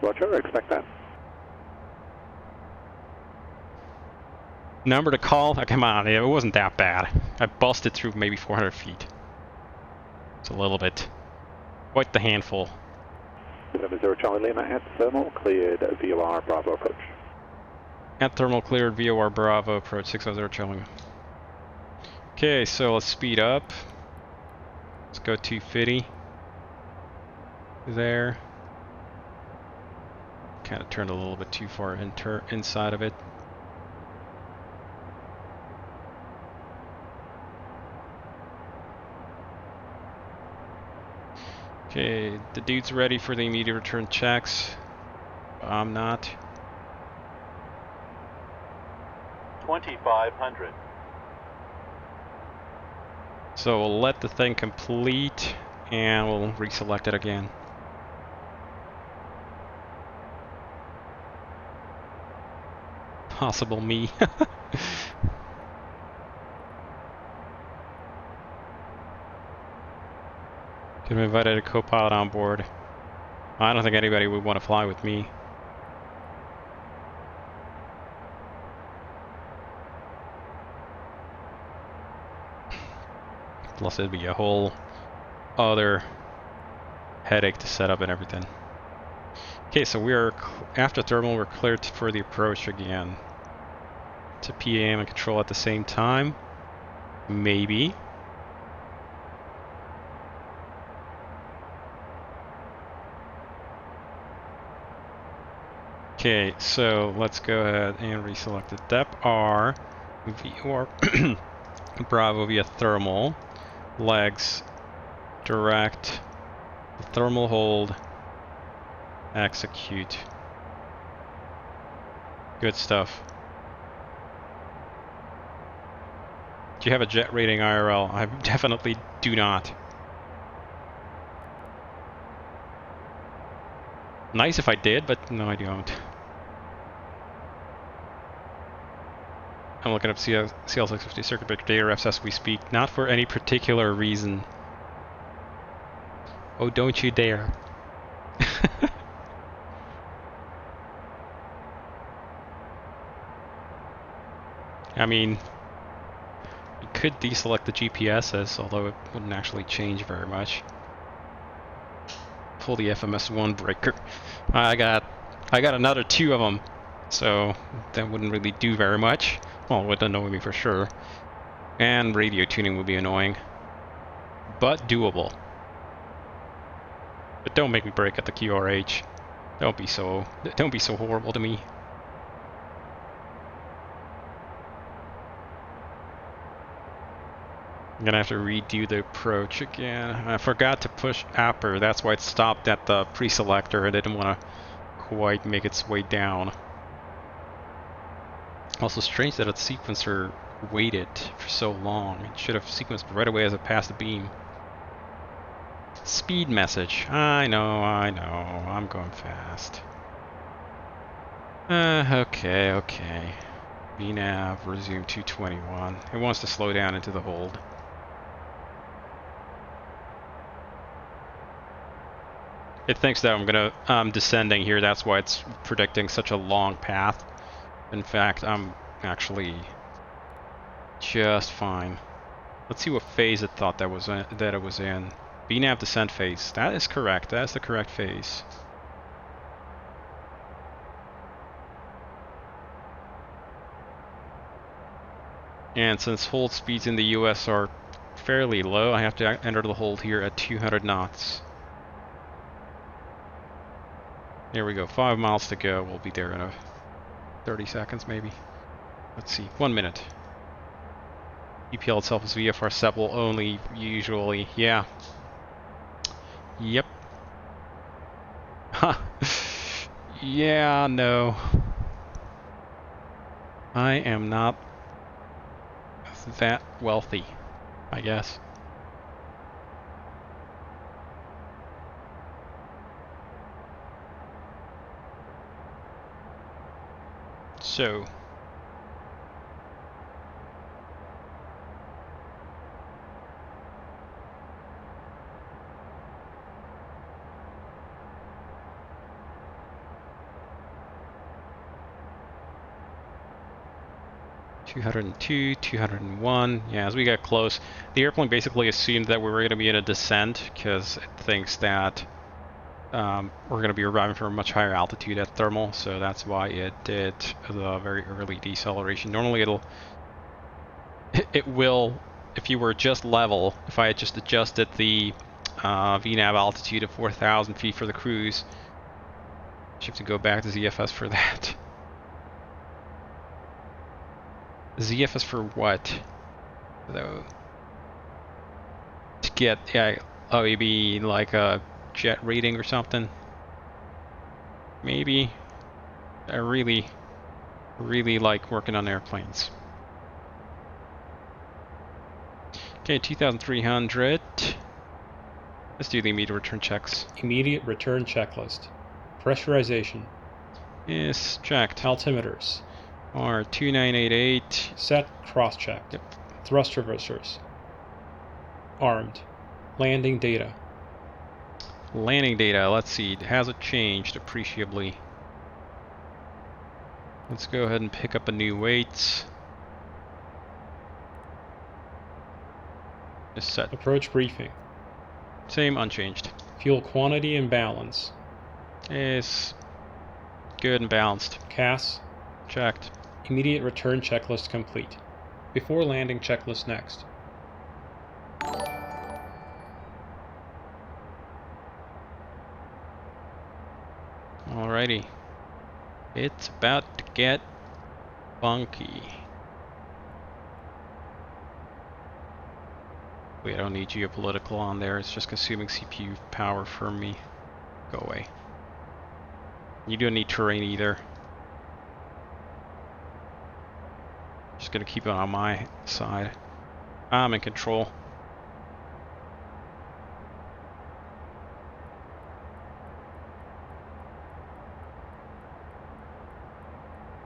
Roger, expect that. Number to call? Oh, come on, it wasn't that bad. I busted through maybe 400 feet. It's a little bit. Quite the handful. Number 0 Charlie Lima at thermal, cleared VOR Bravo approach. At thermal cleared VOR Bravo approach 650 Charlie Lima. Okay, so let's speed up. Let's go 250. There. Kind of turned a little bit too far inside of it. Okay, the dude's ready for the immediate return checks. I'm not. 2,500. So we'll let the thing complete and we'll reselect it again. Possible me. Could have invited a co-pilot on board. I don't think anybody would want to fly with me. Plus it'd be a whole other headache to set up and everything. Okay, so we're after thermal, we're cleared for the approach again. To PAM and control at the same time. Maybe. Okay, so let's go ahead and reselect the depth R, or Bravo via thermal, legs, direct, thermal hold, execute. Good stuff. Do you have a jet rating IRL? I definitely do not. Nice if I did, but no, I don't. I'm looking up CL650 circuit breaker data refs as we speak, not for any particular reason. Oh, don't you dare. I mean, you could deselect the GPSs, although it wouldn't actually change very much. Pull the FMS1 breaker. I got another 2 of them, so that wouldn't really do very much. Well, it would annoy me for sure. And radio tuning would be annoying, but doable. But don't make me break at the QRH. Don't be so horrible to me. I'm gonna have to redo the approach again. I forgot to push upper, that's why it stopped at the pre-selector. I didn't want to quite make its way down. Also strange that its sequencer waited for so long. It should have sequenced right away as it passed the beam. Speed message. I know, I'm going fast. Okay. VNav, resume 221. It wants to slow down into the hold. It thinks that I'm descending here, that's why it's predicting such a long path. In fact, I'm actually just fine. Let's see what phase it thought that it was in. VNav descent phase. That is correct. That is the correct phase. And since hold speeds in the US are fairly low, I have to enter the hold here at 200 knots. There we go, 5 miles to go. We'll be there in 30 seconds maybe. Let's see, 1 minute. EPL itself is VFR sepal only, usually. Yeah. Yep. Huh. Yeah, no. I am not that wealthy, I guess. So, (202), 201. Yeah, as we get close, the airplane basically assumed that we were going to be in a descent because it thinks that we're going to be arriving from a much higher altitude at thermal, so that's why it did the very early deceleration. Normally it will, if you were just level, if I had just adjusted the VNav altitude of 4,000 feet for the cruise, you have to go back to ZFS for that. ZFS for what? Though, to get, yeah, oh, maybe like a jet rating or something. Maybe. I really like working on airplanes. Okay, 2,300. Let's do the immediate return checks. Immediate return checklist. Pressurization. Yes, checked. Altimeters. R2988. Set, cross-checked. Yep. Thrust reversers. Armed. Landing data. Landing data, let's see, has it changed appreciably? Let's go ahead and pick up a new weight. Just set. Approach briefing. Same, unchanged. Fuel quantity and balance. Is good and balanced. CAS. Checked. Immediate return checklist complete. Before landing checklist next. Alrighty. It's about to get funky. Wait, I don't need geopolitical on there. It's just consuming CPU power for me. Go away. You don't need terrain either. Just gonna keep it on my side. I'm in control.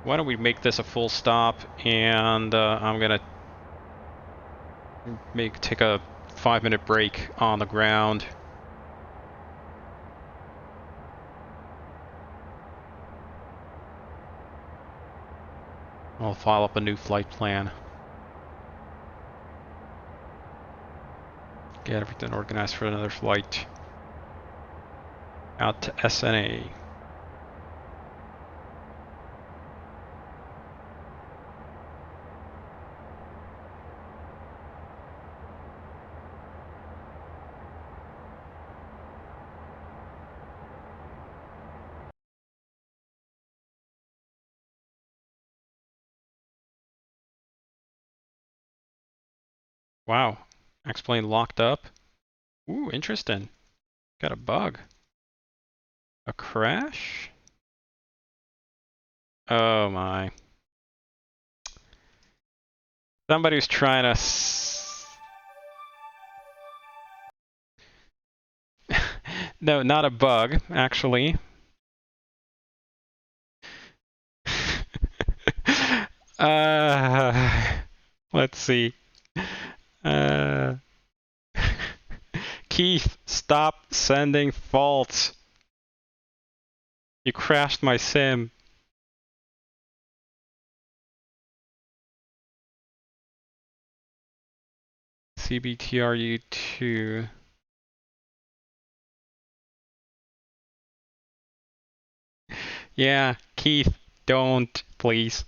Why don't we make this a full stop, and I'm gonna take a 5-minute break on the ground. I'll file up a new flight plan. Get everything organized for another flight out to SNA. Wow, X-plane locked up. Ooh, interesting. Got a bug. A crash? Oh my. Somebody's trying to no, not a bug, actually. Let's see. Keith, stop sending faults. You crashed my sim. CBTRU2. Yeah, Keith, don't, please.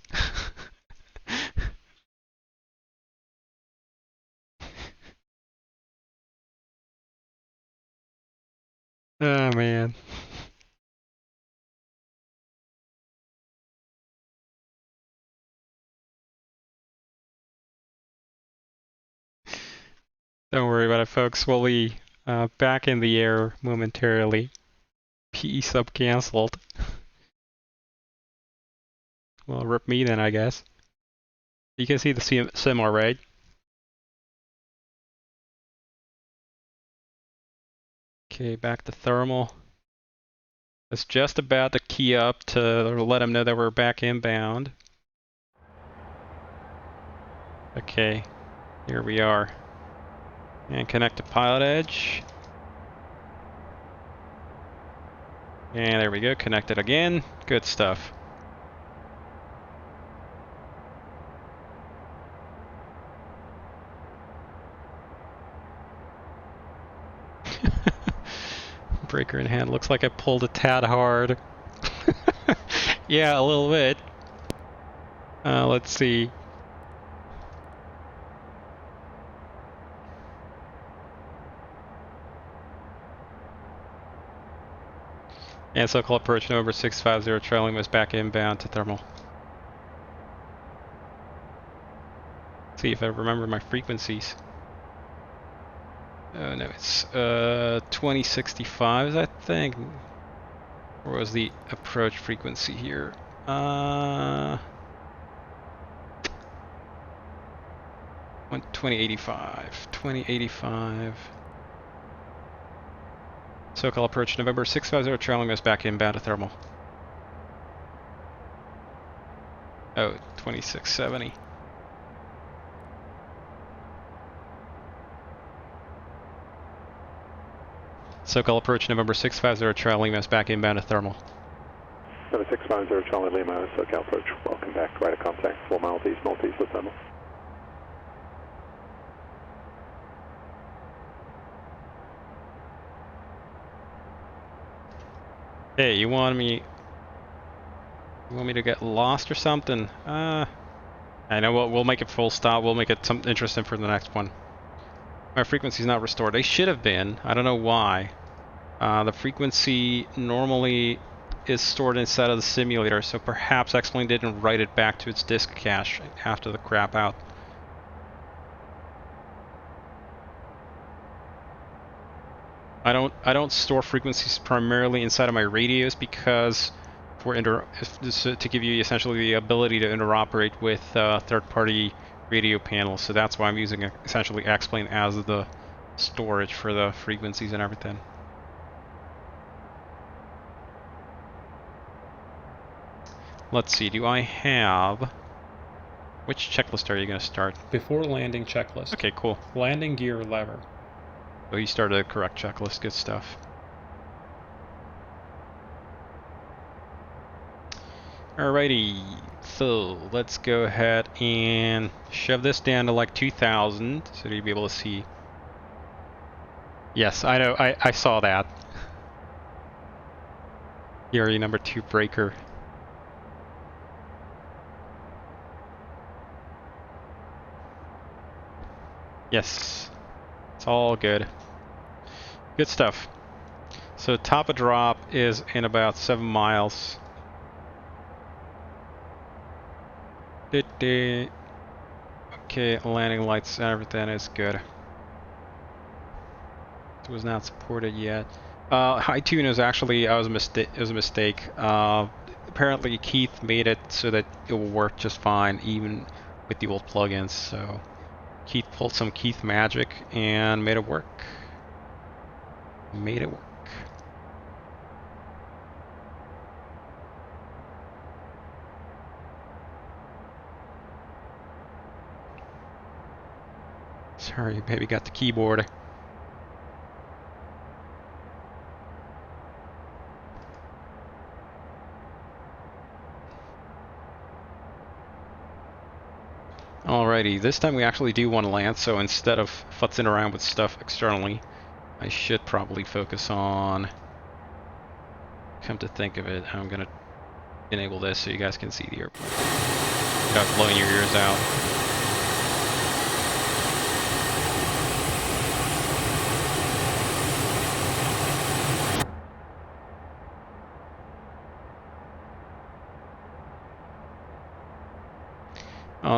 Oh man. Don't worry about it, folks. We'll be back in the air momentarily. PE sub cancelled. Well, rip me then, I guess. You can see the sim alright. Okay, back to thermal. It's just about to key up to let them know that we're back inbound. Okay, here we are. And connect to pilot edge. And there we go, connected again. Good stuff. Breaker in hand. Looks like I pulled a tad hard. Yeah, a little bit. Let's see. And so-call approach November 650 trailing was back inbound to thermal. See if I remember my frequencies. Oh no, it's 2065, I think. Or was the approach frequency here? 2085. 2085. SoCal approach November 650 trailing us back inbound to thermal. Oh, 2670. SoCal approach November 650 trailing us back inbound to thermal. November 650 Charlie Lima, SoCal approach. Welcome back. Right of contact 4 miles east northeast of thermal. Hey, you want me to get lost or something? I know we'll make it full stop. We'll make it something interesting for the next one. My frequency's not restored. They should have been. I don't know why. The frequency normally is stored inside of the simulator, so perhaps X-Plane didn't write it back to its disk cache after the crap out. I don't store frequencies primarily inside of my radios because to give you essentially the ability to interoperate with third-party radio panels. So that's why I'm using essentially X-Plane as the storage for the frequencies and everything. Let's see, do I have... Which checklist are you going to start? Before landing checklist. Okay, cool. Landing gear lever. So you started a correct checklist, good stuff. Alrighty, so let's go ahead and shove this down to like 2,000 so you'll be able to see. Yes, I know, I saw that. You're your number 2 breaker. Yes, it's all good. Good stuff. So top of drop is in about 7 miles. Okay, landing lights and everything is good. It was not supported yet. High tune is actually it was a mistake. Apparently Keith made it so that it will work just fine even with the old plugins. So Keith pulled some Keith magic and made it work. Made it work. Sorry, baby, got the keyboard. Alrighty, this time we actually do want to land, so instead of futzing around with stuff externally, I should probably focus on... Come to think of it, I'm gonna enable this so you guys can see the airplane without blowing your ears out.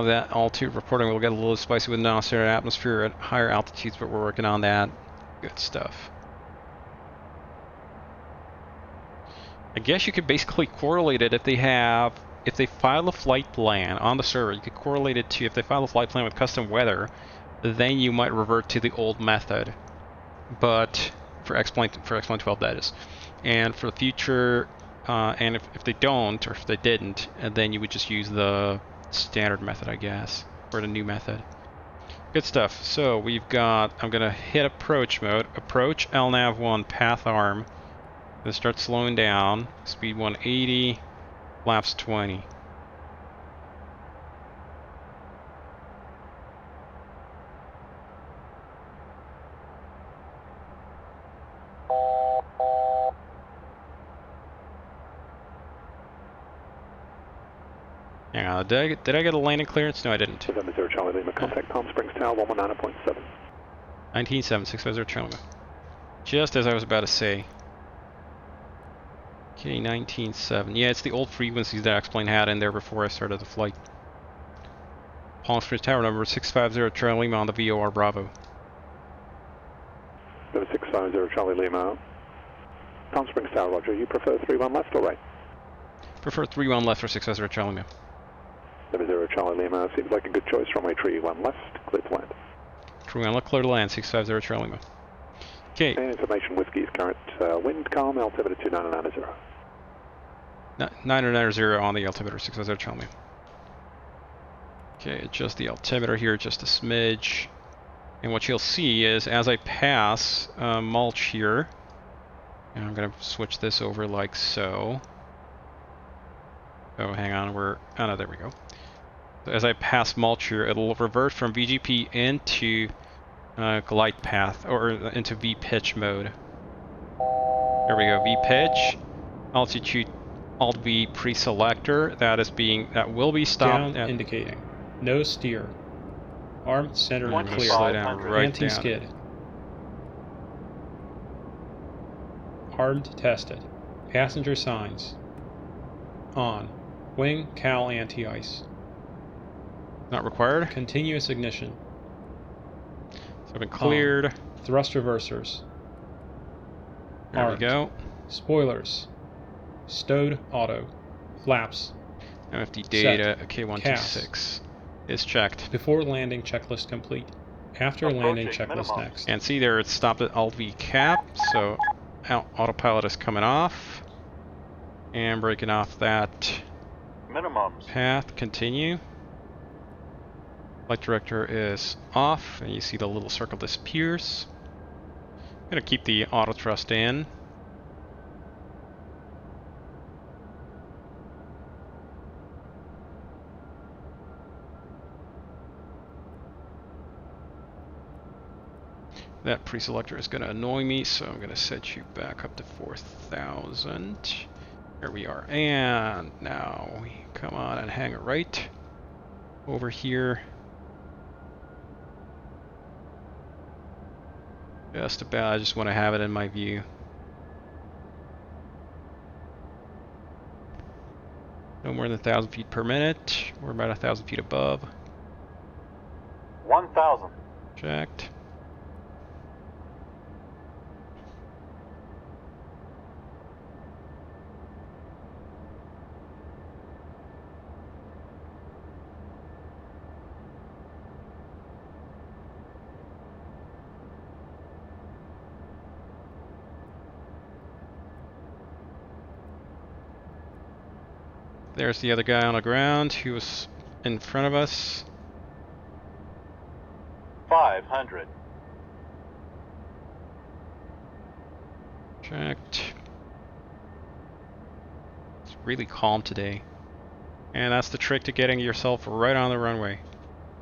That altitude reporting will get a little spicy with non-standard atmosphere at higher altitudes, but we're working on that. Good stuff. I guess you could basically correlate it if they file a flight plan on the server. You could correlate it to if they file a flight plan with custom weather, then you might revert to the old method. But for X-Plane 12, that is. And for the future, and if they don't, or if they didn't, then you would just use the standard method, I guess, or the new method. Good stuff. So we've got, I'm gonna hit approach mode. Approach LNAV 1 path arm. Gonna start slowing down. Speed 180, flaps 20. Hang on, did I get a landing clearance? No, I didn't. November 0 Charlie Lima, contact Palm Springs Tower 119.7. 19.7, 650 Charlie. Just as I was about to say. Okay, 19.7. Yeah, it's the old frequencies that X-Plane had in there before I started the flight. Palm Springs Tower number 650 Charlie Lima on the VOR Bravo. November 650 Charlie Lima. Palm Springs Tower, roger. You prefer 3-1 left or right? Prefer 3-1 left for 650 Charlie Lima. November 0 Charlie Lima, seems like a good choice. Runway 31 left, clear to land. 3-1 left, clear to land, 650 Charlie Lima. Okay. And information, whiskey's current wind calm, altimeter 2990. 990 on the altimeter, 650 Charlie Lima. Okay, adjust the altimeter here just a smidge. And what you'll see is as I pass mulch here, and I'm going to switch this over like so. Oh, hang on, oh no, there we go. So as I pass mulch here, it'll revert from VGP into glide path, or into V-pitch mode. There we go, V-pitch, altitude, Alt-V pre-selector, that will be stopped. Down indicating. No steer. Arm center I'm gonna clear. slow down right Anti-skid. Armed tested. Passenger signs. On. Wing, cowl, anti-ice. Not required. Continuous ignition. So I've been cleared. Thrust reversers. There we Armed. go. Spoilers. Stowed auto. Flaps. MFD data, K126 is checked. Before landing checklist complete. After landing checklist next. And see there, it's stopped at LV cap, so autopilot is coming off. And breaking off that Minimums. path, continue. Flight director is off, and you see the little circle disappears. I'm gonna keep the auto thrust in. That pre-selector is going to annoy me, so I'm going to set you back up to 4,000. Here we are. And now we come on and hang a right over here. Just about, I just want to have it in my view. No more than 1,000 feet per minute. We're about 1,000 feet above. 1,000. Checked. There's the other guy on the ground who was in front of us. 500. Checked. It's really calm today. And that's the trick to getting yourself right on the runway.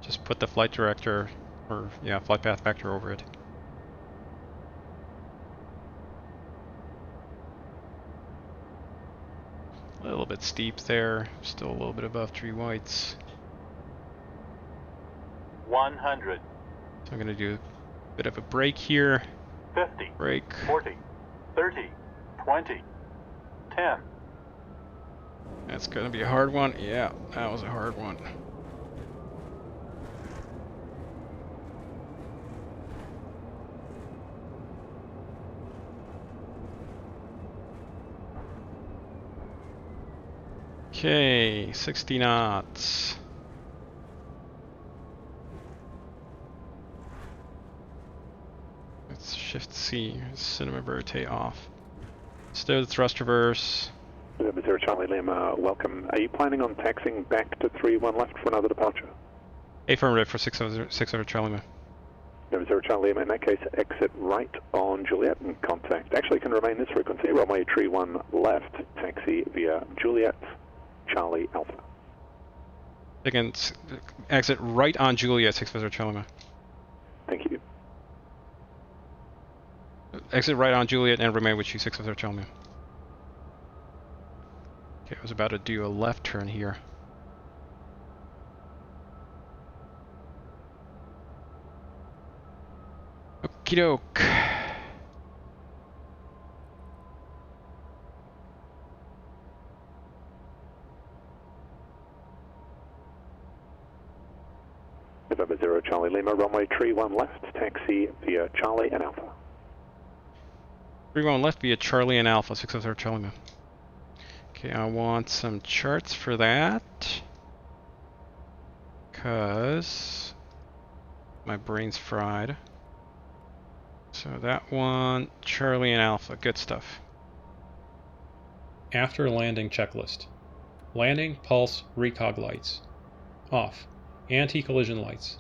Just put the flight director, or yeah, flight path vector over it. A little bit steep there, still a little bit above tree whites. 100. So I'm going to do a bit of a break here. 50. Break. 40. 30. 20. 10. That's going to be a hard one. Yeah, that was a hard one. Okay, 60 knots. Let's shift C, cinema verite off. Stow the thrust reverse. November 0 Charlie Lima, welcome. Are you planning on taxiing back to 3-1 left for another departure? Affirmative for 600 Charlie Lima. November 0 Charlie Lima, in that case, exit right on Juliet and contact. Actually, can remain this frequency, runway tree 1 left, taxi via Juliet, Charlie Alpha. Again, exit right on Juliet, 650 Charlie Lima. Thank you. Exit right on Juliet and remain with you, 650 Charlie Lima. Okay, I was about to do a left turn here. Okie doke. November 0 Charlie Lima, runway tree 1 left, taxi via Charlie and Alpha. 31 left via Charlie and Alpha, 650 Charlie Lima. Okay, I want some charts for that. Because my brain's fried. So that one, Charlie and Alpha, good stuff. After landing checklist. Landing pulse recog lights. Off. Anti-collision lights.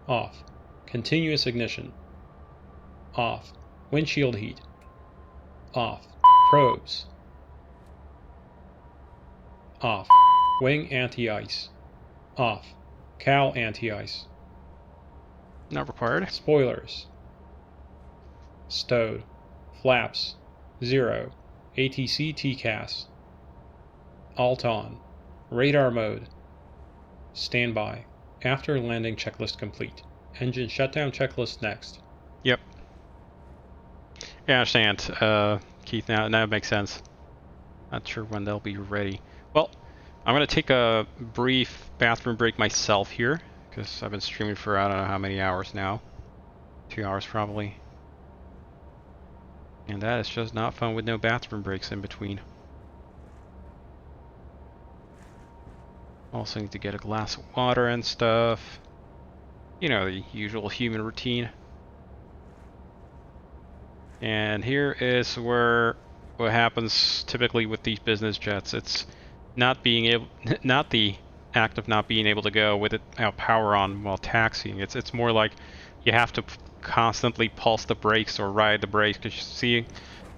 Off. Continuous ignition. Off. Windshield heat. Off. Probes. Off. Wing anti-ice. Off. Cowl anti-ice. Not required. Spoilers. Stowed. Flaps. 0. ATC TCAS. Alt on. Radar mode. Standby. After landing checklist complete. Engine shutdown checklist next. Yep. Yeah, I understand, Keith. Now it makes sense. Not sure when they'll be ready. Well, I'm going to take a brief bathroom break myself here, because I've been streaming for I don't know how many hours now. 2 hours probably. And that is just not fun with no bathroom breaks in between. Also need to get a glass of water and stuff. You know, the usual human routine. And here is where what happens typically with these business jets. It's not being able, not the act of not being able to go with it power on while taxiing. It's more like you have to constantly pulse the brakes or ride the brakes. Because you see,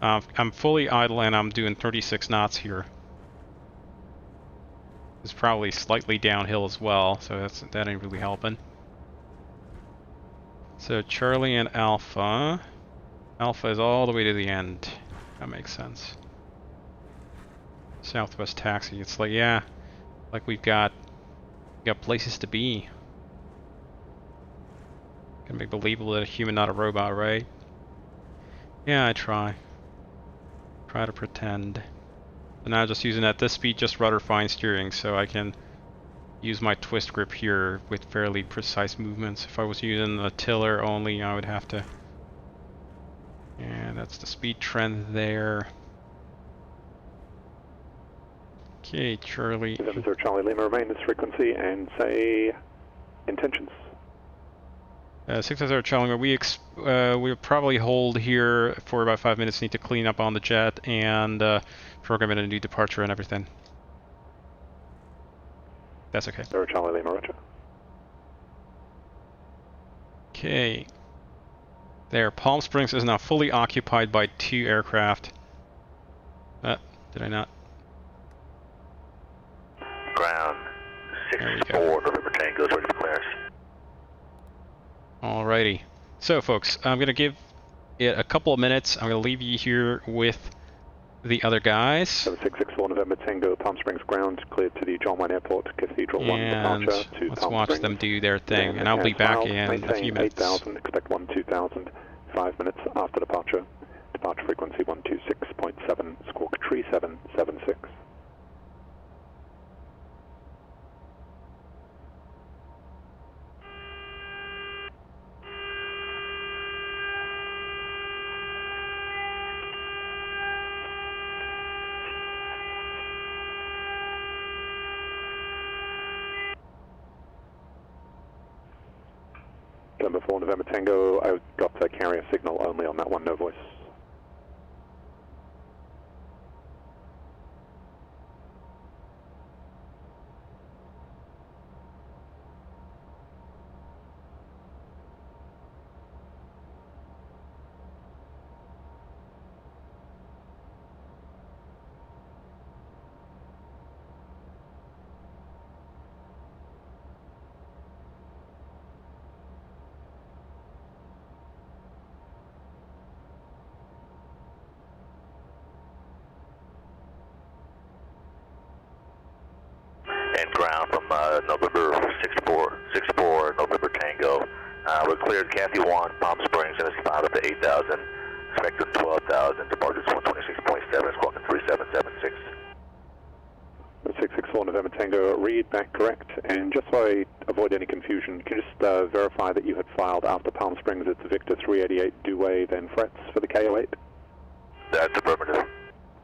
I'm fully idle and I'm doing 36 knots here. It's probably slightly downhill as well, so that ain't really helping. So Charlie and Alpha. Alpha is all the way to the end. That makes sense. Southwest taxi. It's like, yeah, like we got places to be. Can make believable that a human, not a robot, right? Yeah, I try. Try to pretend. And now just using at this speed, just rudder fine steering, so I can use my twist grip here with fairly precise movements. If I was using the tiller only, I would have to. And that's the speed trend there. Okay, Charlie. November Charlie Lima, remain this frequency and say intentions. 600 Charlie, we'll probably hold here for about 5 minutes. Need to clean up on the jet and program in a new departure and everything. That's okay. November Charlie Lima, roger. Okay. There, Palm Springs is now fully occupied by 2 aircraft. Did I not? Ground 64, November Tango is ready for clearance. Alrighty. So folks, I'm going to give it a couple of minutes. I'm going to leave you here with the other guys. 7664 November Tango, Palm Springs ground, cleared to the John Wayne Airport, Cathedral 1 And departure to let's Palm watch Springs. them do their thing, Then and I'll be as back filed, in a maintain few minutes. 8000, expect 2000, 5 minutes after departure. Departure frequency 126.7, squawk 3776. November 4 November Tango, I got a carrier signal only on that one, no voice. And ground from November 64, November Tango. We're cleared Kathy 1, Palm Springs, and it's filed up to 8,000. Expected 12,000. Departure 126.7, squawking 3776. 664 November Tango, read back correct. And just so I avoid any confusion, can you just verify that you had filed after Palm Springs, it's Victor 388 Dewey, then Frets for the KO8? That's affirmative.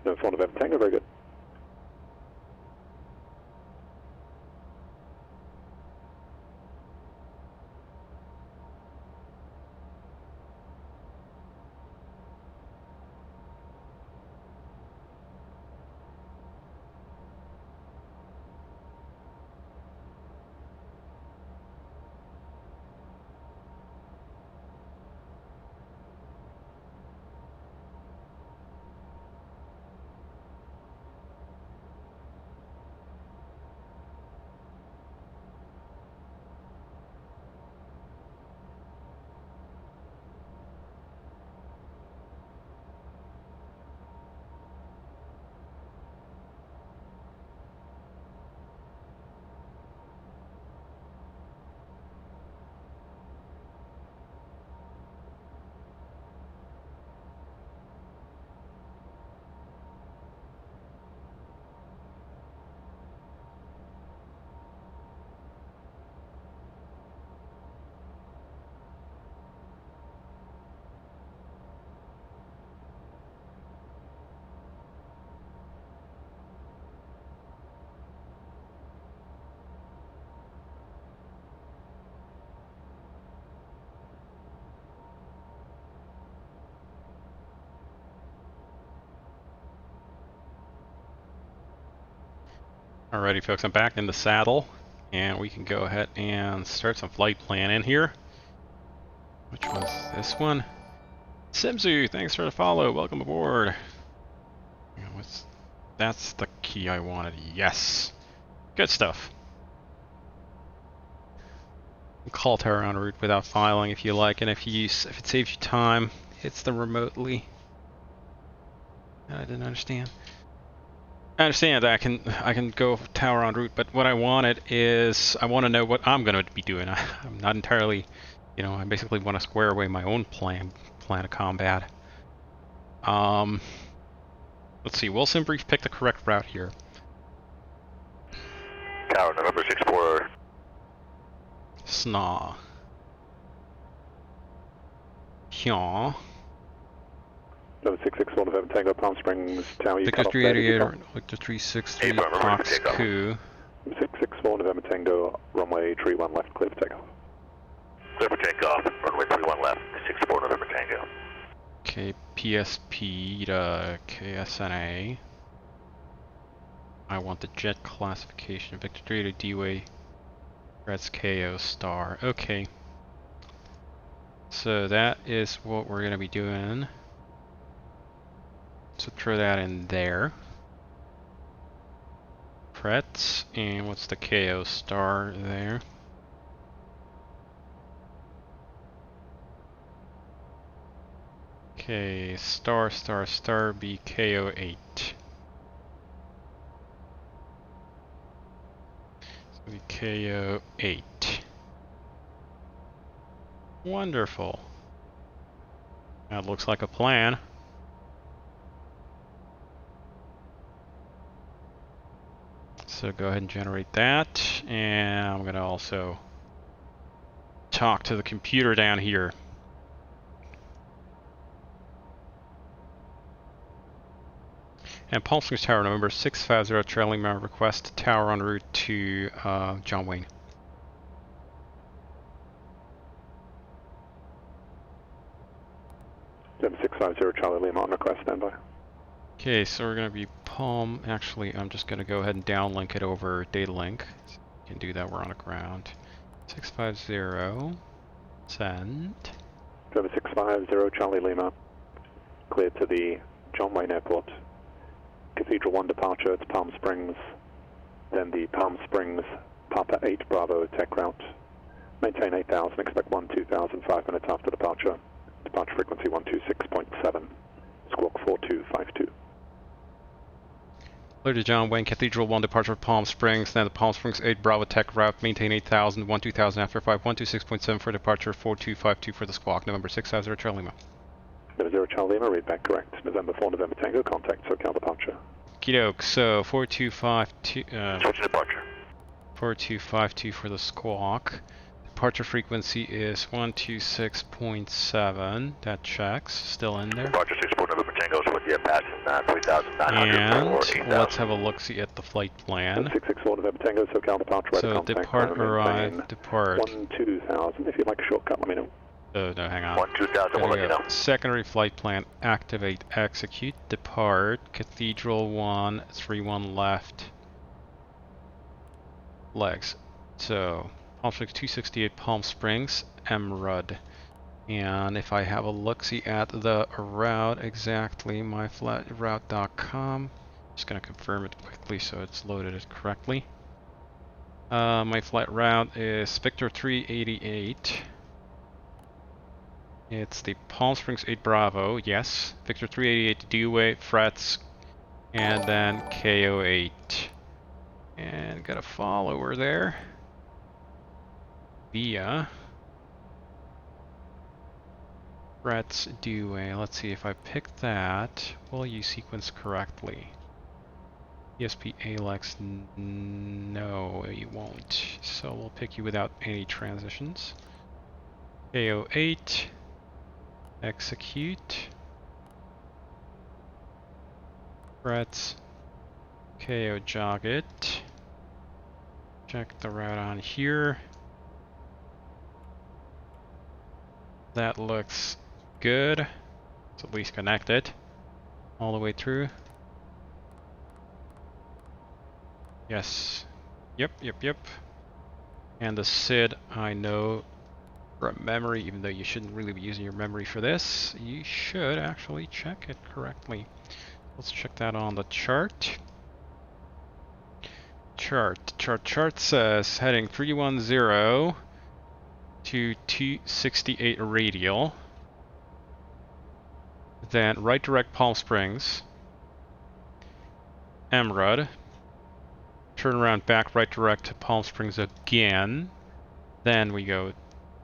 November 4 November Tango, very good. Alrighty folks, I'm back in the saddle and we can go ahead and start some flight planning here. Which was this one. Simzu, thanks for the follow, welcome aboard. That's the key I wanted, yes. Good stuff. Call tower en route without filing if you like, and if it saves you time, it's the remotely. I didn't understand. I understand I can go tower en route, but what I wanted is I want to know what I'm going to be doing. I'm not entirely, you know, I basically want to square away my own plan of combat. Let's see. Wilson Brief picked the correct route here. Tower November 64. Snaw. Hyaw. Number 661 November Tango, Palm Springs, Tower, you Victor cut off 388, Victor 363, Cox Coup. 664 November Tango, runway 31 left, clear for takeoff. Clear for takeoff, runway 31 left, 64 November Tango. Okay, PSP to KSNA. I want the jet classification. Victor 388 D-Way. That's KO star. Okay. So that is what we're going to be doing. So throw that in there. Pretz, and what's the KO star there? Okay, star be KO8. So be KO8. Wonderful. That looks like a plan. So go ahead and generate that, and I'm going to also talk to the computer down here. And Palm Springs Tower number 650 trailing my request tower en route to John Wayne. Number 650 Charlie Lima on request, standby. Okay, so we're going to be Palm. Actually, I'm just going to go ahead and downlink it over data link. So you can do that, we're on the ground. 650, send. Number 650 Charlie Lima, cleared to the John Wayne Airport. Cathedral 1 departure, it's Palm Springs. Then the Palm Springs Papa 8 Bravo tech route. Maintain 8,000, expect 12,000, 5 minutes after departure. Departure frequency 126.7, squawk 4252. Clear to John Wayne, Cathedral 1 departure Palm Springs, then the Palm Springs 8 Bravo tech route, maintain 8,000, 12,000 after 5, 126.7 for departure, 4252 for the squawk, November 650 Charlie Lima. November 0 Charlie Lima, read back correct. November 4 November Tango, contact SoCal departure. Okey-doke, so 4252, Switch to departure. 4252 for the squawk. Departure frequency is 126.7, that checks, still in there. Departure 64 November Tango, so with the passing 3,900 And or 8,000. let's have a look-see at the flight plan. 664 November Tango, SoCal departure. So depart, arrive, depart. 12,000, if you'd like a shortcut, let me know. Oh, no, hang on. 12,000, we'll let you know. Secondary flight plan, activate, execute, depart, Cathedral 1, 31 left, legs. So, Palm Springs 268 Palm Springs, MRUD. And if I have a look-see at the route exactly, myflightroute.com, just going to confirm it quickly so it's loaded it correctly. My flight route is Victor 388. It's the Palm Springs 8 Bravo, yes. Victor 388 D-Way, frets, and then KO8. And got a follower there. Via frets D-Way. Let's see if I pick that. Will you sequence correctly? ESP ALEX, no, you won't. So we'll pick you without any transitions. KO8. Execute. Frets. KO jog it. Check the route on here. That looks good. It's at least connected all the way through. Yes. Yep. And the SID, I know from memory, even though you shouldn't really be using your memory for this, you should actually check it correctly. Let's check that on the chart. Chart says heading 310 to 268 radial. Then right direct Palm Springs. Emerald. Turn around back right direct to Palm Springs again. Then we go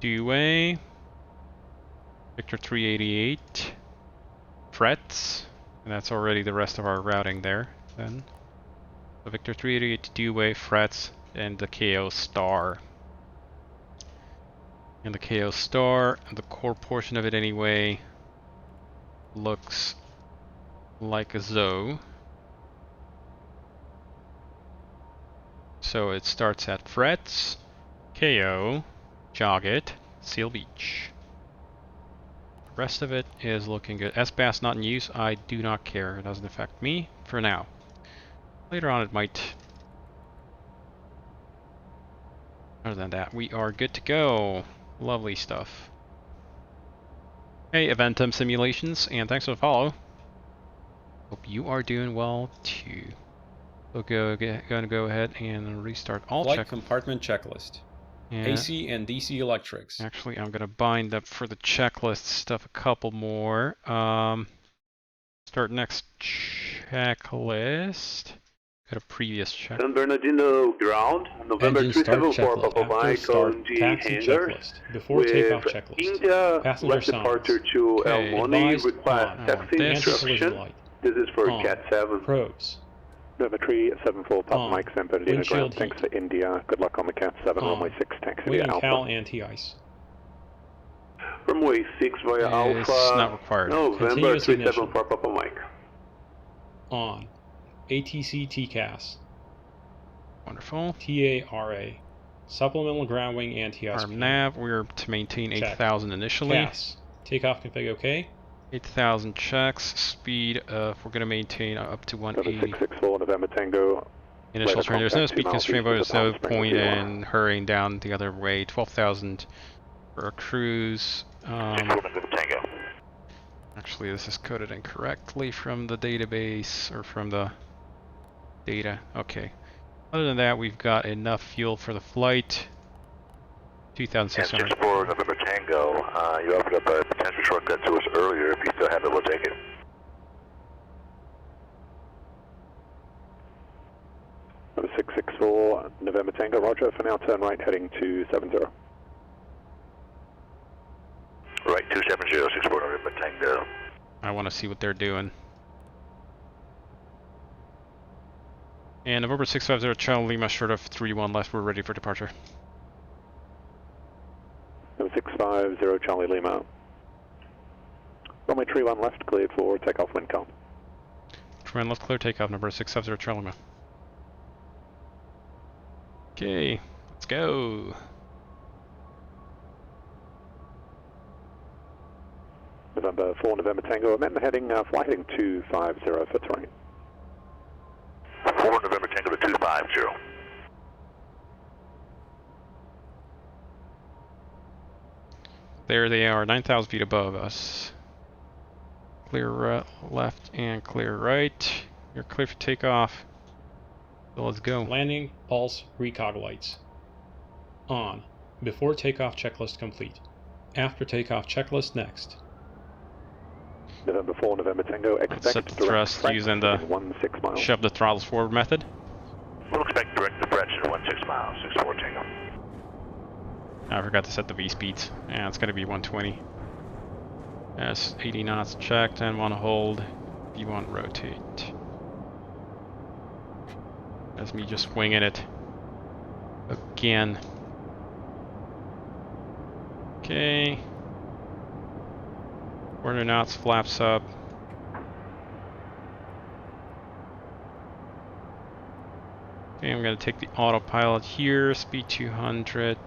Dewey. Victor 388. Frets. And that's already the rest of our routing there then. So Victor 388 to Dewey, Frets, and the KO star. And the KO star, the core portion of it anyway, looks like a ZO. So it starts at Frets, KO, Jogget, Seal Beach. The rest of it is looking good. SBAS not in use, I do not care. It doesn't affect me for now. Later on it might. Other than that, we are good to go. Lovely stuff. Hey, Eventum Simulations, and thanks for the follow. Hope you are doing well too. We'll gonna go ahead and restart all Flight check. compartment checklist. Yeah. AC and DC electrics. Actually, I'm gonna bind up for the checklist stuff a couple more. Start next checklist. Go to previous check. San Bernardino ground, November Engine start 374 checklist. Papa After Mike start, on G taxi hangar. checklist. Before With takeoff checklist. India, Passenger left departure signs. to Okay. El Monte, Advised request on. taxi This- Anti-collision instruction. light. This is for On. Cat 7. Probes. November 374 Papa On. Mike, San Bernardino Windshield ground. Thanks heat. for India. Good luck on the Cat 7, On. runway 6, taxi Wing via and cowl Alpha. anti-ice. Runway 6 via It's Alpha. not required. November Continuous 374 Papa Mike. On. ATC TCAS. Wonderful. TARA. Supplemental ground wing anti-ice. Arm nav, we're to maintain Check. 8,000 initially. CAS. Takeoff config OK. 8,000 checks. Speed, we're going to maintain up to 180. 7664 November Tango. Initial Radar turn. There's no contact, speed 2 miles constraint, east but of there's the Palm no Springs point Seawall. in hurrying down the other way. 12,000 for a cruise. Tango. Actually, this is coded incorrectly from the database, or from the data. Okay. Other than that, we've got enough fuel for the flight. And 2,600. 64 November Tango, you offered up a potential shortcut to us earlier. If you still have it, we'll take it. Number 664 November Tango, roger. For now, turn right heading to 70. Right, 270, 64 November Tango. I want to see what they're doing. And November 650 Charlie Lima, short of 31 left, we're ready for departure. Number 650 Charlie Lima. Runway 31 left, cleared for takeoff wind calm. Trend left clear takeoff, number 650 Charlie Lima. Okay, let's go. November 4 November Tango, amendment heading, flight heading 250 for terrain. 4 November Tango to 250. There they are, 9,000 feet above us. Clear left and clear right. You're clear for takeoff. So let's go. Landing, pulse, recog lights. On. Before takeoff checklist complete. After takeoff checklist next. November 4 November Tango, expect set the direct thrust Frank using the within 16 miles. Shove the throttles forward method. We'll expect direct departure at 16 miles, 64 Tango. I forgot to set the V speeds. Yeah, it's gonna be 120. Yes, 80 knots checked and want to hold. V1 rotate. That's me just winging it. Again. Okay. 400 knots, flaps up. Okay, I'm gonna take the autopilot here, speed 200.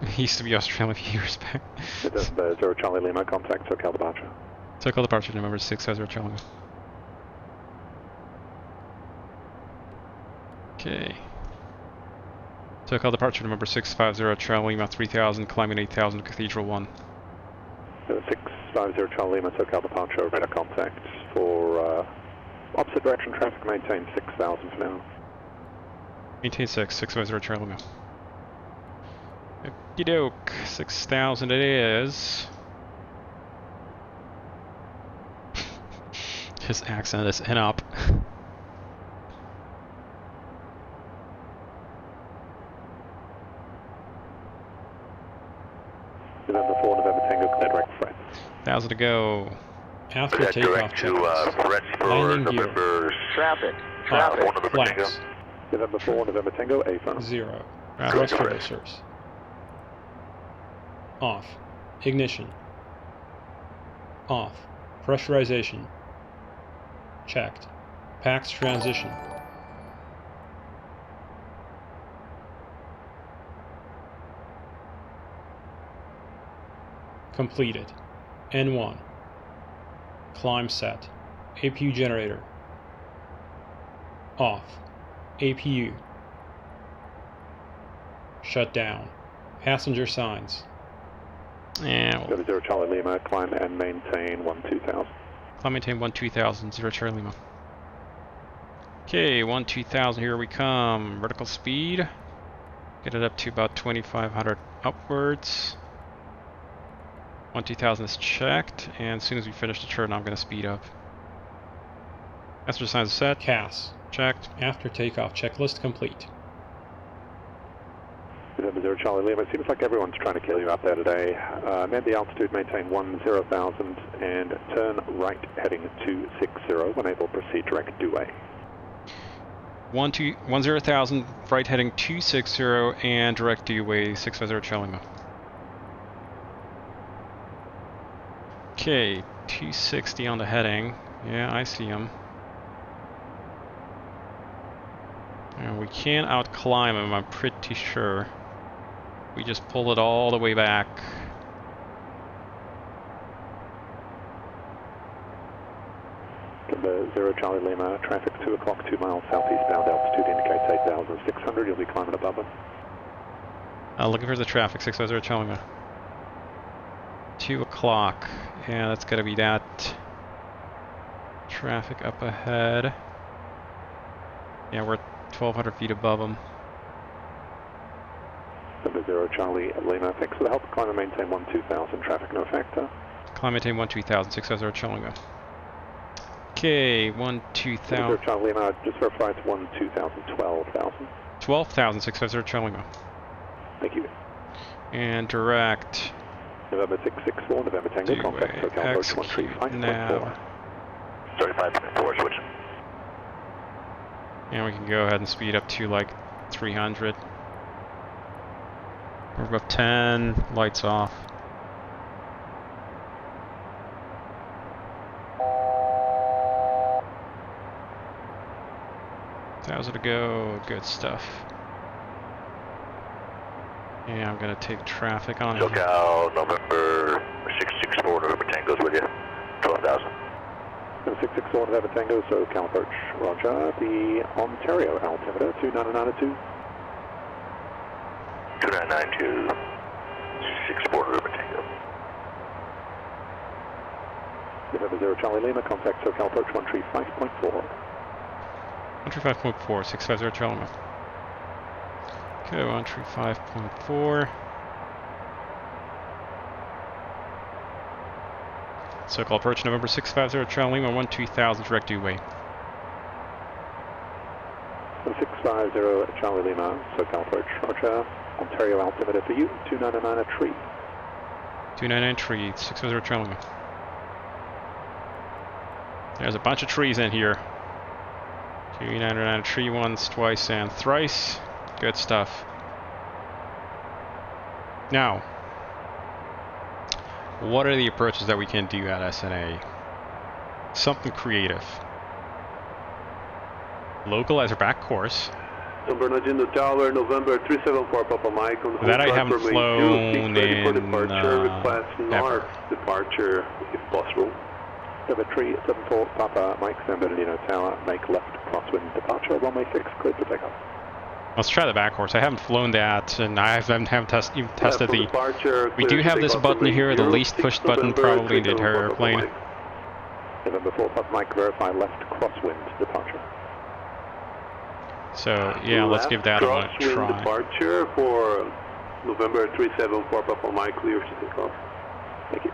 He used to be Australian a few years back. November 0 Charlie Lima, contact SoCal departure. SoCal departure, November 650 Charlie. Okay. SoCal departure, November 650 Charlie Lima, 3000, climbing 8000, Cathedral 1. 650 Charlie Lima, SoCal departure, radar contact for opposite direction traffic, maintain 6000 for now. Maintain 650 Charlie Lima. Okie doke, 6000 it is. His accent is in up. November 4, November Tango, clear direct Fred. 1000 to go. After That takeoff direct to checklist. French for Landing gear. November Traffic. 4 Traffic. November Tango. Flaps. November 4, November Tango, affirm. 0. Right. Thrust reversers. Off. Ignition. Off. Pressurization. Checked. PAX transition. Completed. N1. Climb set. APU generator. Off. APU. Shut down. Passenger signs. And November 0 Charlie Lima, climb and maintain 12000. climb maintain 12000, 0 Charlie Lima. Okay, 12000, here we come. Vertical speed. Get it up to about 2500 upwards. 12000 is checked, and as soon as we finish the turn, I'm going to speed up. Passenger signs are set. CAS. Checked. After takeoff checklist complete. November 0 Charlie Lima, it seems like everyone's trying to kill you out there today. Man the altitude, maintain 10,000 and turn right heading 260. When able, proceed direct due-way. 10,000, right heading 260, and direct due-way 650 Charlie Lima. Okay, 260 on the heading. Yeah, I see him. And we can't out-climb him, I'm pretty sure. We just pull it all the way back. November 0 Charlie Lima, traffic 2 o'clock, 2 miles southeastbound, altitude indicates 8,600. You'll be climbing above it. Looking for the traffic, 650 Charlie Lima. 2 o'clock. Yeah, that's gotta be that. Traffic up ahead. Yeah, we're 1,200 feet above them. November 0 Charlie Lima, thanks for the help. Climb and maintain 12,000. Traffic no factor. Climb maintain 12000, 650 Charlie Lima. Okay, 0 12000. Charlie Lima, just verify it's 12,000, 12,000. 12,000, 650 Charlie Lima. Thank you. And direct. November 664, November Tango, contact SoCal approach Execute 135.4. now. 35.4 switching. And we can go ahead and speed up to like 300. We're above 10, lights off. Thousand to go, good stuff. Yeah, I'm gonna take traffic on it. SoCal November 664 November Tango's with you. 12,000. 664 November Tango, SoCal approach. Roger. The Ontario altimeter, 2992. 2992 64 November Tango. November 0 Charlie Lima, contact SoCal approach 135.4. 135.4, 650 Charlie Lima. Okay, 135.4. SoCal approach November 650 Charlie Lima, 12000 direct due way. 650 Charlie Lima, SoCal approach. Roger. Ontario altimeter for you, 299 a tree. 299 tree, 650 Charlie Lima. There's a bunch of trees in here. 299 a tree once, twice, and thrice. Good stuff. Now, what are the approaches that we can do at SNA? Something creative. Localize our back course. Number 19 Tower, November 374 Papa Mike on the That I haven't flown ready for in departure, request ever. north departure if possible. Number 374 Papa Mike, San Bernardino Tower, make left crosswind departure, runway 6, cleared for takeoff. Let's try the back horse. I haven't flown that, and I haven't even tested the... Departure, We do have this button here, the least pushed button probably in the entire airplane. November 4 Papa Mike, verify left crosswind departure. So, yeah, let's give that one a try. Departure for November 374 Papa Mike, clear to take off. Thank you.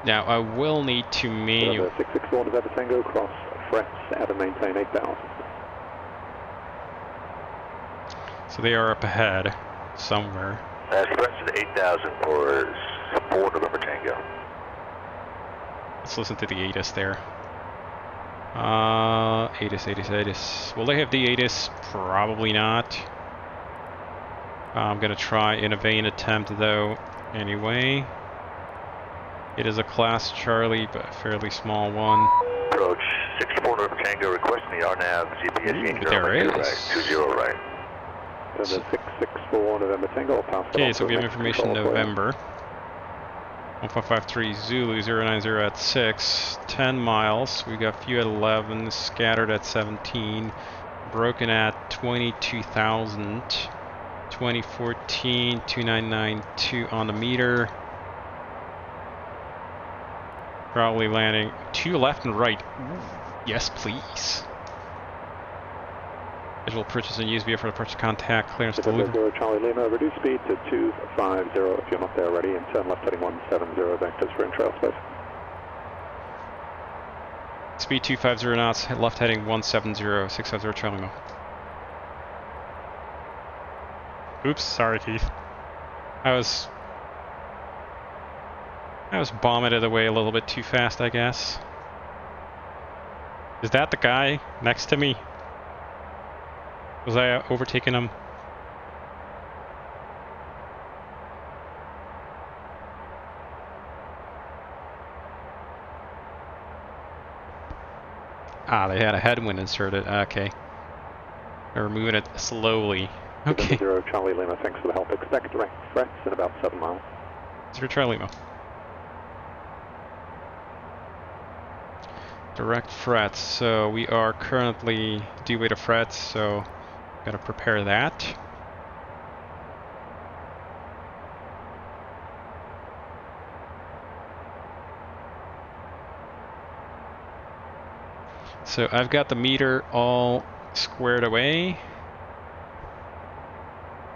Now, I will need to manually... 664 November Tango, cross frets, add and maintain 8,000. So they are up ahead, somewhere. Frets at 8,000 for 4 November Tango. Let's listen to the ATIS there. ATIS. Will they have the ATIS? Probably not. I'm gonna try in a vain attempt though, anyway. It is a Class Charlie, but a fairly small one. Approach 64 November Tango, requesting the RNAV GPS. Ooh, there is. Right, 20 right. November 664 November Tango, pass. Okay, so we have information November. 1553 Zulu 090 at 6, 10 miles. We got few at 11, scattered at 17, broken at 22,000, 2014 2992 on the meter. Probably landing 2 left and right. Ooh, yes, please. Visual purchase and use via for the purchase contact clearance delivery. Charlie Lima, reduce speed to 250 if you're not there already, and turn left heading 170 vectors for in-trail space. Speed 250 knots, left heading 170, 650 Charlie Lima. Oops, sorry Keith. I was bombing it away a little bit too fast, I guess. Is that the guy next to me? Was I overtaking him? Ah, they had a headwind inserted. Okay. They were moving it slowly. Okay. 0 Charlie Lima, thanks for the help. Expect direct frets in about 7 miles. 0 Charlie Lima. Direct frets. So we are currently due weight of frets, so gotta prepare that. So I've got the meter all squared away.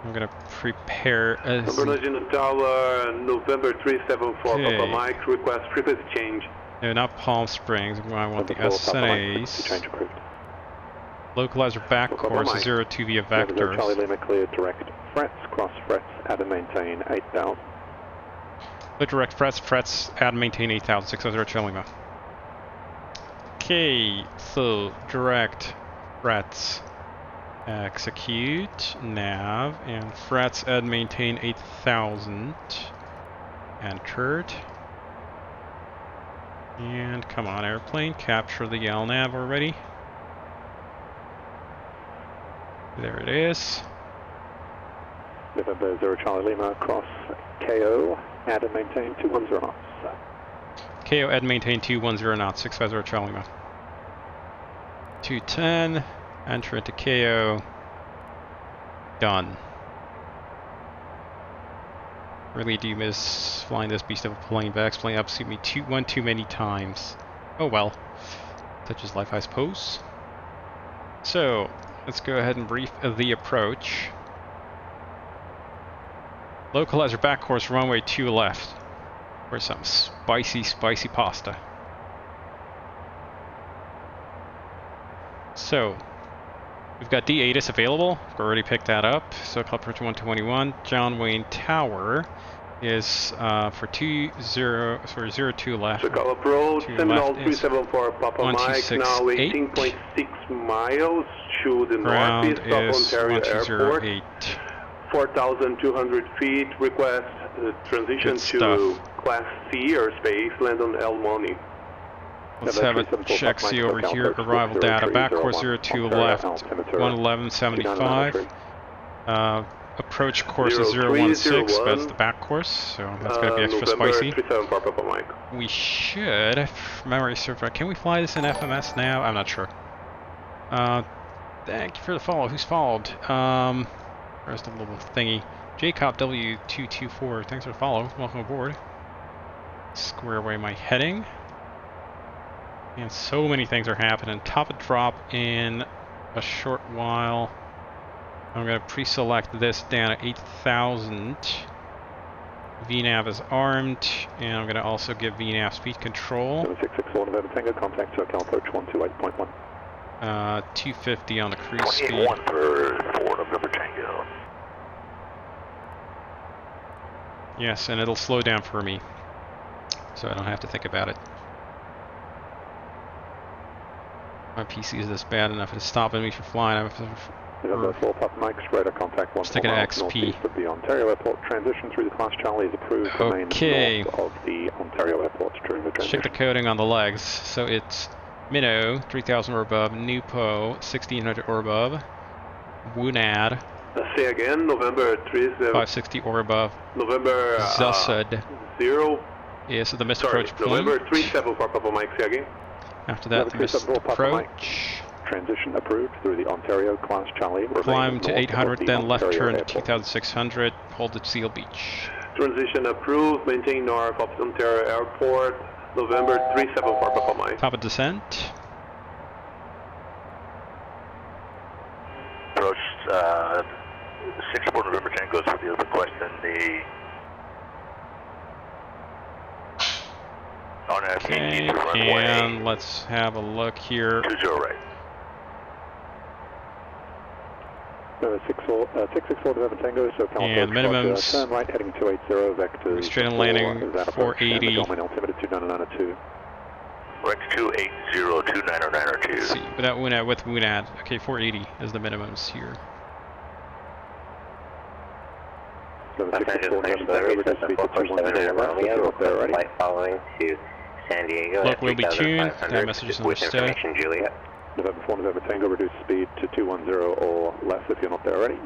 I'm gonna prepare a... Number Tower, November 374 Okay. Papa Mike, request frequency change. No, not Palm Springs. I want the SNAs. Localizer back course 02 via vectors. Charlie Lima cleared direct frets, cross frets, add and maintain 8,000. Direct frets, add and maintain 8,000, 600 Charlie Lima. Okay, so direct frets. Execute, nav, and frets, add and maintain 8,000. Entered. And come on, airplane, capture the LNAV already. There it is. November 0 Charlie Lima, cross KO, add and maintain 210 knots. KO, add and maintain 210 knots, 650 Charlie Lima. 210, enter into KO. Done. Really do miss flying this beast of a plane, but X-plane upsuit me one too many times. Oh well. Such is life, I suppose. So, let's go ahead and brief the approach. Localizer back course, runway 2 left. For some spicy pasta. So, we've got the ATIS available. We've already picked that up. So, Club Approach 121. John Wayne Tower is for 02 left. So call approach, Seminole 374 Papa Mike, now 18.6 miles to the northeast of Ontario Airport. 4,200 feet, request transition to Class C airspace, land on El Monte. Let's have a check, see over here, arrival data, back course 02 left, 111.75. Approach course is 016, but that's the back course, so that's going to be extra spicy. We should, if memory serves right, can we fly this in FMS now? I'm not sure. Thank you for the follow. Who's followed? Where's the little thingy? Jacob W224, thanks for the follow. Welcome aboard. Square away my heading. And so many things are happening. Top of drop in a short while. I'm going to pre-select this down at 8,000. VNAV is armed, and I'm going to also give VNAV speed control. 7664 November Tango, contact SoCal approach 128.1. 250 on the cruise speed. 1 for 4 November Tango. Yes, and it'll slow down for me, so I don't have to think about it. My PC is this bad enough it's stopping me from flying. I'm November 4 Papa Mike, radar contact 1 stick it at XP. Of the Ontario Airport transition through the class Charlie is approved. Okay. North of the Ontario Airport during the transition. Check the coding on the legs. So it's Minnow 3000 or above, Nupo 1600 or above, Wunad. Say again, November 560 or above. November Zasud 0. Is the missed approach point. November 374 Papa Mike. Say again. After that, the missed approach. Transition approved through the Ontario class Charlie. Climb to 800, then left turn to 2600. Hold at Seal Beach. Transition approved. Maintain north of Ontario Airport. November 374 Papa Mike. Top of descent. Approach 64 November Tango goes with the request in the okay, and let's have a look here. 20 right. 664 November Tango, so and minimums. Turn right heading 280 vectors. Straight on landing 480. Altimeter 29902. Right 280, 29902. See, without Wunad, with Wunad. Okay, 480 is the minimums here. Flight following to San Diego. Look, we'll be tuned. That message is understood. Juliet. November 4 November Tango, reduce speed to 210 or less if you're not there already.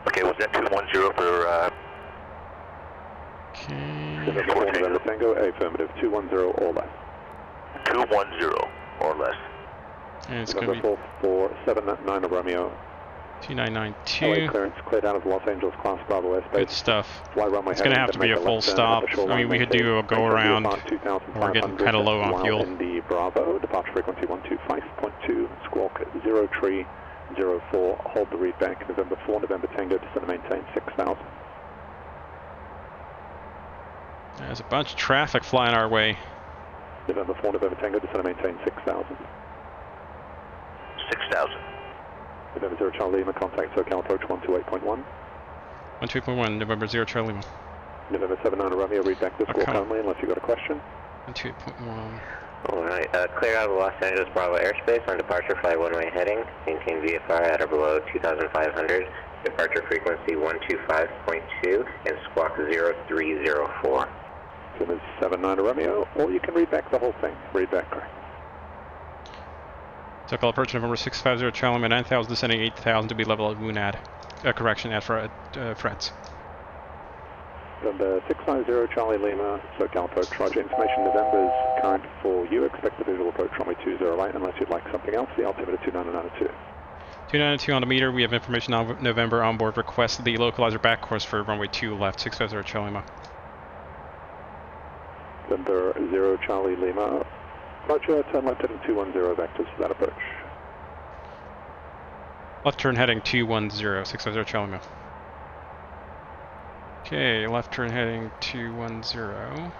Okay, was that 210 for Okay. November 4 November Tango, affirmative, 210 or less. 210 or less. And it's going to be 479 Romeo. 2992. LA clearance cleared out of Los Angeles class Bravo airspace. Good stuff. Fly runway it's going to have to be a full stop. I mean, we could do a go around. We're getting kind of low on fuel. In the Bravo, departure frequency 125.2, squawk 0304. Hold the read back. November 4 November Tango, descend and maintain 6,000. There's a bunch of traffic flying our way. November 4 November Tango, descend and maintain 6,000. 6,000. November 0 Charlie Lima, contact SoCal approach 128.1. 128.1, November 0 Charlie Lima. November 79 Romeo, read back this squawk only unless you've got a question. 128.1. Alright, clear out of Los Angeles Bravo airspace on departure, fly one-way heading. Maintain VFR at or below 2,500. Departure frequency 125.2 and squawk 0304. November 79 Romeo, or you can read back the whole thing. Read back, correct. SoCal approach November 650 Charlie Lima 9,000 descending 8,000 to be level at Wunad. Correction, at frets. November 650 Charlie Lima, SoCal approach, roger. Information November's current for you. Expect the visual approach runway 208 unless you'd like something else. The altimeter 2992. 292 on the meter. We have information on November on board. Request the localizer back course for runway 2 left. 650 Charlie Lima. November 0 Charlie Lima. Roger, turn left heading 210 vectors for that approach. Left turn heading 210, 650 Charlie Lima. Okay, left turn heading 210.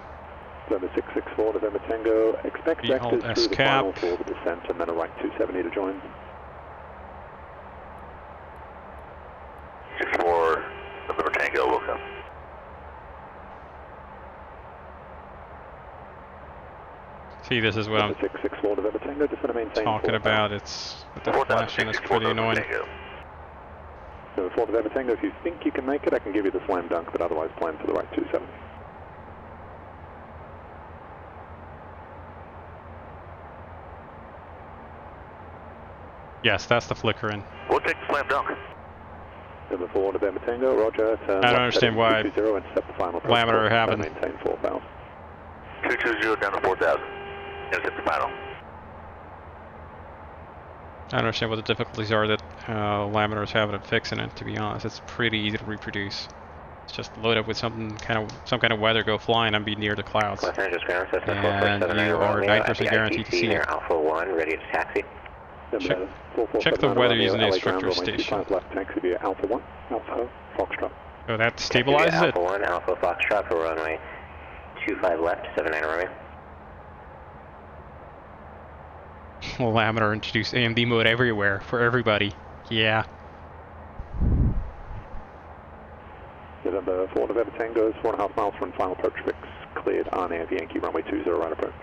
November 664, November Tango. Expect vectors through the final for the descent and then a right 270 to join. 64 November Tango, welcome. See, this is what I'm 664 November Tango, descend and maintain talking about. It's with the flashing, it's pretty annoying. November 4 November Tango, if you think you can make it, I can give you the slam dunk, but otherwise plan for the right 270. Yes, that's the flickering. We'll take the slam dunk. Number 4, November Tango, roger. I don't understand why Laminar having maintain 4,000. 220 down to 4,000. Intercept the final. I don't understand what the difficulties are that Laminar is having in fixing it, to be honest. It's pretty easy to reproduce. It's just load up with some kind of weather, go flying, and be near the clouds. And you are 9% guaranteed to see it. Alpha 1, ready to taxi. Check the weather using the instructor station. 25 left, taxi via Alpha 1, Alpha Foxtrot. So that stabilizes it. Alpha 1, Alpha Foxtrot for runway 25 left, 79 Romeo. Laminar introduced AMD mode everywhere for everybody. Yeah. November 4, November Tango, 4.5 miles from final approach fix. Cleared RNAV Yankee runway 20 right approach.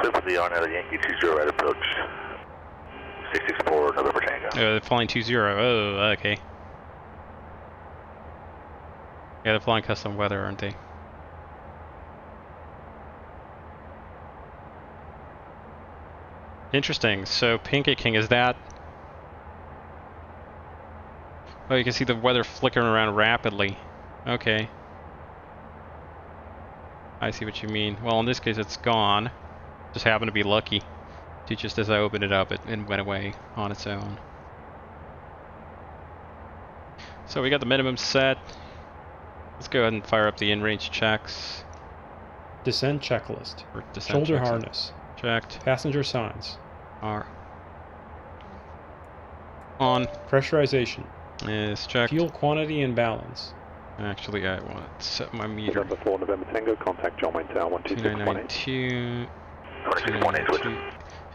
Clear for the RNAV Yankee 20 right approach. 664 November Tango. They're flying 2-0. Oh, okay. Yeah, they're flying custom weather, aren't they? Interesting. So, Pancake King, is that... Oh, you can see the weather flickering around rapidly. Okay. I see what you mean. Well, in this case, it's gone. Just happened to be lucky. Just as I opened it up, it went away on its own. So we got the minimum set. Let's go ahead and fire up the in-range checks. Descent checklist. Descent Shoulder checks harness. Checked. Passenger signs. Are on. Pressurization. Is checked. Fuel quantity and balance. Actually, I want to set my meter. November 4, November Tango, contact John Wayne Tower 12618. 2618.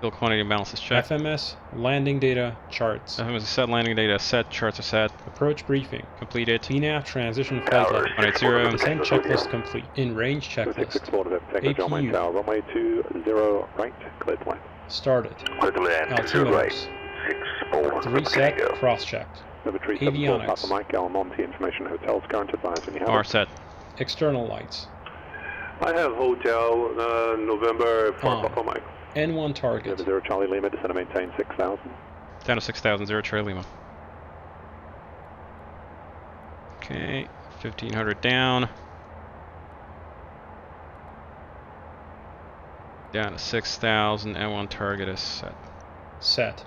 Fuel quantity and balance is checked. FMS, landing data, charts. FMS is set, landing data set, charts are set. Approach briefing. Completed. VNAV transition flight level. 180. Descent checklist complete. In range checklist. 664 November Tango, John Wayne Tower, runway 20 right, cleared to land. Started. Clear to land, 20 right. Altimeters. 64 Reset, Tango. cross-checked. Number 374 Avionics. Papa Mike, Almonte Information Hotels, current advised when you have R it. set. External lights. I have hotel November for Papa Mike. N1 target. 0 Charlie Lima, descend and maintain 6,000. Down to 6,000, 0 Charlie Lima. Okay, 1,500 down. Down to 6,000, N1 target is set. Set.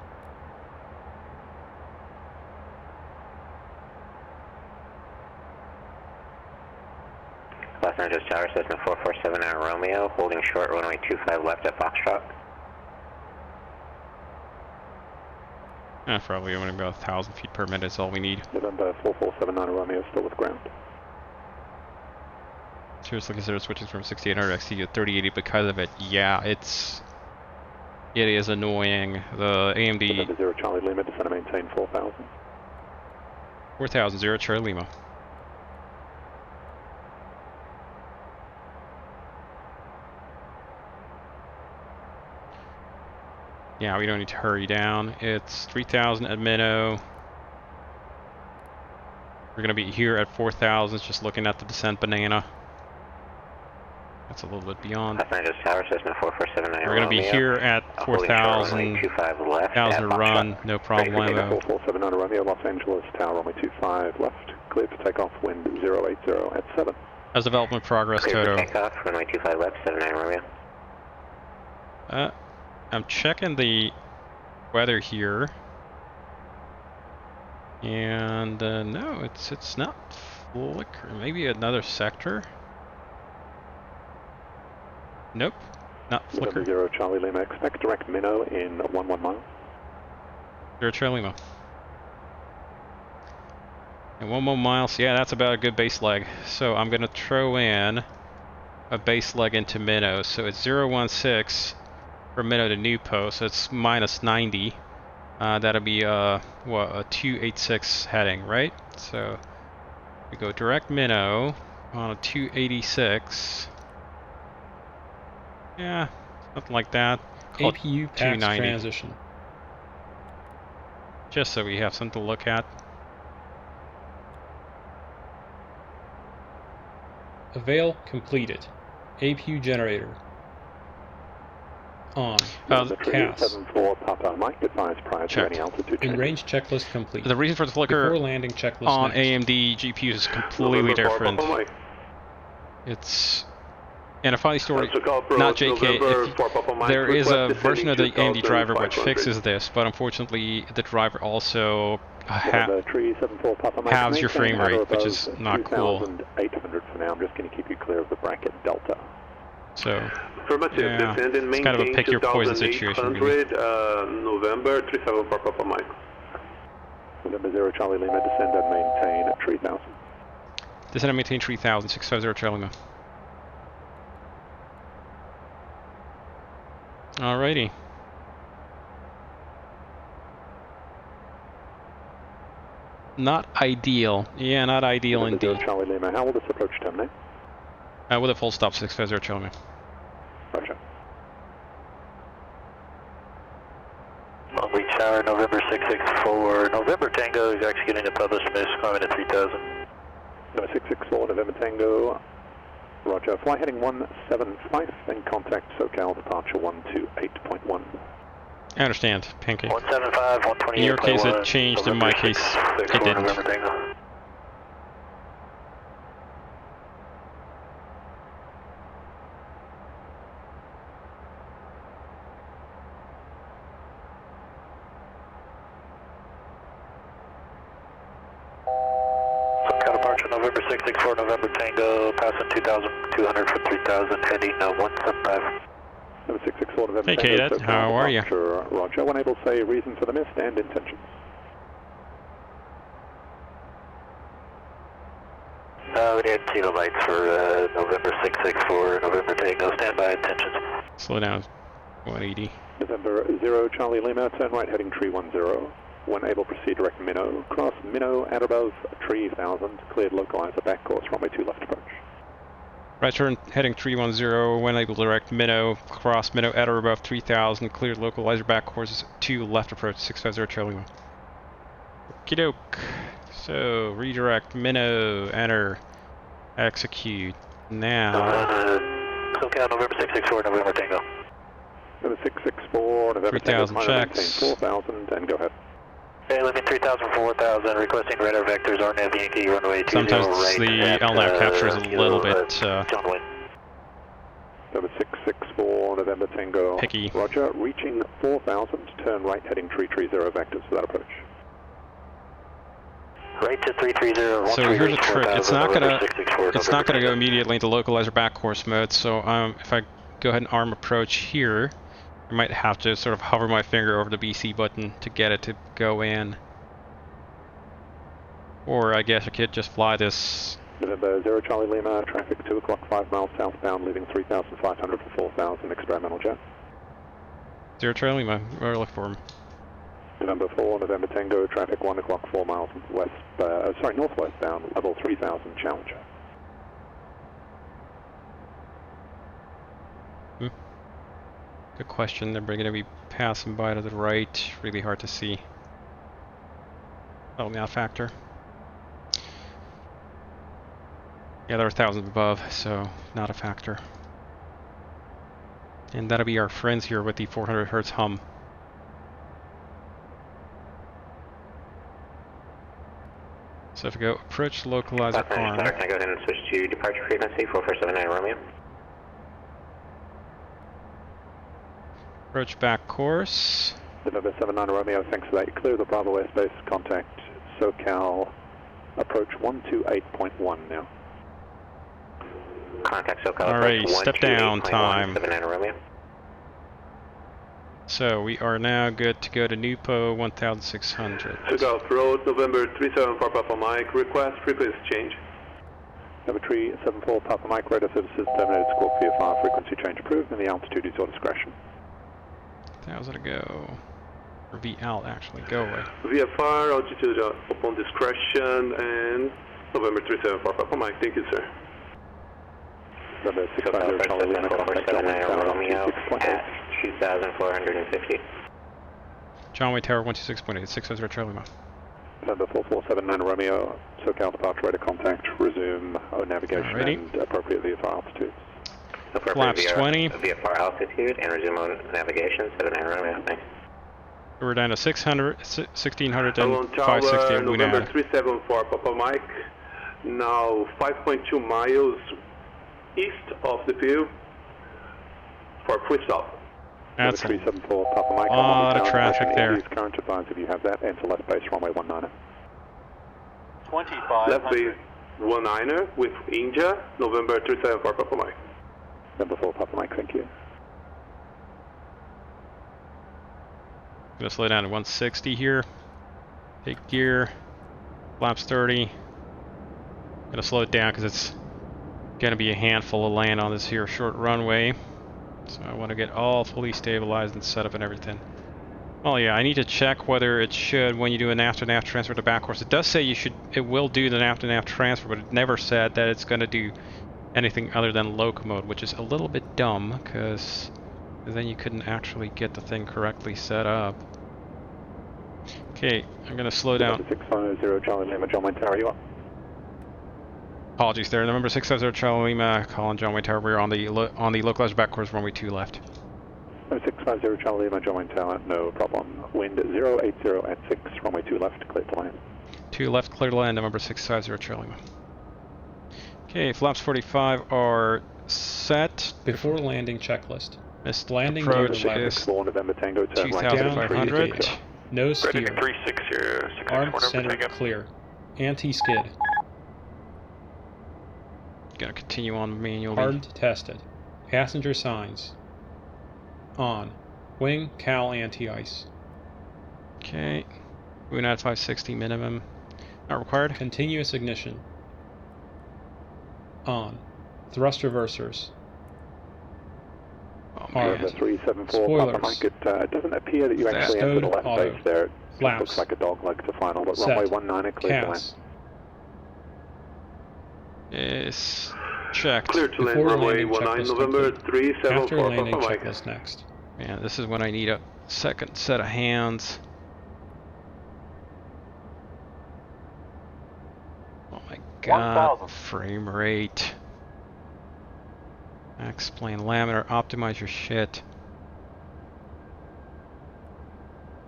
Los Angeles Tower, Cessna 4479 Romeo, holding short runway 25 left at Foxtrot. Probably only about 1,000 feet per minute is all we need. November 4479 Romeo, still with ground. Seriously consider switching from 6800 XT to 3080 because of it. Yeah, it is annoying. The AMD... November 0 Charlie Lima, descend and maintain 4,000. 4,000, 0 Charlie Lima. Yeah, we don't need to hurry down. It's 3,000 at Minnow. We're going to be here at 4,000, just looking at the descent banana. That's a little bit beyond. Los Angeles Tower, Cessna 4479 We're going to be here at 4,000. 1,000 run, no problem. 4479 Romeo, Los Angeles Tower, runway 25 left, cleared for takeoff, wind 080 at 7. How's development progress, Clear Toto? for takeoff, runway 25 left, 79 Romeo. I'm checking the weather here, and no, it's not flicker. Maybe another sector. Nope, not flicker. 0 Charlie Lima, expect direct minnow in 11 miles. 0 Charlie Lima. And 1 more miles, yeah, that's about a good base leg. So I'm gonna throw in a base leg into minnow. So it's 016. For minnow to new post, so it's minus 90. That'll be a 286 heading, right? So we go direct minnow on a 286. Yeah, something like that. Call APU it PAX 290. transition. Just so we have something to look at. Avail completed. APU generator. On. Pass. 74 Papa Mike, advise prior to any altitude change. In range checklist complete. The reason for the flicker before landing checklist on next. AMD GPUs is completely different. It's... And a funny story, not JK, there is a version of the AMD driver which fixes this, but unfortunately the driver also halves your frame rate, which is not cool. 800 for now. I'm just going to keep you clear of the bracket delta. So, yeah, it's kind of a pick your poison situation, really. November 374 Papa Mike. November 0 Charlie Lima, descend and maintain at 3000. Descend and maintain 3000, 650 Charlie Lima. Alrighty. Not ideal. Yeah, not ideal indeed. Charlie Lima, how will this approach terminate? With a full stop, 650 Charlie Lima. Roger. Long Beach Tower, November 664. November Tango is executing a published miss, climbing at 3000. November 664, November Tango. Roger. Fly heading 175 and contact SoCal departure 128.1. I understand, Pancake. 175, 128. In your case it changed, in my case it didn't. SoCal departure November 664, November Tango, passing 2,200 for 3,000, heading 175. Number 664 November. Hey Cadet, how are you? Roger, when able to say reason for the miss and intentions. We had Tito lights for November 664, November Tango, standby intentions. Slow down, 180. November 0 Charlie Lima, turn right heading tree 10. When able, proceed direct Minnow. Cross Minnow at above 3000, cleared localizer back course, runway 2 left approach. Right turn heading 310, when able direct Minnow, cross Minnow at or above 3000, cleared localizer back course 2 left approach, 650 Charlie 1. Okie doke. So, redirect Minnow, enter, execute, now. SoCal November 664, November Tango. November 664, November 3000 checks. 4000, and go ahead. Hey, limit 3000 for 4000, requesting radar vectors, RNAV Yankee, runway 20 Sometimes right the LNAV capture is a little bit November 664, November Tango. picky. Roger, reaching 4000, turn right heading tree 30 vectors for that approach. Right to 330. So here's a trick. It's not gonna go immediately into localizer back course mode. So if I go ahead and arm approach here, I might have to sort of hover my finger over the BC button to get it to go in. Or I guess I could just fly this. November 0 Charlie Lima, traffic 2 o'clock, 5 miles southbound, leaving 3500 for 4000, experimental jet. 0 Charlie Lima, we're looking for him. November 4, November Tango, traffic 1 o'clock, 4 miles west, northwest bound, level 3000, Challenger. Good question. They're going to be passing by to the right. Really hard to see. Oh, not a factor. Yeah, there are thousands above, so not a factor. And that'll be our friends here with the 400 Hertz hum. So if we go approach localizer arm. Can I go ahead and switch to departure frequency 4479 Romeo? Approach back course. November 79 Romeo, thanks for that. You clear the Bravo airspace, contact SoCal, approach 128.1 now. Contact SoCal. Alright, step down time. 79 Romeo. So we are now good to go to NUPO 1600. SoCal Road, November 374 Papa Mike, request frequency change. November 374 Papa Mike, radar services terminated, squawk VFR, frequency change approved, and the altitude is your discretion. 1000 to go. Or V out actually, go away. VFR, altitude upon discretion, and November 374 Papa Mike, thank you sir. November 650 Charlie Lima, contact Romeo at 2450. John Wayne Tower 126.8, 600 Charlie Lima. November 4479 Romeo, SoCal departure radar contact, resume navigation Alrighty. and appropriate VFR altitudes. Flaps 20. VFR altitude and resume on navigation, 79 Romeo, thanks. We're down to 600, 1600 and Hello, 560 Tower, at November WNAD. 374, Papa Mike. Now 5.2 miles east of the field for free stop. That's a 374, Papa Mike. lot of traffic there. Current advise if you have that, enter left base runway 19er. 2500. Left base 19er with India, November 374, Papa Mike. Number 4, Papa Mike, thank you. Gonna slow down to 160 here. Take gear. Flaps 30. Gonna slow it down because it's gonna be a handful to land on this here short runway. So I want to get all fully stabilized and set up and everything. Oh yeah, I need to check whether it should, when you do an aft-to-nav transfer to back course. It does say you should, it will do the aft-to-nav transfer, but it never said that it's gonna do anything other than loco mode, which is a little bit dumb because then you couldn't actually get the thing correctly set up. Okay, I'm gonna slow down. 650 Charlie Lima, John Wayne Tower, you are. Apologies there. Number 650 Charlie Lima, calling John Wayne Tower. We're on the localized back course, runway 2 left. 650 Charlie Lima, John Wayne Tower, no problem. Wind 080 at 6, runway 2 left, clear to land. 2 left, clear to land, number 650 Charlie Lima. Okay, flaps 45 are set. Before landing checklist. Missed Landing gear approach to left. is 2,500. 2,500. No steer. Arm center clear. Anti-skid. Gonna continue on manually. Hardened tested. Passenger signs. On. Wing, cowl, anti-ice. Okay. WNAD 560 minimum. Not required. Continuous ignition. On. Thrust reversers. Oh, Armed. man. 374, Papa Mike, it doesn't appear that you actually entered the left auto. base there. It Flaps. looks like a dog leg to final, but Set. runway 19er, clear to land. CAS. Is checked. Clear to land, Before runway landing 19, checklist November complete. 374, After landing Papa Mike. checklist next. Man, this is when I need a second set of hands. Oh my god. 1,000. Frame rate. Max plane laminar, optimize your shit.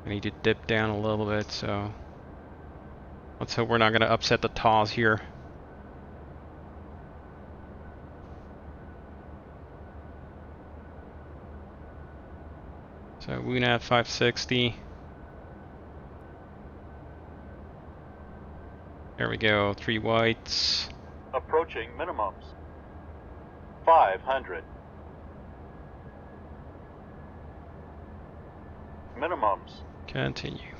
I need to dip down a little bit, so let's hope we're not going to upset the TAWs here. So WNAD 560. There we go, 3 whites. Approaching minimums. 500. Minimums. Continue.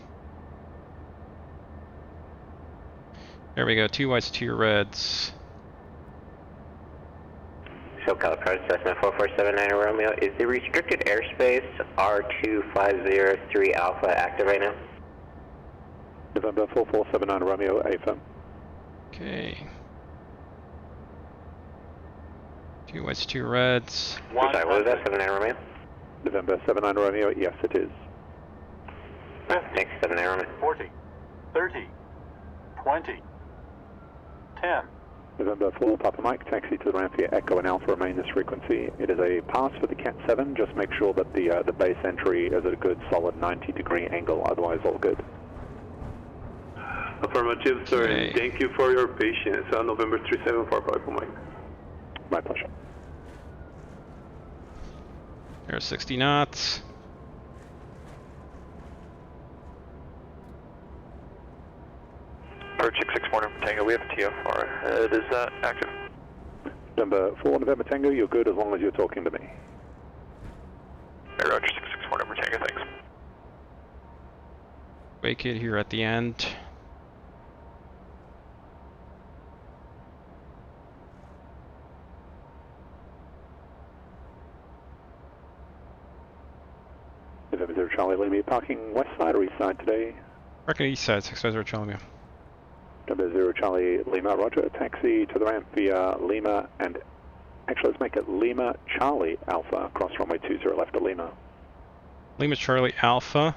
There we go, 2 whites, 2 reds. SoCal approach, Cessna 4479 Romeo. Is the restricted airspace R2503 Alpha active right now? November 4479 Romeo, AFM. Okay. 2 whites, 2 reds. I'm sorry, what was that, 79 Romeo? November 79 Romeo, yes it is. Thanks, 79 Romeo. 40. 30. 20. 10. November 4, Papa Mike, taxi to the ramp via Echo and Alpha, remain this frequency. It is a pass for the Cat 7, just make sure that the base entry is at a good solid 90-degree angle, otherwise all good. Affirmative, sir, Okay. and thank you for your patience. November 374, Papa Mike. My pleasure. There's 60 knots. Approach 664 November Tango, we have a TFR. It is active. November 4, November Tango, you're good as long as you're talking to me. Roger, 664 November Tango, thanks. Wake it here at the end. November 0 Charlie Lima, parking west side or east side today? Parking east side, 650 Charlie Lima. November 0 Charlie Lima, roger, taxi to the ramp via Lima and, actually let's make it Lima Charlie Alpha, cross runway 20 left at Lima. Lima Charlie Alpha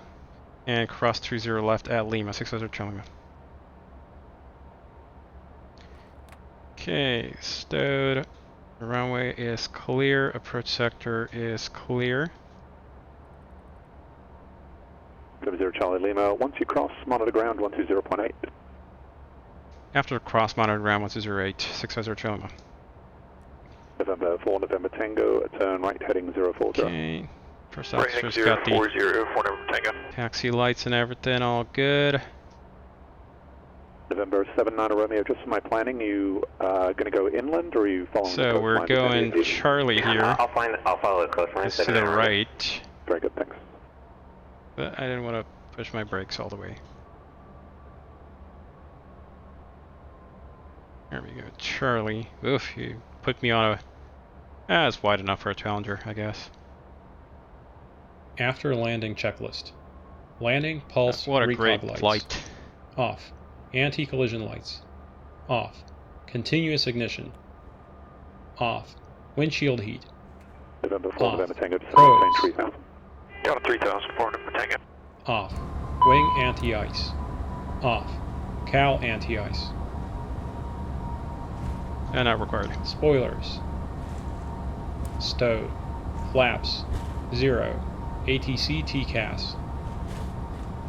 and cross 20 left at Lima, 650 Charlie Lima. Okay, stowed. The runway is clear. Approach sector is clear. 70 Charlie Lima. Once you cross, monitor ground 120.8. After cross, monitor ground 1208. 650 Charlie Lima. November 4, November Tango. Turn right heading 040. Okay. First officer's got the taxi lights and everything all good. November 79 Romeo, just for my planning, you going to go inland or are you following the So coastline? we're going Charlie here. I'll follow the coastline. Just to the right. Very good, thanks. But I didn't want to push my brakes all the way. There we go, Charlie. Oof, you put me on a... it's wide enough for a Challenger, I guess. After landing checklist. Landing, pulse, what a recog great lights. flight. Off. Anti-collision lights. Off. Continuous ignition. Off. Windshield heat. November 4, Off. November Tango, Pros. 3000. Down to 3,004 November Tango. Off. Wing anti-ice. Off. Cowl anti-ice. And not required. Spoilers. Stowed. Flaps. 0. ATC TCAS.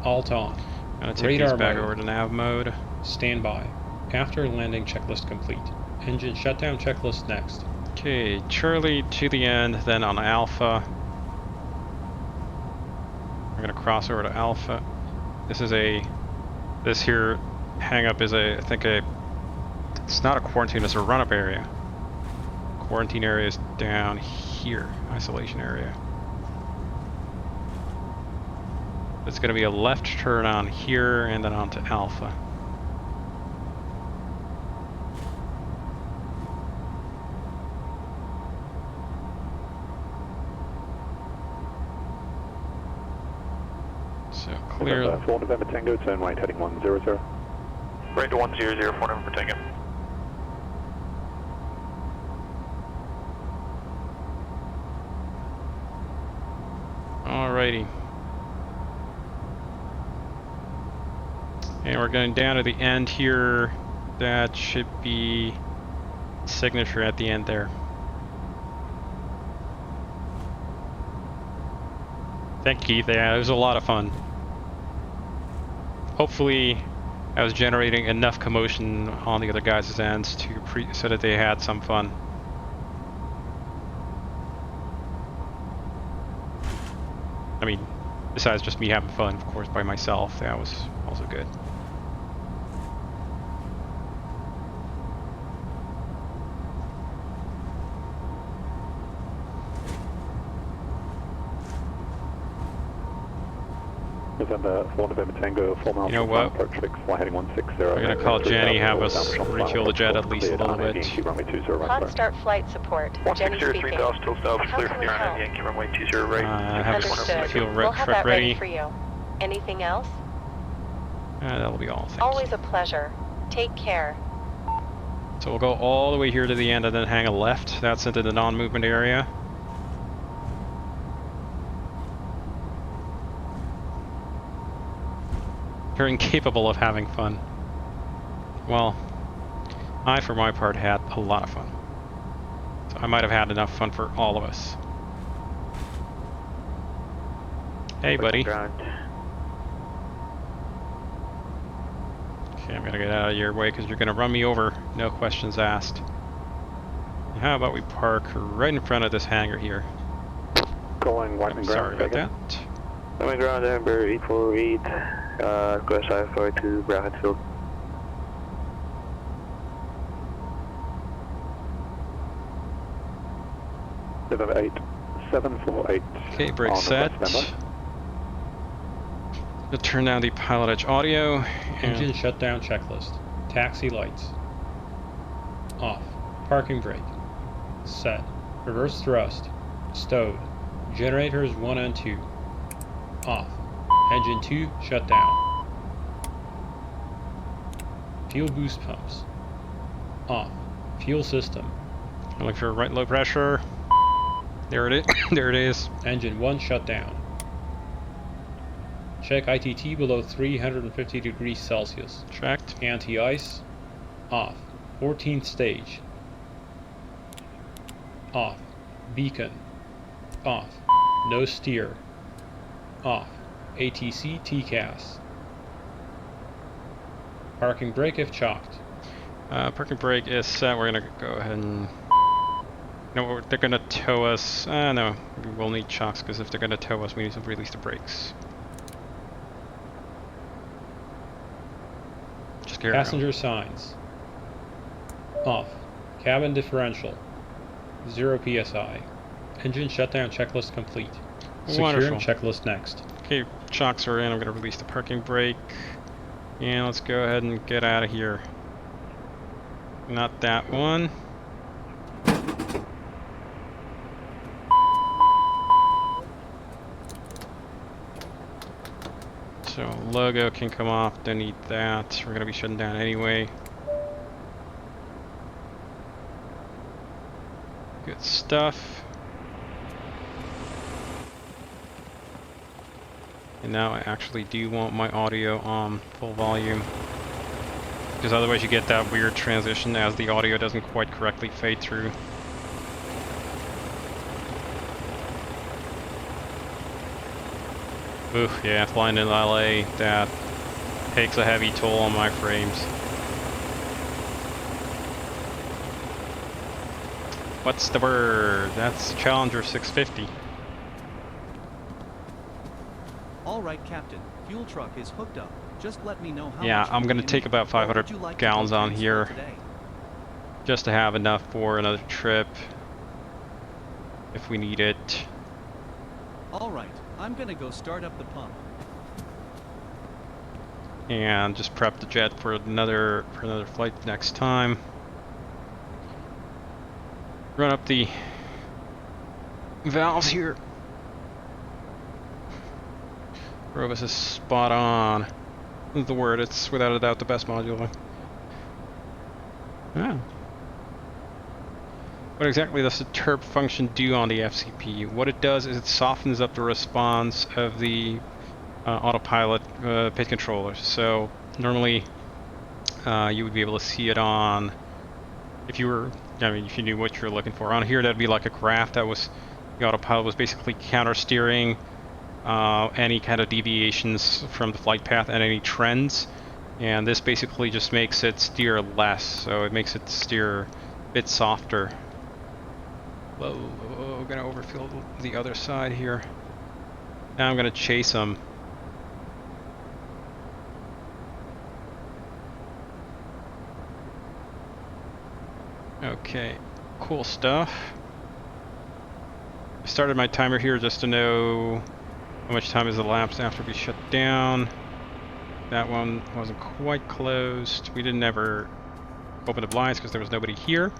Alt on. Gonna take Radar these back mode. over to nav mode. Standby. After landing checklist complete. Engine shutdown checklist next. Okay, Charlie to the end, then on Alpha. We're gonna cross over to Alpha. This here hang-up is I think it's not a quarantine, it's a run-up area. Quarantine area is down here, isolation area. It's gonna be a left turn on here and then onto Alpha. So clear. November 4, November Tango, turn right heading 100. Right to 1004 November Tango. Alrighty. And we're going down to the end here. That should be signature at the end there. Thank you, Keith. Yeah, it was a lot of fun. Hopefully, I was generating enough commotion on the other guys' ends so that they had some fun. I mean, besides just me having fun, of course, by myself, that was also good. November 4, November Tango, 4 miles. You know what? Approach fix, fly heading 160. We're gonna call Jenny, have us refuel the jet at least a little bit. Hot start flight support. Jenny speaking. 3000 till south, clear from the island, Yankee runway 20 right. Have us fuel We'll have truck that ready. for you. Anything else? That'll be all. Thanks. Always a pleasure. Take care. So we'll go all the way here to the end and then hang a left. That's into the non-movement area. You're incapable of having fun. Well, I, for my part, had a lot of fun. So I might have had enough fun for all of us. Hey, buddy. Okay, I'm gonna get out of your way because you're gonna run me over. No questions asked. How about we park right in front of this hangar here? Calling Whiteman ground. Sorry about that. Whiteman ground, number 848. Request I-4 to Brown Hatfield. November 8, 748. Okay, brake set. We'll turn down the pilot edge audio. Engine shutdown checklist. Taxi lights. Off. Parking brake. Set. Reverse thrust. Stowed. Generators 1 and 2. Off. Engine 2 shut down. Fuel boost pumps. Off. Fuel system. Look for right low pressure. There it is. There it is. Engine 1 shut down. Check ITT below 350 degrees Celsius. Checked. Anti-ice. Off. 14th stage. Off. Beacon. Off. No steer. Off. ATC TCAS. Parking brake if chalked. Parking brake is set. We're gonna go ahead and... No, they're gonna tow us. No, we will need chocks because if they're gonna tow us, we need to release the brakes. Just carry Passenger signs. Off. Cabin differential. 0 psi. Engine shutdown checklist complete. Wonderful. Securing checklist next. Okay, chocks are in. I'm gonna release the parking brake. And let's go ahead and get out of here. Not that one. So logo can come off, don't need that. We're gonna be shutting down anyway. Good stuff. And now I actually do want my audio on full volume. Because otherwise you get that weird transition as the audio doesn't quite correctly fade through. Oof, yeah, flying in LA, that takes a heavy toll on my frames. What's the word? That's Challenger 650. Alright, Captain. Fuel truck is hooked up. Just let me know how Yeah, much I'm gonna take about 500 gallons on here. Just to have enough for another trip. If we need it. Alright, I'm gonna go start up the pump. And just prep the jet for another flight next time. Run up the valves here. Robus is spot on. Is the word. It's without a doubt the best module. Ah. What exactly does the terp function do on the FCP? What it does is it softens up the response of the autopilot pit controllers. So normally you would be able to see it on, if you were, I mean, if you knew what you were looking for. On here, that'd be like a graph that was, the autopilot was basically counter steering any kind of deviations from the flight path and any trends. And this basically just makes it steer less, so it makes it steer a bit softer. Whoa, I'm gonna overfill the other side here. Now I'm gonna chase them. Okay, cool stuff. I started my timer here just to know how much time has elapsed after we shut down. That one wasn't quite closed. We didn't ever open the blinds because there was nobody here.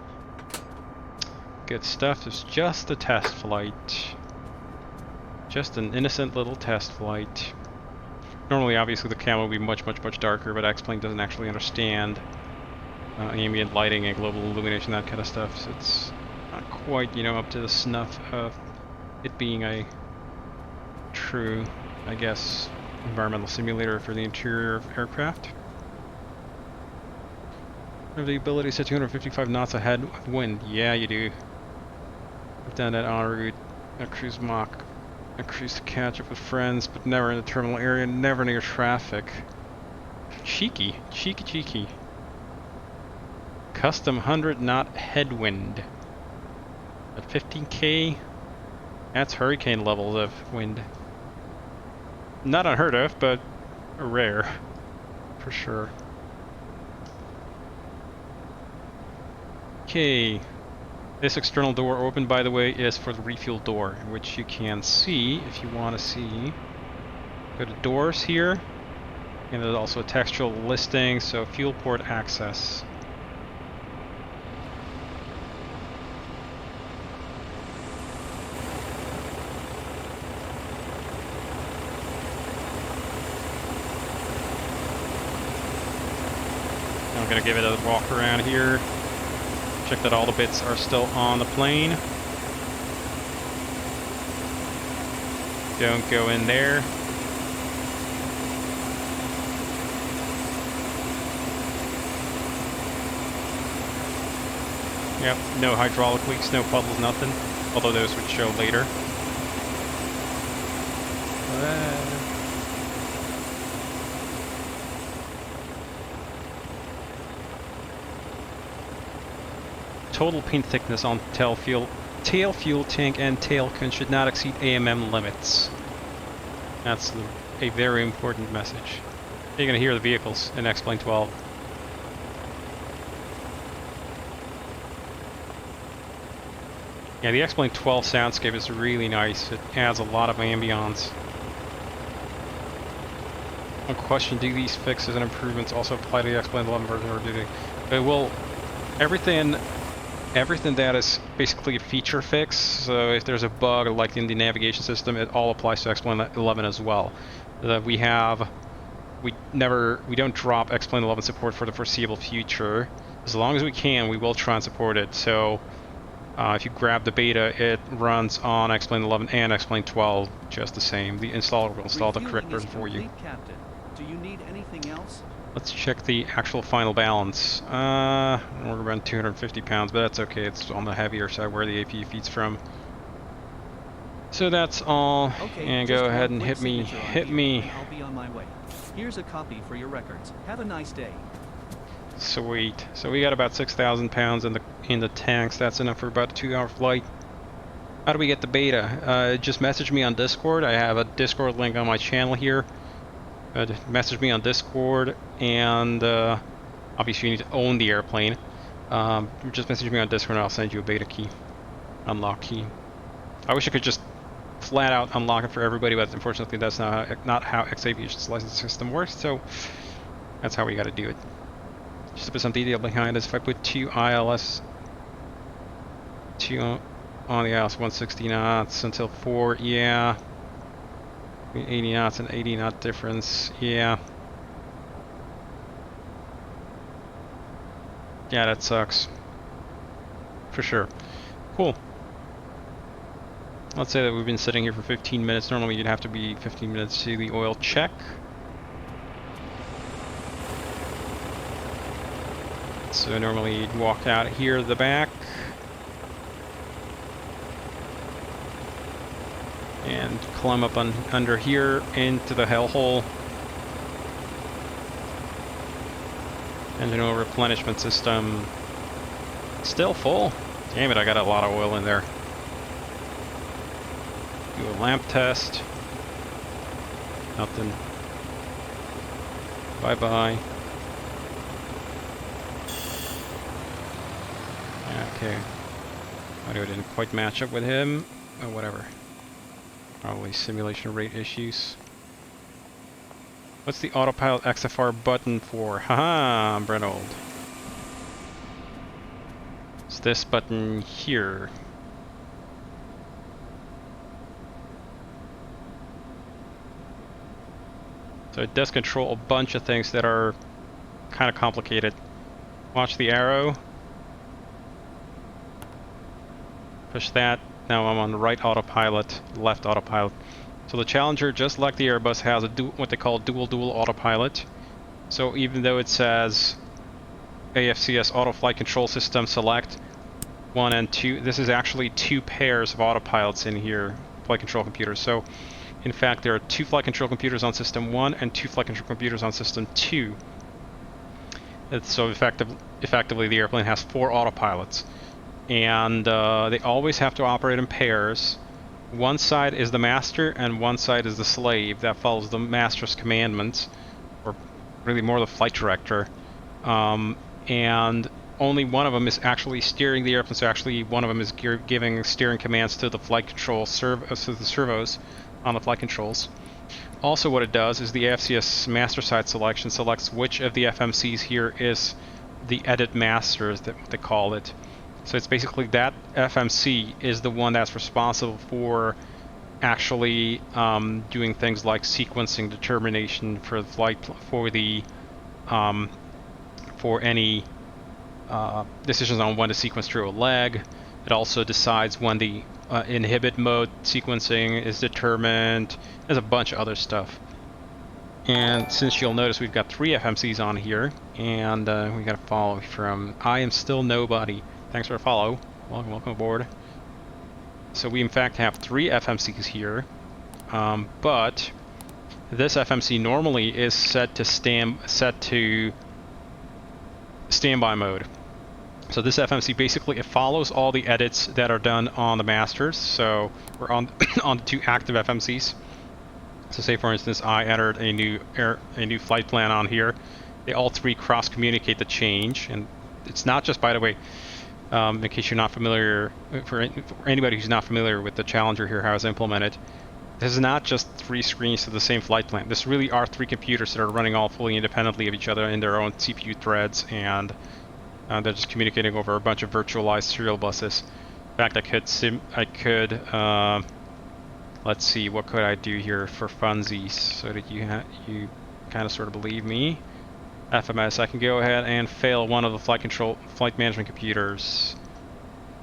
Good stuff. It's just a test flight. Just an innocent little test flight. Normally, obviously, the camera will be much darker, but X-Plane doesn't actually understand ambient lighting and global illumination, that kind of stuff. So it's not quite, you know, up to the snuff of it being a true, I guess, environmental simulator for the interior of aircraft. Have the ability to set 255 knots ahead with wind. Yeah, you do. I've done that en route, a cruise mock, a cruise to catch up with friends, but never in the terminal area, never near traffic. Cheeky, cheeky. Custom 100 knot headwind. At 15k, that's hurricane levels of wind. Not unheard of, but rare, for sure. Okay, this external door open, by the way, is for the refuel door, which you can see if you want to see. Go to doors here, and there's also a textual listing, so fuel port access. I'm gonna give it a walk around here. Check that all the bits are still on the plane. Don't go in there. Yep, no hydraulic leaks, no puddles, nothing. Although those would show later. Total paint thickness on tail fuel tank and tail fin should not exceed AMM limits. That's a very important message. You're going to hear the vehicles in X-Plane 12. Yeah, the X-Plane 12 soundscape is really nice. It adds a lot of ambience. One question, do these fixes and improvements also apply to the X-Plane 11 version, or do they? It will. Everything that is basically a feature fix, so if there's a bug like in the navigation system, it all applies to X-Plane 11 as well. We don't drop X-Plane 11 support for the foreseeable future. As long as we can, we will try and support it. So if you grab the beta, it runs on X-Plane 11 and X-Plane 12 just the same. The installer will install the correct version for you. Captain. Do you need anything else? Let's check the actual final balance. We're around 250 pounds, but that's okay. It's on the heavier side where the AP feeds from. So that's all. Okay, and go ahead and hit me. I'll be on my way. Here's a copy for your records. Have a nice day. Sweet. So we got about 6,000 pounds in the tanks. That's enough for about a 2-hour flight. How do we get the beta? Just message me on Discord. I have a Discord link on my channel here. Message me on Discord, and obviously you need to own the airplane. Just message me on Discord and I'll send you a beta key. Unlock key. I wish I could just flat out unlock it for everybody, but unfortunately that's not how X-Aviation's licensing system works, so that's how we gotta do it. Just to put some detail behind this, if I put 2 on the ILS 160 knots until 4, yeah. 80 knots and 80 knot difference, yeah. Yeah, that sucks. For sure. Cool. Let's say that we've been sitting here for 15 minutes. Normally you'd have to be 15 minutes to the oil check. So normally you'd walk out here the back. And climb up under here into the hellhole. Engine oil replenishment system. Still full. Damn it, I got a lot of oil in there. Do a lamp test. Nothing. Bye-bye. Okay. Audio didn't quite match up with him. Oh, whatever. Probably simulation rate issues. What's the autopilot XFR button for? Haha, I'm Brent Old. It's this button here. So it does control a bunch of things that are kind of complicated. Watch the arrow. Push that. Now I'm on the right autopilot, left autopilot. So the Challenger, just like the Airbus, has a what they call dual autopilot. So even though it says AFCS Auto Flight Control System Select 1 and 2, this is actually 2 pairs of autopilots in here, flight control computers. So in fact there are 2 flight control computers on System 1 and 2 flight control computers on System 2. So effectively the airplane has 4 autopilots. And they always have to operate in pairs. One side is the master and one side is the slave that follows the master's commandments, or really more the flight director. And only one of them is actually steering the airplane, so actually one of them is giving steering commands to the flight control to the servos on the flight controls. Also what it does is the AFCS master side selection selects which of the FMCs here is the edit masters, that they call it. So it's basically that FMC is the one that's responsible for actually doing things like sequencing determination for the flight, for any decisions on when to sequence through a leg. It also decides when the inhibit mode sequencing is determined. There's a bunch of other stuff. And since you'll notice we've got 3 FMCs on here, and we got to follow from I am still nobody. Thanks for the follow. Welcome aboard. So we in fact have 3 FMCs here, but this FMC normally is set to standby mode. So this FMC basically it follows all the edits that are done on the masters. So we're on on 2 active FMCs. So say for instance I entered a new flight plan on here. They all 3 cross communicate the change, and it's not just, by the way, in case you're not familiar, for anybody who's not familiar with the Challenger here, how it's implemented, this is not just 3 screens to the same flight plan. This really are 3 computers that are running all fully independently of each other in their own CPU threads, and they're just communicating over a bunch of virtualized serial buses. In fact, I could let's see, what could I do here for funsies so that you kind of sort of believe me. FMS, I can go ahead and fail one of the flight management computers.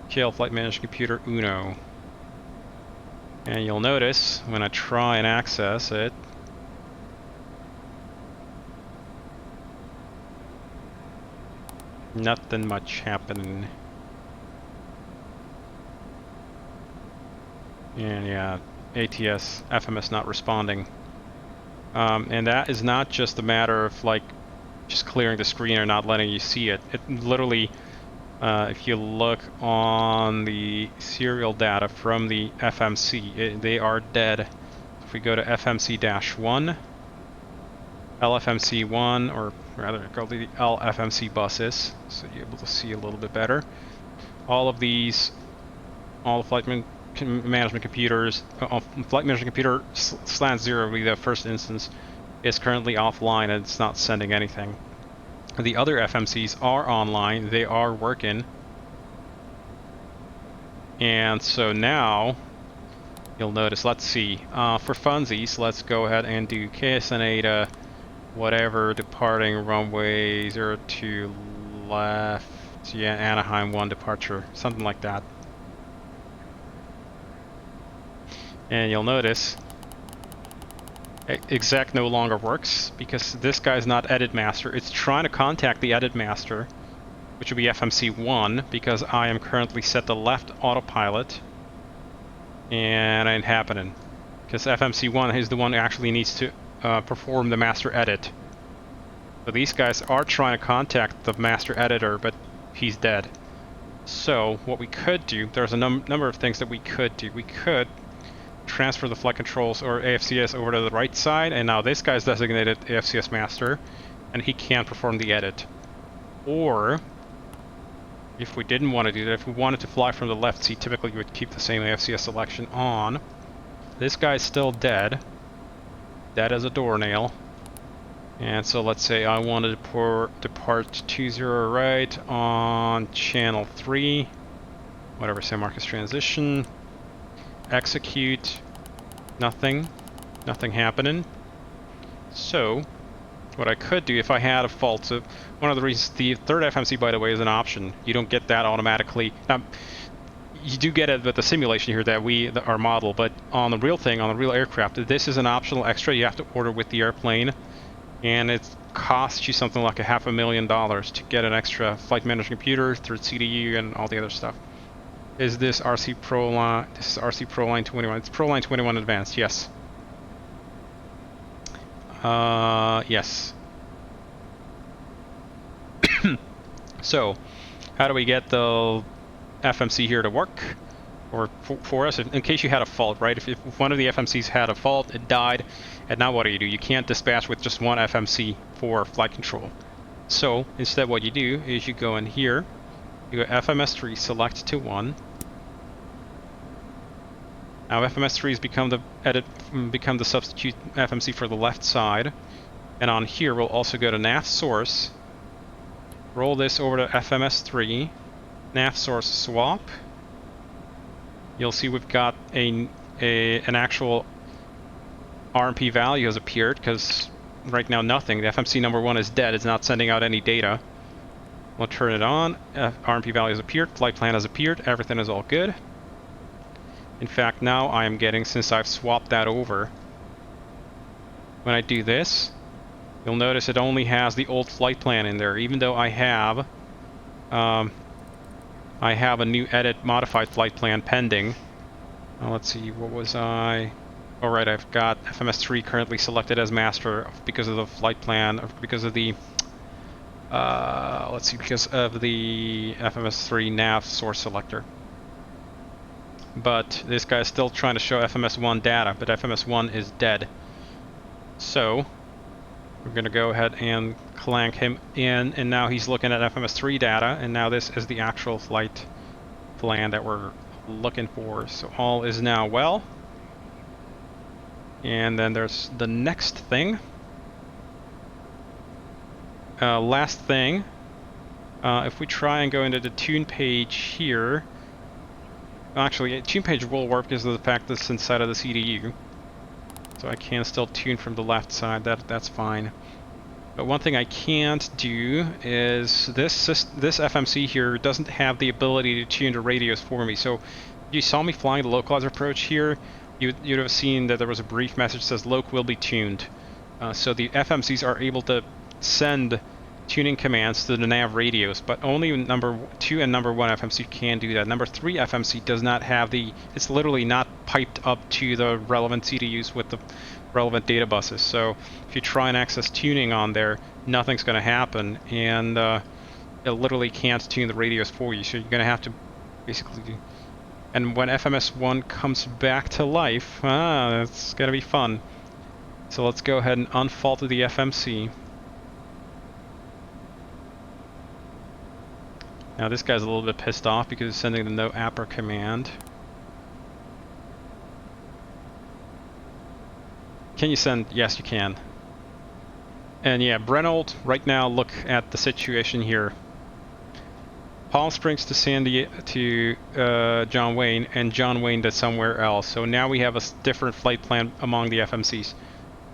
Kill flight management computer Uno. And you'll notice when I try and access it, nothing much happening. And yeah, ATS, FMS not responding. And that is not just a matter of like just clearing the screen or not letting you see it. It literally, if you look on the serial data from the FMC, they are dead. If we go to FMC-1, LFMC1, or rather go to the LFMC buses, so you're able to see a little bit better. All of these, all the flight management computers, flight management computer /0 will be the first instance, is currently offline and it's not sending anything. The other FMCs are online, they are working. And so now, you'll notice, let's see, for funsies, let's go ahead and do KSN to whatever, departing runway 02 left, yeah, Anaheim 1 departure, something like that. And you'll notice exec no longer works because this guy's not edit master. It's trying to contact the edit master, which would be FMC1, because I am currently set to left autopilot, and it ain't happening because FMC1 is the one who actually needs to perform the master edit. So these guys are trying to contact the master editor, but he's dead. So what we could do, there's a number of things that we could do. We could transfer the flight controls or AFCS over to the right side, and now this guy's designated AFCS master and he can't perform the edit. Or if we didn't want to do that, if we wanted to fly from the left seat, typically you would keep the same AFCS selection on. This guy's still dead as a doornail, and so let's say I wanted to depart 20 right on channel 3, whatever, San Marcos transition. Execute, nothing happening. So what I could do if I had a fault, so one of the reasons the third FMC, by the way, is an option. You don't get that automatically. You do get it with the simulation here that our model, but on the real thing, on the real aircraft, this is an optional extra you have to order with the airplane, and it costs you something like $500,000 to get an extra flight management computer through CDU and all the other stuff. Is this RC Pro Line? This is RC Pro Line 21. It's Pro Line 21 Advanced, yes. Yes. So, how do we get the FMC here to work? Or for us, in case you had a fault, right? If one of the FMCs had a fault, it died, and now what do? You can't dispatch with just one FMC for flight control. So, instead what you do is you go in here, you go FMS3, select to 1. Now FMS3 has become the substitute FMC for the left side. And on here we'll also go to NAV source, roll this over to FMS3, NAV source swap. You'll see we've got an actual RMP value has appeared, because right now nothing. The FMC number 1 is dead, it's not sending out any data. We'll turn it on, RMP value has appeared, flight plan has appeared, everything is all good. In fact, now I am getting, since I've swapped that over, when I do this, you'll notice it only has the old flight plan in there, even though I have I have a new edit modified flight plan pending. Let's see, what was I? Alright, I've got FMS3 currently selected as master because of the flight plan, or because of the, let's see, because of the FMS3 nav source selector. But this guy's still trying to show FMS1 data, but FMS1 is dead. So, we're going to go ahead and clank him in, and now he's looking at FMS3 data, and now this is the actual flight plan that we're looking for. So all is now well. And then there's the next thing. Last thing, if we try and go into the tune page here, actually, tune page will work because of the fact that it's inside of the CDU. So I can still tune from the left side, that's fine. But one thing I can't do is this FMC here doesn't have the ability to tune the radios for me. So you saw me flying the localizer approach here, you'd have seen that there was a brief message that says loc will be tuned. So the FMCs are able to send tuning commands to the nav radios, but only number 2 and number 1 FMC can do that. Number 3 FMC does not have the, it's literally not piped up to the relevant CDUs with the relevant data buses. So if you try and access tuning on there, nothing's going to happen, and it literally can't tune the radios for you. So you're going to have to basically do. And when FMS1 comes back to life, it's going to be fun. So let's go ahead and unfault the FMC. Now this guy's a little bit pissed off because he's sending the no APR command. Can you send? Yes, you can. And yeah, Brenold, right now look at the situation here. Palm Springs to John Wayne, and John Wayne to somewhere else. So now we have a different flight plan among the FMCs.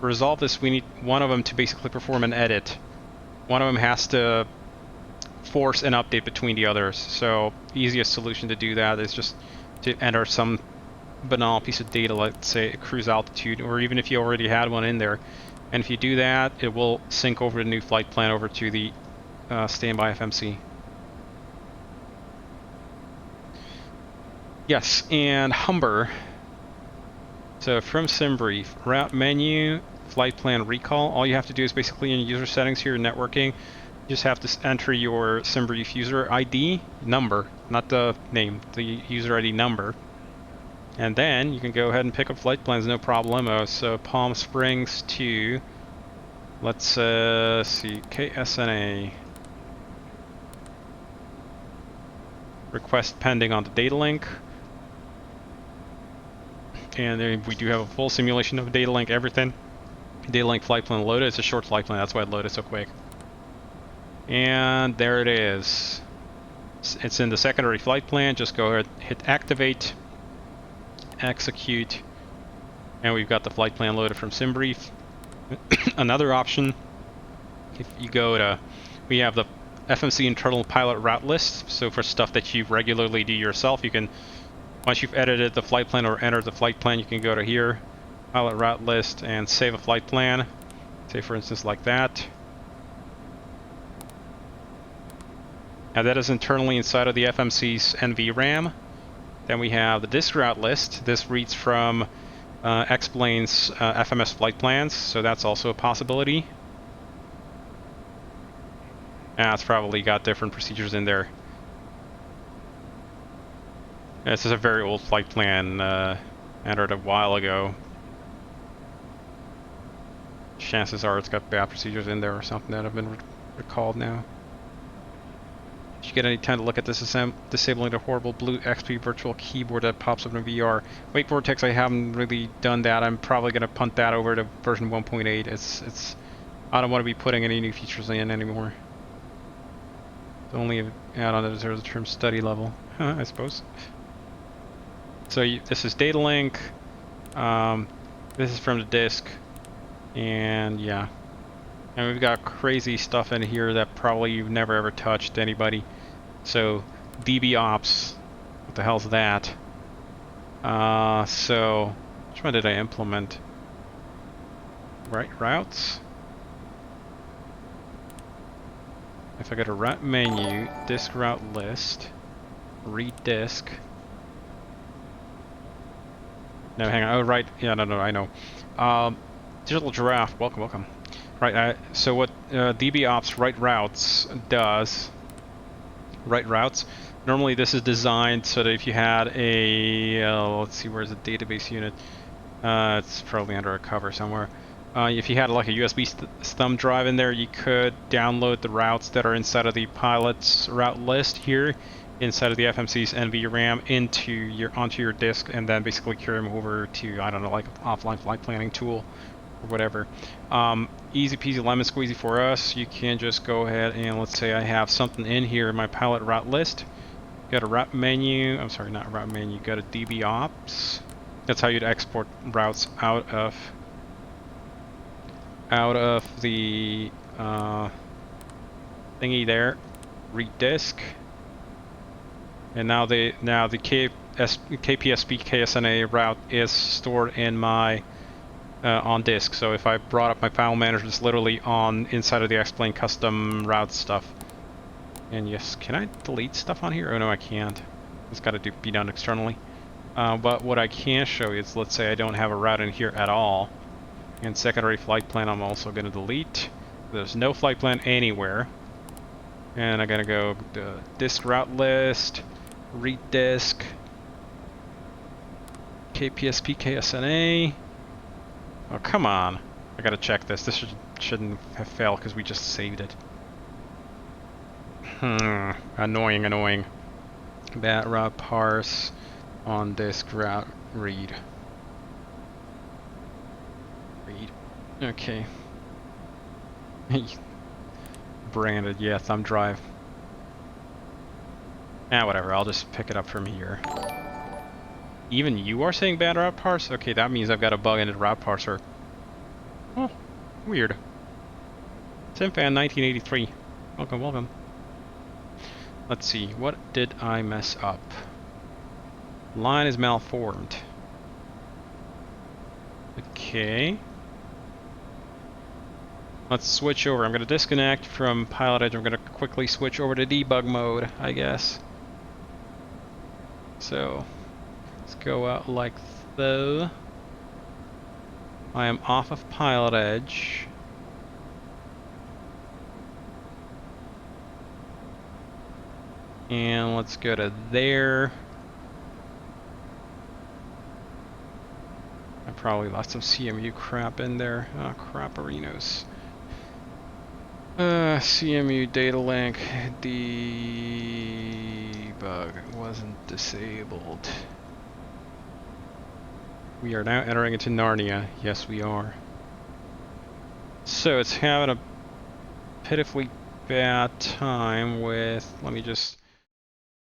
To resolve this, we need one of them to basically perform an edit. One of them has to force an update between the others. So easiest solution to do that is just to enter some banal piece of data, let's say cruise altitude, or even if you already had one in there. And if you do that, it will sync over the new flight plan over to the standby FMC. Yes, and Humber. So from SimBrief, route menu, flight plan recall. All you have to do is basically in user settings here, networking, you just have to enter your SimBrief user ID number, not the name, the user ID number. And then you can go ahead and pick up flight plans, no problemo. So Palm Springs to, let's see, KSNA. Request pending on the data link. And then we do have a full simulation of data link, everything. Data link flight plan loaded. It's a short flight plan, that's why it loaded so quick. And there it is. It's in the secondary flight plan. Just go ahead, hit activate, execute, and we've got the flight plan loaded from SimBrief. Another option, if you go to, we have the FMC internal pilot route list. So for stuff that you regularly do yourself, you can, once you've edited the flight plan or entered the flight plan, you can go to here, pilot route list, and save a flight plan. Say for instance like that. Now that is internally inside of the FMC's NVRAM. Then we have the disk route list. This reads from X-Plane's FMS flight plans, so that's also a possibility. It's probably got different procedures in there. This is a very old flight plan, entered a while ago. Chances are it's got bad procedures in there or something that have been recalled now. If you get any time to look at this, disabling the horrible blue XP virtual keyboard that pops up in VR. Wake Vortex, I haven't really done that. I'm probably going to punt that over to version 1.8. It's I don't want to be putting any new features in anymore. The only add-on that deserves the term study level, I suppose. So this is data link. This is from the disk, and yeah. And we've got crazy stuff in here that probably you've never ever touched, anybody. So DBOps, what the hell's that? So which one did I implement? Right, routes. If I go to route menu, disk route list, read disk. No, hang on. Oh, right. Yeah, no, I know. Digital Giraffe, welcome. Right, so what DBOps write routes does, write routes, normally this is designed so that if you had a, let's see, where's the database unit? It's probably under a cover somewhere. If you had like a USB thumb drive in there, you could download the routes that are inside of the pilot's route list here, inside of the FMC's NVRAM onto your disk, and then basically carry them over to, I don't know, like an offline flight planning tool or whatever. Easy peasy lemon squeezy for us. You can just go ahead and, let's say I have something in here in my pilot route list. Got a route menu. I'm sorry, not a route menu. Got a DB ops. That's how you'd export routes out of the thingy there. Read disk. And now the KPSP KSNA route is stored in my on disk. So if I brought up my file manager, it's literally on inside of the X-Plane custom route stuff. And yes, can I delete stuff on here? Oh no, I can't. It's got to be done externally. But what I can show you is, let's say I don't have a route in here at all. And secondary flight plan I'm also going to delete. There's no flight plan anywhere. And I'm going to go to disk route list, read disk, KPSP KSNA. Oh, come on. I gotta check this. This shouldn't have failed because we just saved it. Annoying. Bat route parse on disk route read. Okay. Branded, yeah, thumb drive. Whatever, I'll just pick it up from here. Even you are saying bad route parse? Okay, that means I've got a bug in the route parser. Oh, weird. Simfan 1983. Welcome. Let's see, what did I mess up? Line is malformed. Okay. Let's switch over. I'm going to disconnect from Pilot Edge. I'm going to quickly switch over to debug mode, I guess. So, let's go out like so. I am off of Pilot Edge. And let's go to there. I probably lost some CMU crap in there. Oh, craperinos. CMU data link debug wasn't disabled. We are now entering into Narnia. Yes, we are. So it's having a pitifully bad time with, let me just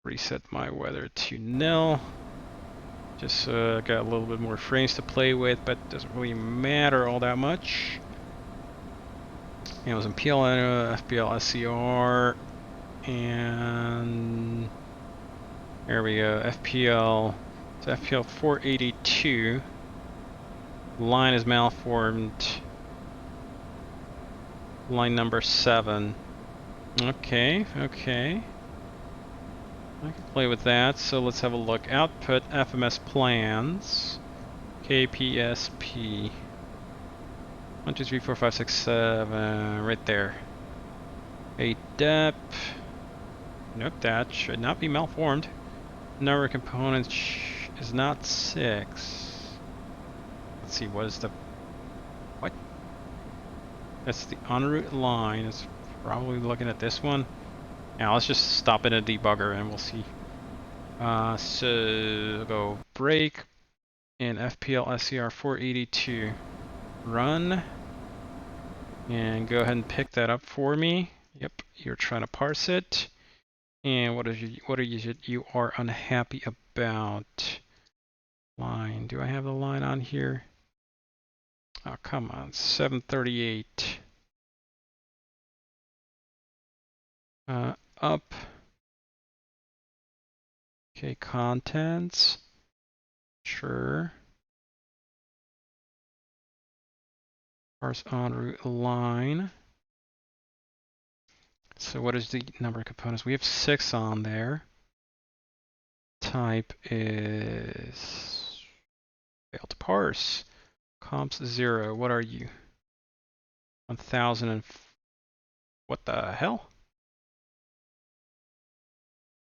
reset my weather to nil. Just got a little bit more frames to play with, but doesn't really matter all that much. And it was in PLN, FPL, SCR, and there we go, FPL. It's FPL 482. Line is malformed. Line number 7. Okay. I can play with that, so let's have a look. Output FMS plans. KPSP. 1, 2, 3, 4, 5, 6, 7. Right there. A dep. Nope, that should not be malformed. Number of components is not 6. Let's see, what is the... What? That's the en route line. It's probably looking at this one. Now let's just stop in a debugger and we'll see. So go break in FPL SCR 482. Run. And go ahead and pick that up for me. Yep, you're trying to parse it. And what you are unhappy about? Line. Do I have the line on here? Oh, come on. 738. Up. Okay, contents. Sure. Parse en route line. So what is the number of components? We have 6 on there. type is failed to parse. Comps 0. What are you? 1000 and what the hell?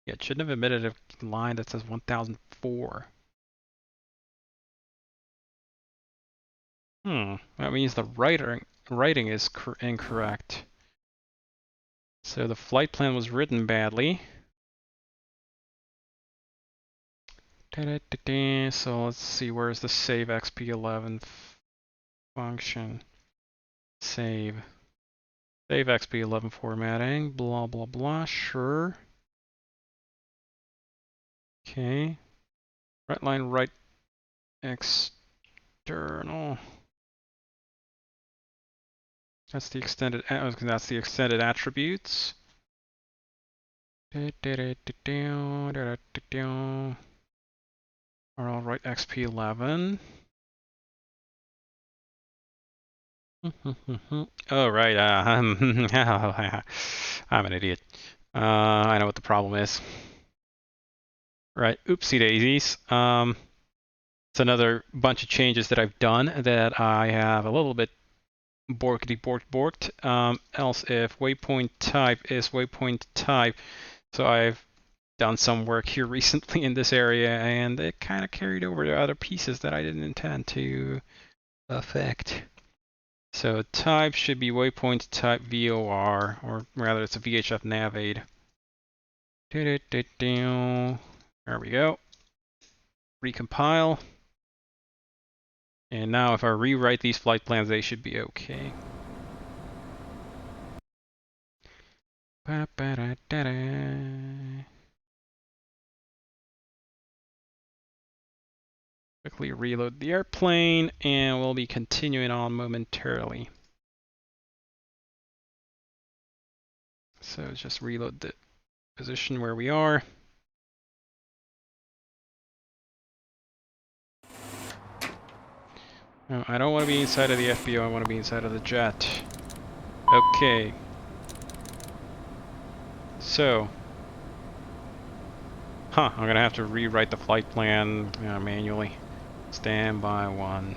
Yeah, it shouldn't have emitted a line that says 1004. That means the writing is incorrect. So the flight plan was written badly. So let's see, where's the save XP11 function? Save. Save XP11 formatting, blah blah blah, sure. Okay. Right line, right external. That's the extended attributes. Are all right, XP11. Oh right, I'm an idiot. I know what the problem is. Right, oopsie daisies. It's another bunch of changes that I've done that I have a little bit borked. Else if waypoint type is waypoint type, so I've done some work here recently in this area, and it kind of carried over to other pieces that I didn't intend to affect. So type should be waypoint type VOR, or rather it's a VHF nav aid. There we go. Recompile. And now if I rewrite these flight plans, they should be okay. Quickly reload the airplane, and we'll be continuing on momentarily. So just reload the position where we are. No, I don't want to be inside of the FBO, I want to be inside of the jet. Okay. So. I'm gonna have to rewrite the flight plan manually. Standby 1.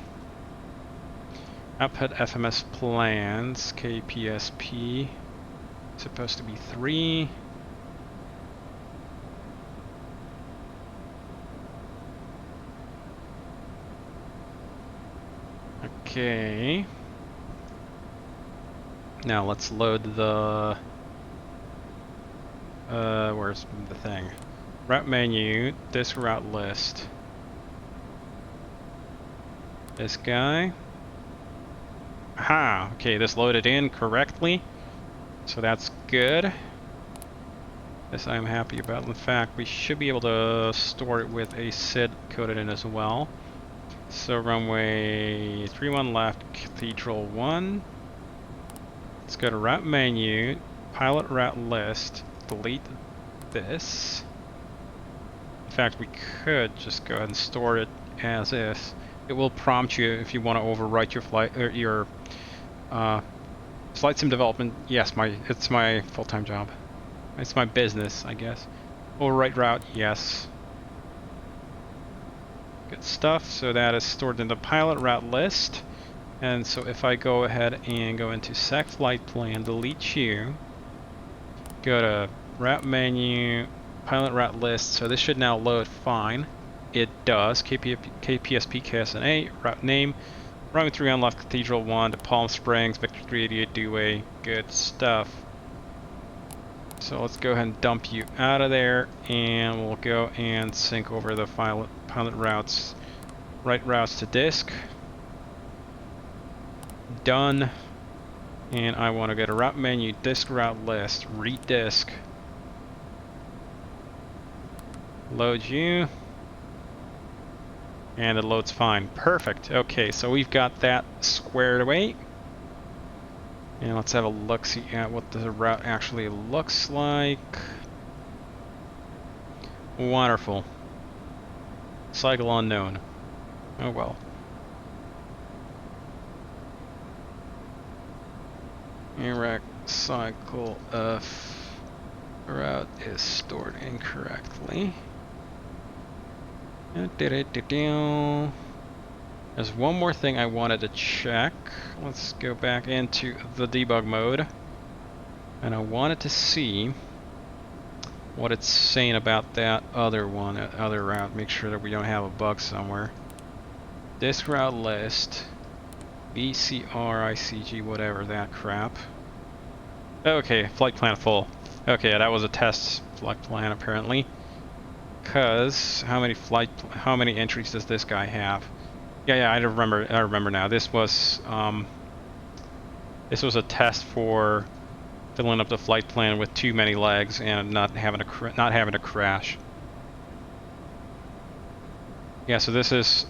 Output FMS plans, KPSP. Supposed to be 3. Okay. Now let's load the... where's the thing? Route menu, this route list. This guy. Aha! Okay, this loaded in correctly. So that's good. This I'm happy about. In fact, we should be able to store it with a SID coded in as well. So runway 31 left, Cathedral 1. Let's go to route menu, pilot route list, delete this. In fact, we could just go ahead and store it as is. It will prompt you if you want to overwrite your flight or your flight sim development. Yes, it's my full-time job. It's my business, I guess. Overwrite route, yes. Good stuff. So that is stored in the pilot route list. And so if I go ahead and go into sec flight plan, delete you, go to route menu, pilot route list. So this should now load fine. It does. KPSP KSNA, route name, runway 3 on left, Cathedral 1 to Palm Springs, Victor 388 Dewey. Good stuff. So let's go ahead and dump you out of there, and we'll go and sync over the pilot routes, right routes to disk. Done. And I want to go to route menu, disk route list, redisk. Load you. And it loads fine. Perfect. Okay, so we've got that squared away. And let's have a look-see at what the route actually looks like. Wonderful. Cycle unknown. Oh well. Iraq cycle of route is stored incorrectly. There's one more thing I wanted to check. Let's go back into the debug mode. And I wanted to see what it's saying about that other one, other route. Make sure that we don't have a bug somewhere. Disk route list, BCRICG, whatever that crap. Okay, flight plan full. Okay, that was a test flight plan apparently. Cause how many entries does this guy have? Yeah, I remember now. This was a test for filling up the flight plan with too many legs and not having a crash. Yeah, so this is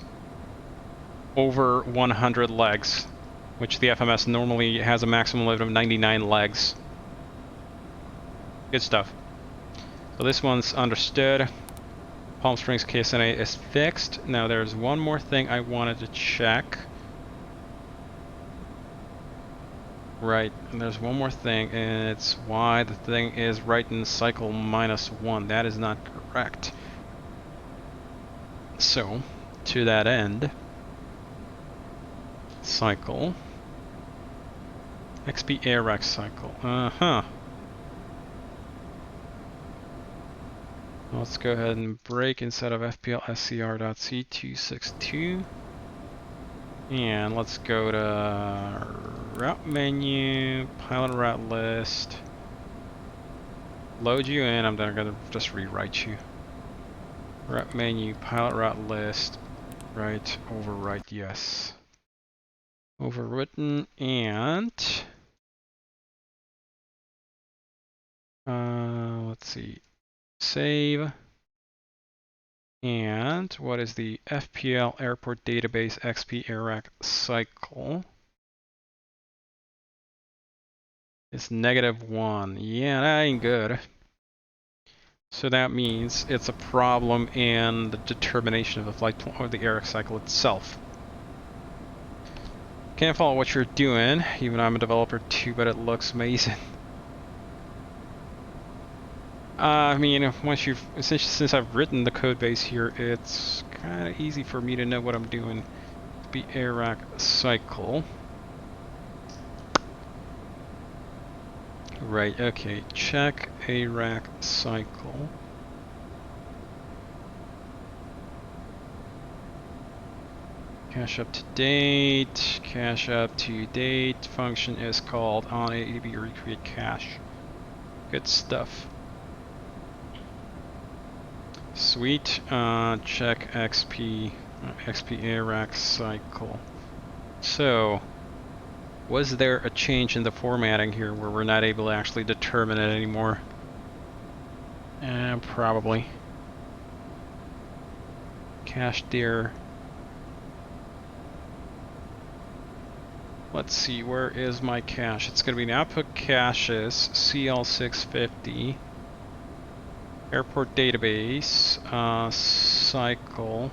over 100 legs, which the FMS normally has a maximum limit of 99 legs. Good stuff. So this one's understood. Palm Springs KSNA is fixed. Now there's one more thing I wanted to check. Right, and there's one more thing, and it's why the thing is right in cycle -1. That is not correct. So, to that end, cycle, XP AirRack cycle, Let's go ahead and break instead of FPL SCR.C262. And let's go to route menu, pilot route list, load you in. I'm gonna just rewrite you. Route menu, pilot route list, right, overwrite, yes. Overwritten, and let's see, save. And what is the FPL Airport Database XP AirRack cycle? It's -1. Yeah, that ain't good. So that means it's a problem in the determination of the flight or the AirRack cycle itself. Can't follow what you're doing, even though I'm a developer too, but it looks amazing. I mean, since I've written the code base here, it's kind of easy for me to know what I'm doing. Be AirRack cycle. Right, okay, check AirRack cycle. Cache up to date, function is called on ADB recreate cache. Good stuff. Sweet, check XP AirRack cycle. So, was there a change in the formatting here where we're not able to actually determine it anymore? Probably. Cache dir. Let's see, where is my cache? It's going to be an output caches, CL650, airport database, cycle,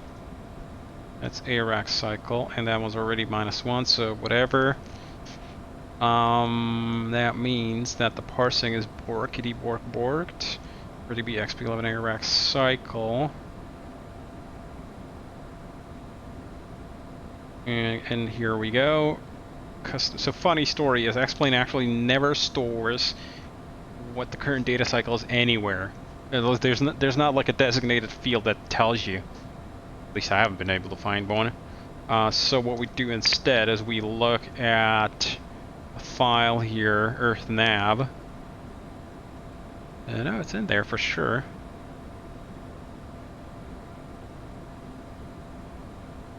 that's AirRack cycle, and that was already -1, so whatever. That means that the parsing is borkity borked, for DB XP11 AirRack cycle. And here we go. So funny story is X-Plane actually never stores what the current data cycle is anywhere. There's not like a designated field that tells you. At least I haven't been able to find one. So what we do instead is we look at a file here, earthnav. No, it's in there for sure.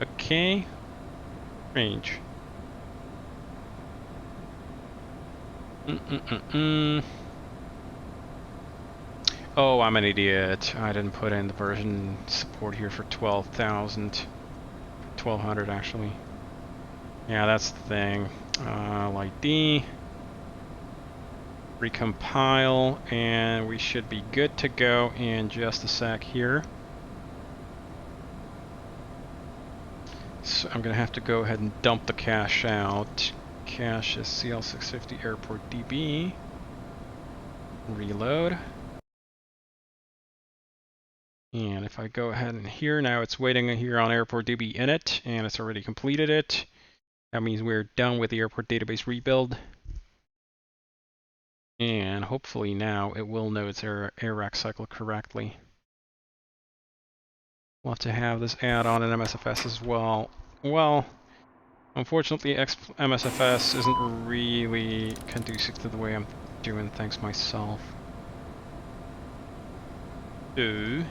Okay. Range. Oh, I'm an idiot. I didn't put in the version support here for 12,000. 1200 actually. Yeah, that's the thing. Like D. Recompile, and we should be good to go in just a sec here. So I'm gonna have to go ahead and dump the cache out. Cache is CL650 Airport DB. Reload. And if I go ahead and here, now it's waiting here on Airport DB init, and it's already completed it. That means we're done with the airport database rebuild. And hopefully now it will know its AirRack cycle correctly. We'll have to have this add-on in MSFS as well. Well, unfortunately, MSFS isn't really conducive to the way I'm doing things myself. So,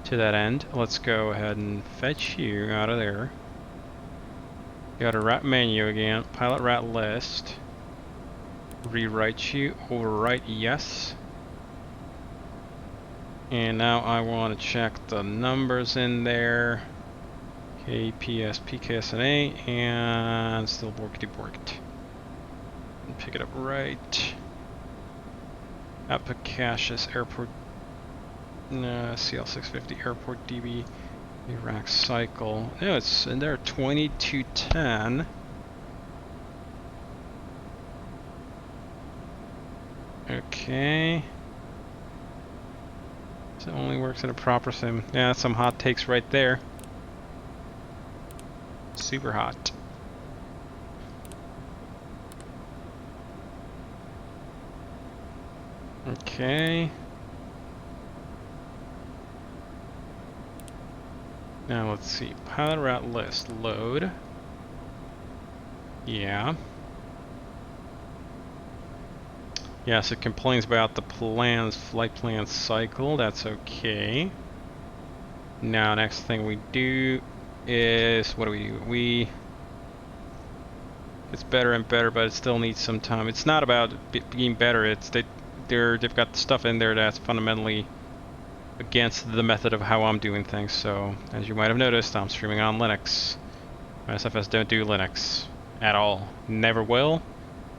to that end, let's go ahead and fetch you out of there. Go to rat menu again, pilot rat list. Rewrite you, overwrite yes. And now I want to check the numbers in there. KPS, PKSNA, and still borkety borked. And pick it up right. Apicashus Airport, CL650 Airport DB Iraq cycle. No, it's in there 2210. Okay. So it only works in a proper sim. Yeah, some hot takes right there. Super hot. Okay. Now let's see. Pilot route list. Load. Yeah. Yes, it complains about the flight plan cycle. That's okay. Now, next thing we do is, what do? It's better and better, but it still needs some time. It's not about being better. It's they've got stuff in there that's fundamentally against the method of how I'm doing things. So, as you might have noticed, I'm streaming on Linux. SFS don't do Linux at all. Never will,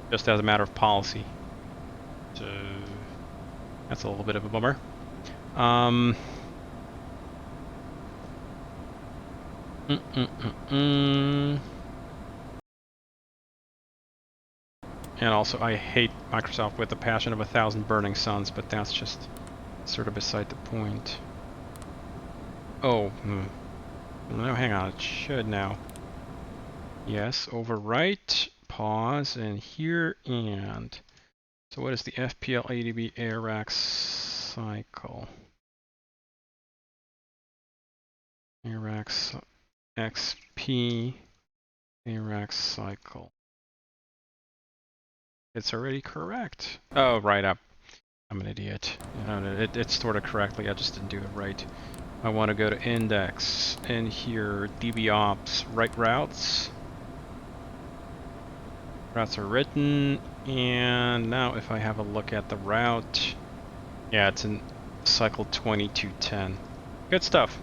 just as a matter of policy. So, that's a little bit of a bummer. And also, I hate Microsoft with the passion of 1,000 burning suns, but that's just sort of beside the point. Oh, no, hang on, it should now. Yes, overwrite, pause, and here, and... So what is the FPL ADB AirRack cycle? AirRack XP AirRack cycle. It's already correct. Oh, right up. I'm an idiot. It's stored it correctly, I just didn't do it right. I want to go to index, and here, dbops, write routes. Routes are written, and now if I have a look at the route, yeah, it's in cycle 2210. Good stuff.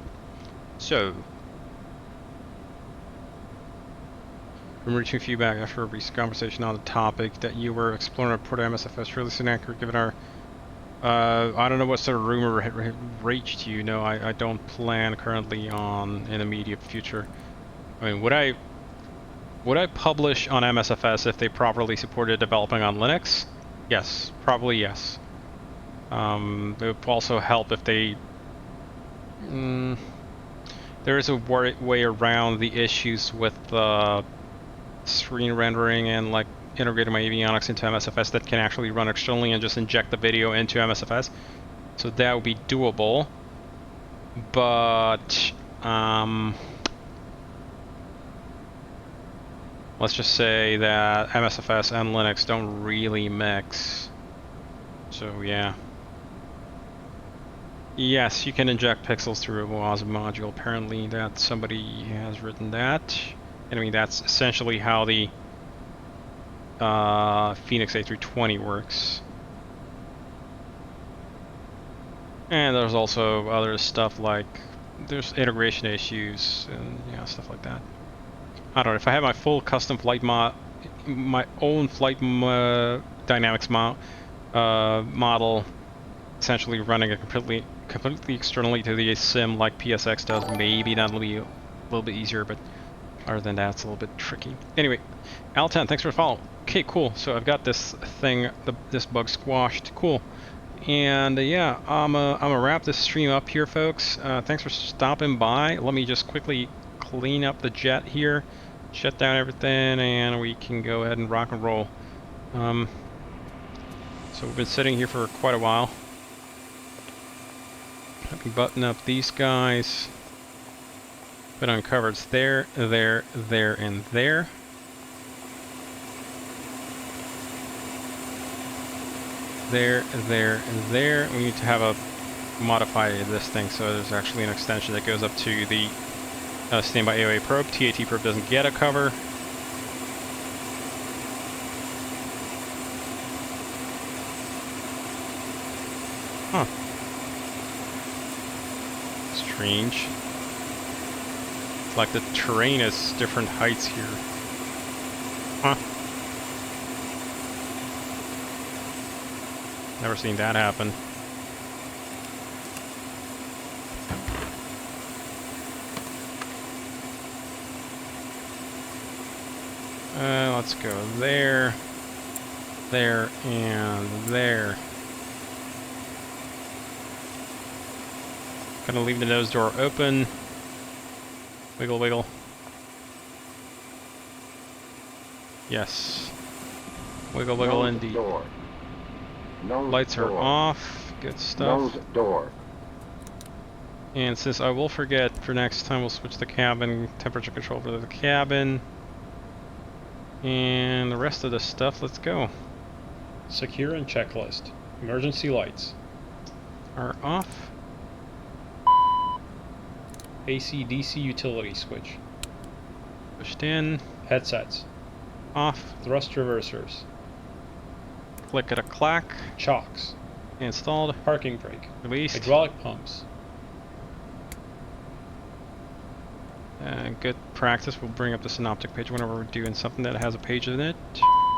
So, from reaching feedback after a recent conversation on the topic that you were exploring a Port MSFS really inaccurate given our I don't know what sort of rumor reached you. No, I don't plan currently on an immediate future. I mean, would I publish on MSFS if they properly supported developing on Linux? Yes, probably yes. It would also help if they... there is a way around the issues with screen rendering and like integrating my avionics into MSFS that can actually run externally and just inject the video into MSFS. So that would be doable. But let's just say that MSFS and Linux don't really mix. So yeah. Yes, you can inject pixels through a WASM module. Apparently that somebody has written that. And I mean that's essentially how the Phoenix A320 works. And there's also other stuff like there's integration issues and stuff like that. I don't know if I have my full custom flight my own flight dynamics model, essentially running it completely externally to the sim like PSX does. Maybe that'll be a little bit easier, but other than that, it's a little bit tricky. Anyway, Al10, thanks for the follow. Okay, cool. So I've got this thing, this bug squashed. Cool. And yeah, I'm gonna wrap this stream up here, folks. Thanks for stopping by. Let me just quickly clean up the jet here, shut down everything, and we can go ahead and rock and roll. So we've been sitting here for quite a while. Let me button up these guys. Put on covers there, there, there, and there. There, there, and there. We need to have a modify this thing so there's actually an extension that goes up to the standby AOA probe. TAT probe doesn't get a cover. Huh. Strange. It's like the terrain is different heights here. Huh. Never seen that happen. Let's go there, there, and there. Gonna leave the nose door open. Wiggle, wiggle. Yes. Wiggle, wiggle, nose indeed. Door. Nose Lights door. are off. Good stuff. Nose door. And since I will forget, for next time we'll switch the cabin temperature control for the cabin. And the rest of the stuff, let's go. Secure and checklist. Emergency lights are off. AC/DC utility switch pushed in. Headsets off. Thrust reversers. Click at a clack. Chocks installed. Parking brake released. Hydraulic pumps. Good practice. We'll bring up the synoptic page whenever we're doing something that has a page in it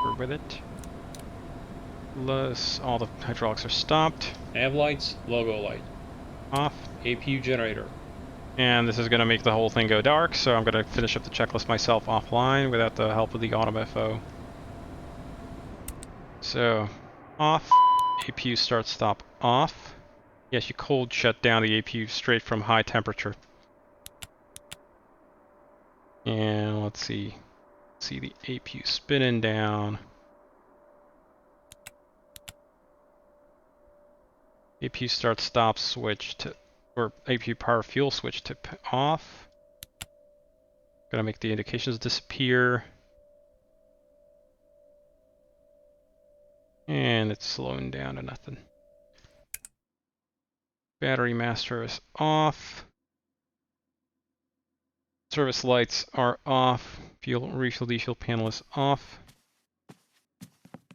or with it. All the hydraulics are stopped. Nav lights, logo light off. APU generator. And this is going to make the whole thing go dark, so I'm going to finish up the checklist myself offline without the help of the AutoMFO. So, off. APU start stop off. Yes, you cold shut down the APU straight from high temperature. And let's see. See the APU spinning down. APU start stop switch to, or APU power fuel switch to off. Gonna make the indications disappear. And it's slowing down to nothing. Battery master is off. Service lights are off. Fuel refuel defuel panel is off.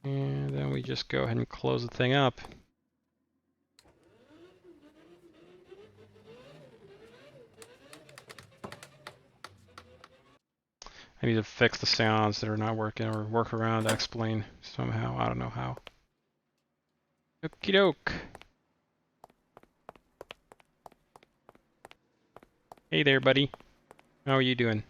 And then we just go ahead and close the thing up. I need to fix the sounds that are not working or work around to explain somehow. I don't know how. Okie doke. Hey there, buddy. How are you doing?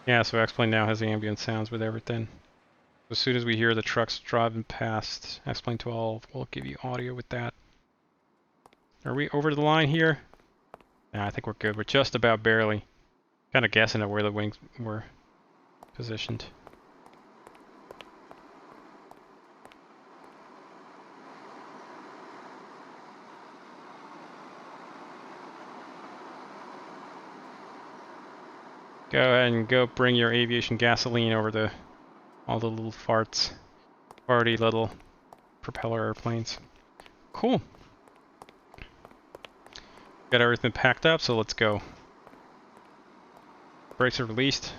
Yeah, so X-Plane now has the ambient sounds with everything. As soon as we hear the trucks driving past X-Plane 12, we'll give you audio with that. Are we over the line here? Nah, I think we're good. We're just about barely. Kind of guessing at where the wings were positioned. Go ahead and go bring your aviation gasoline over to all the little farty little propeller airplanes. Cool. Got everything packed up, so let's go. Brakes are released.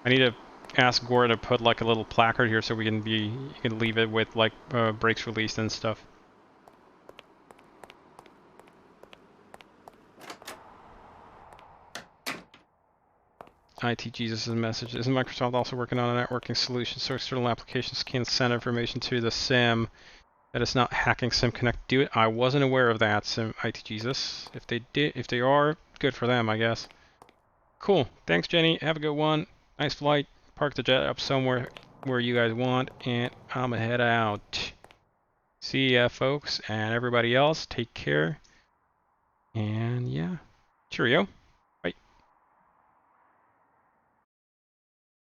I need to ask Gore to put like a little placard here so we can you can leave it with like brakes released and stuff. IT Jesus' message. Isn't Microsoft also working on a networking solution so external applications can send information to the SIM that is not hacking SIM Connect? Do it. I wasn't aware of that, IT Jesus. If they are, good for them, I guess. Cool. Thanks, Jenny. Have a good one. Nice flight. Park the jet up somewhere where you guys want, and I'm gonna head out. See ya, folks, and everybody else. Take care. And yeah, cheerio.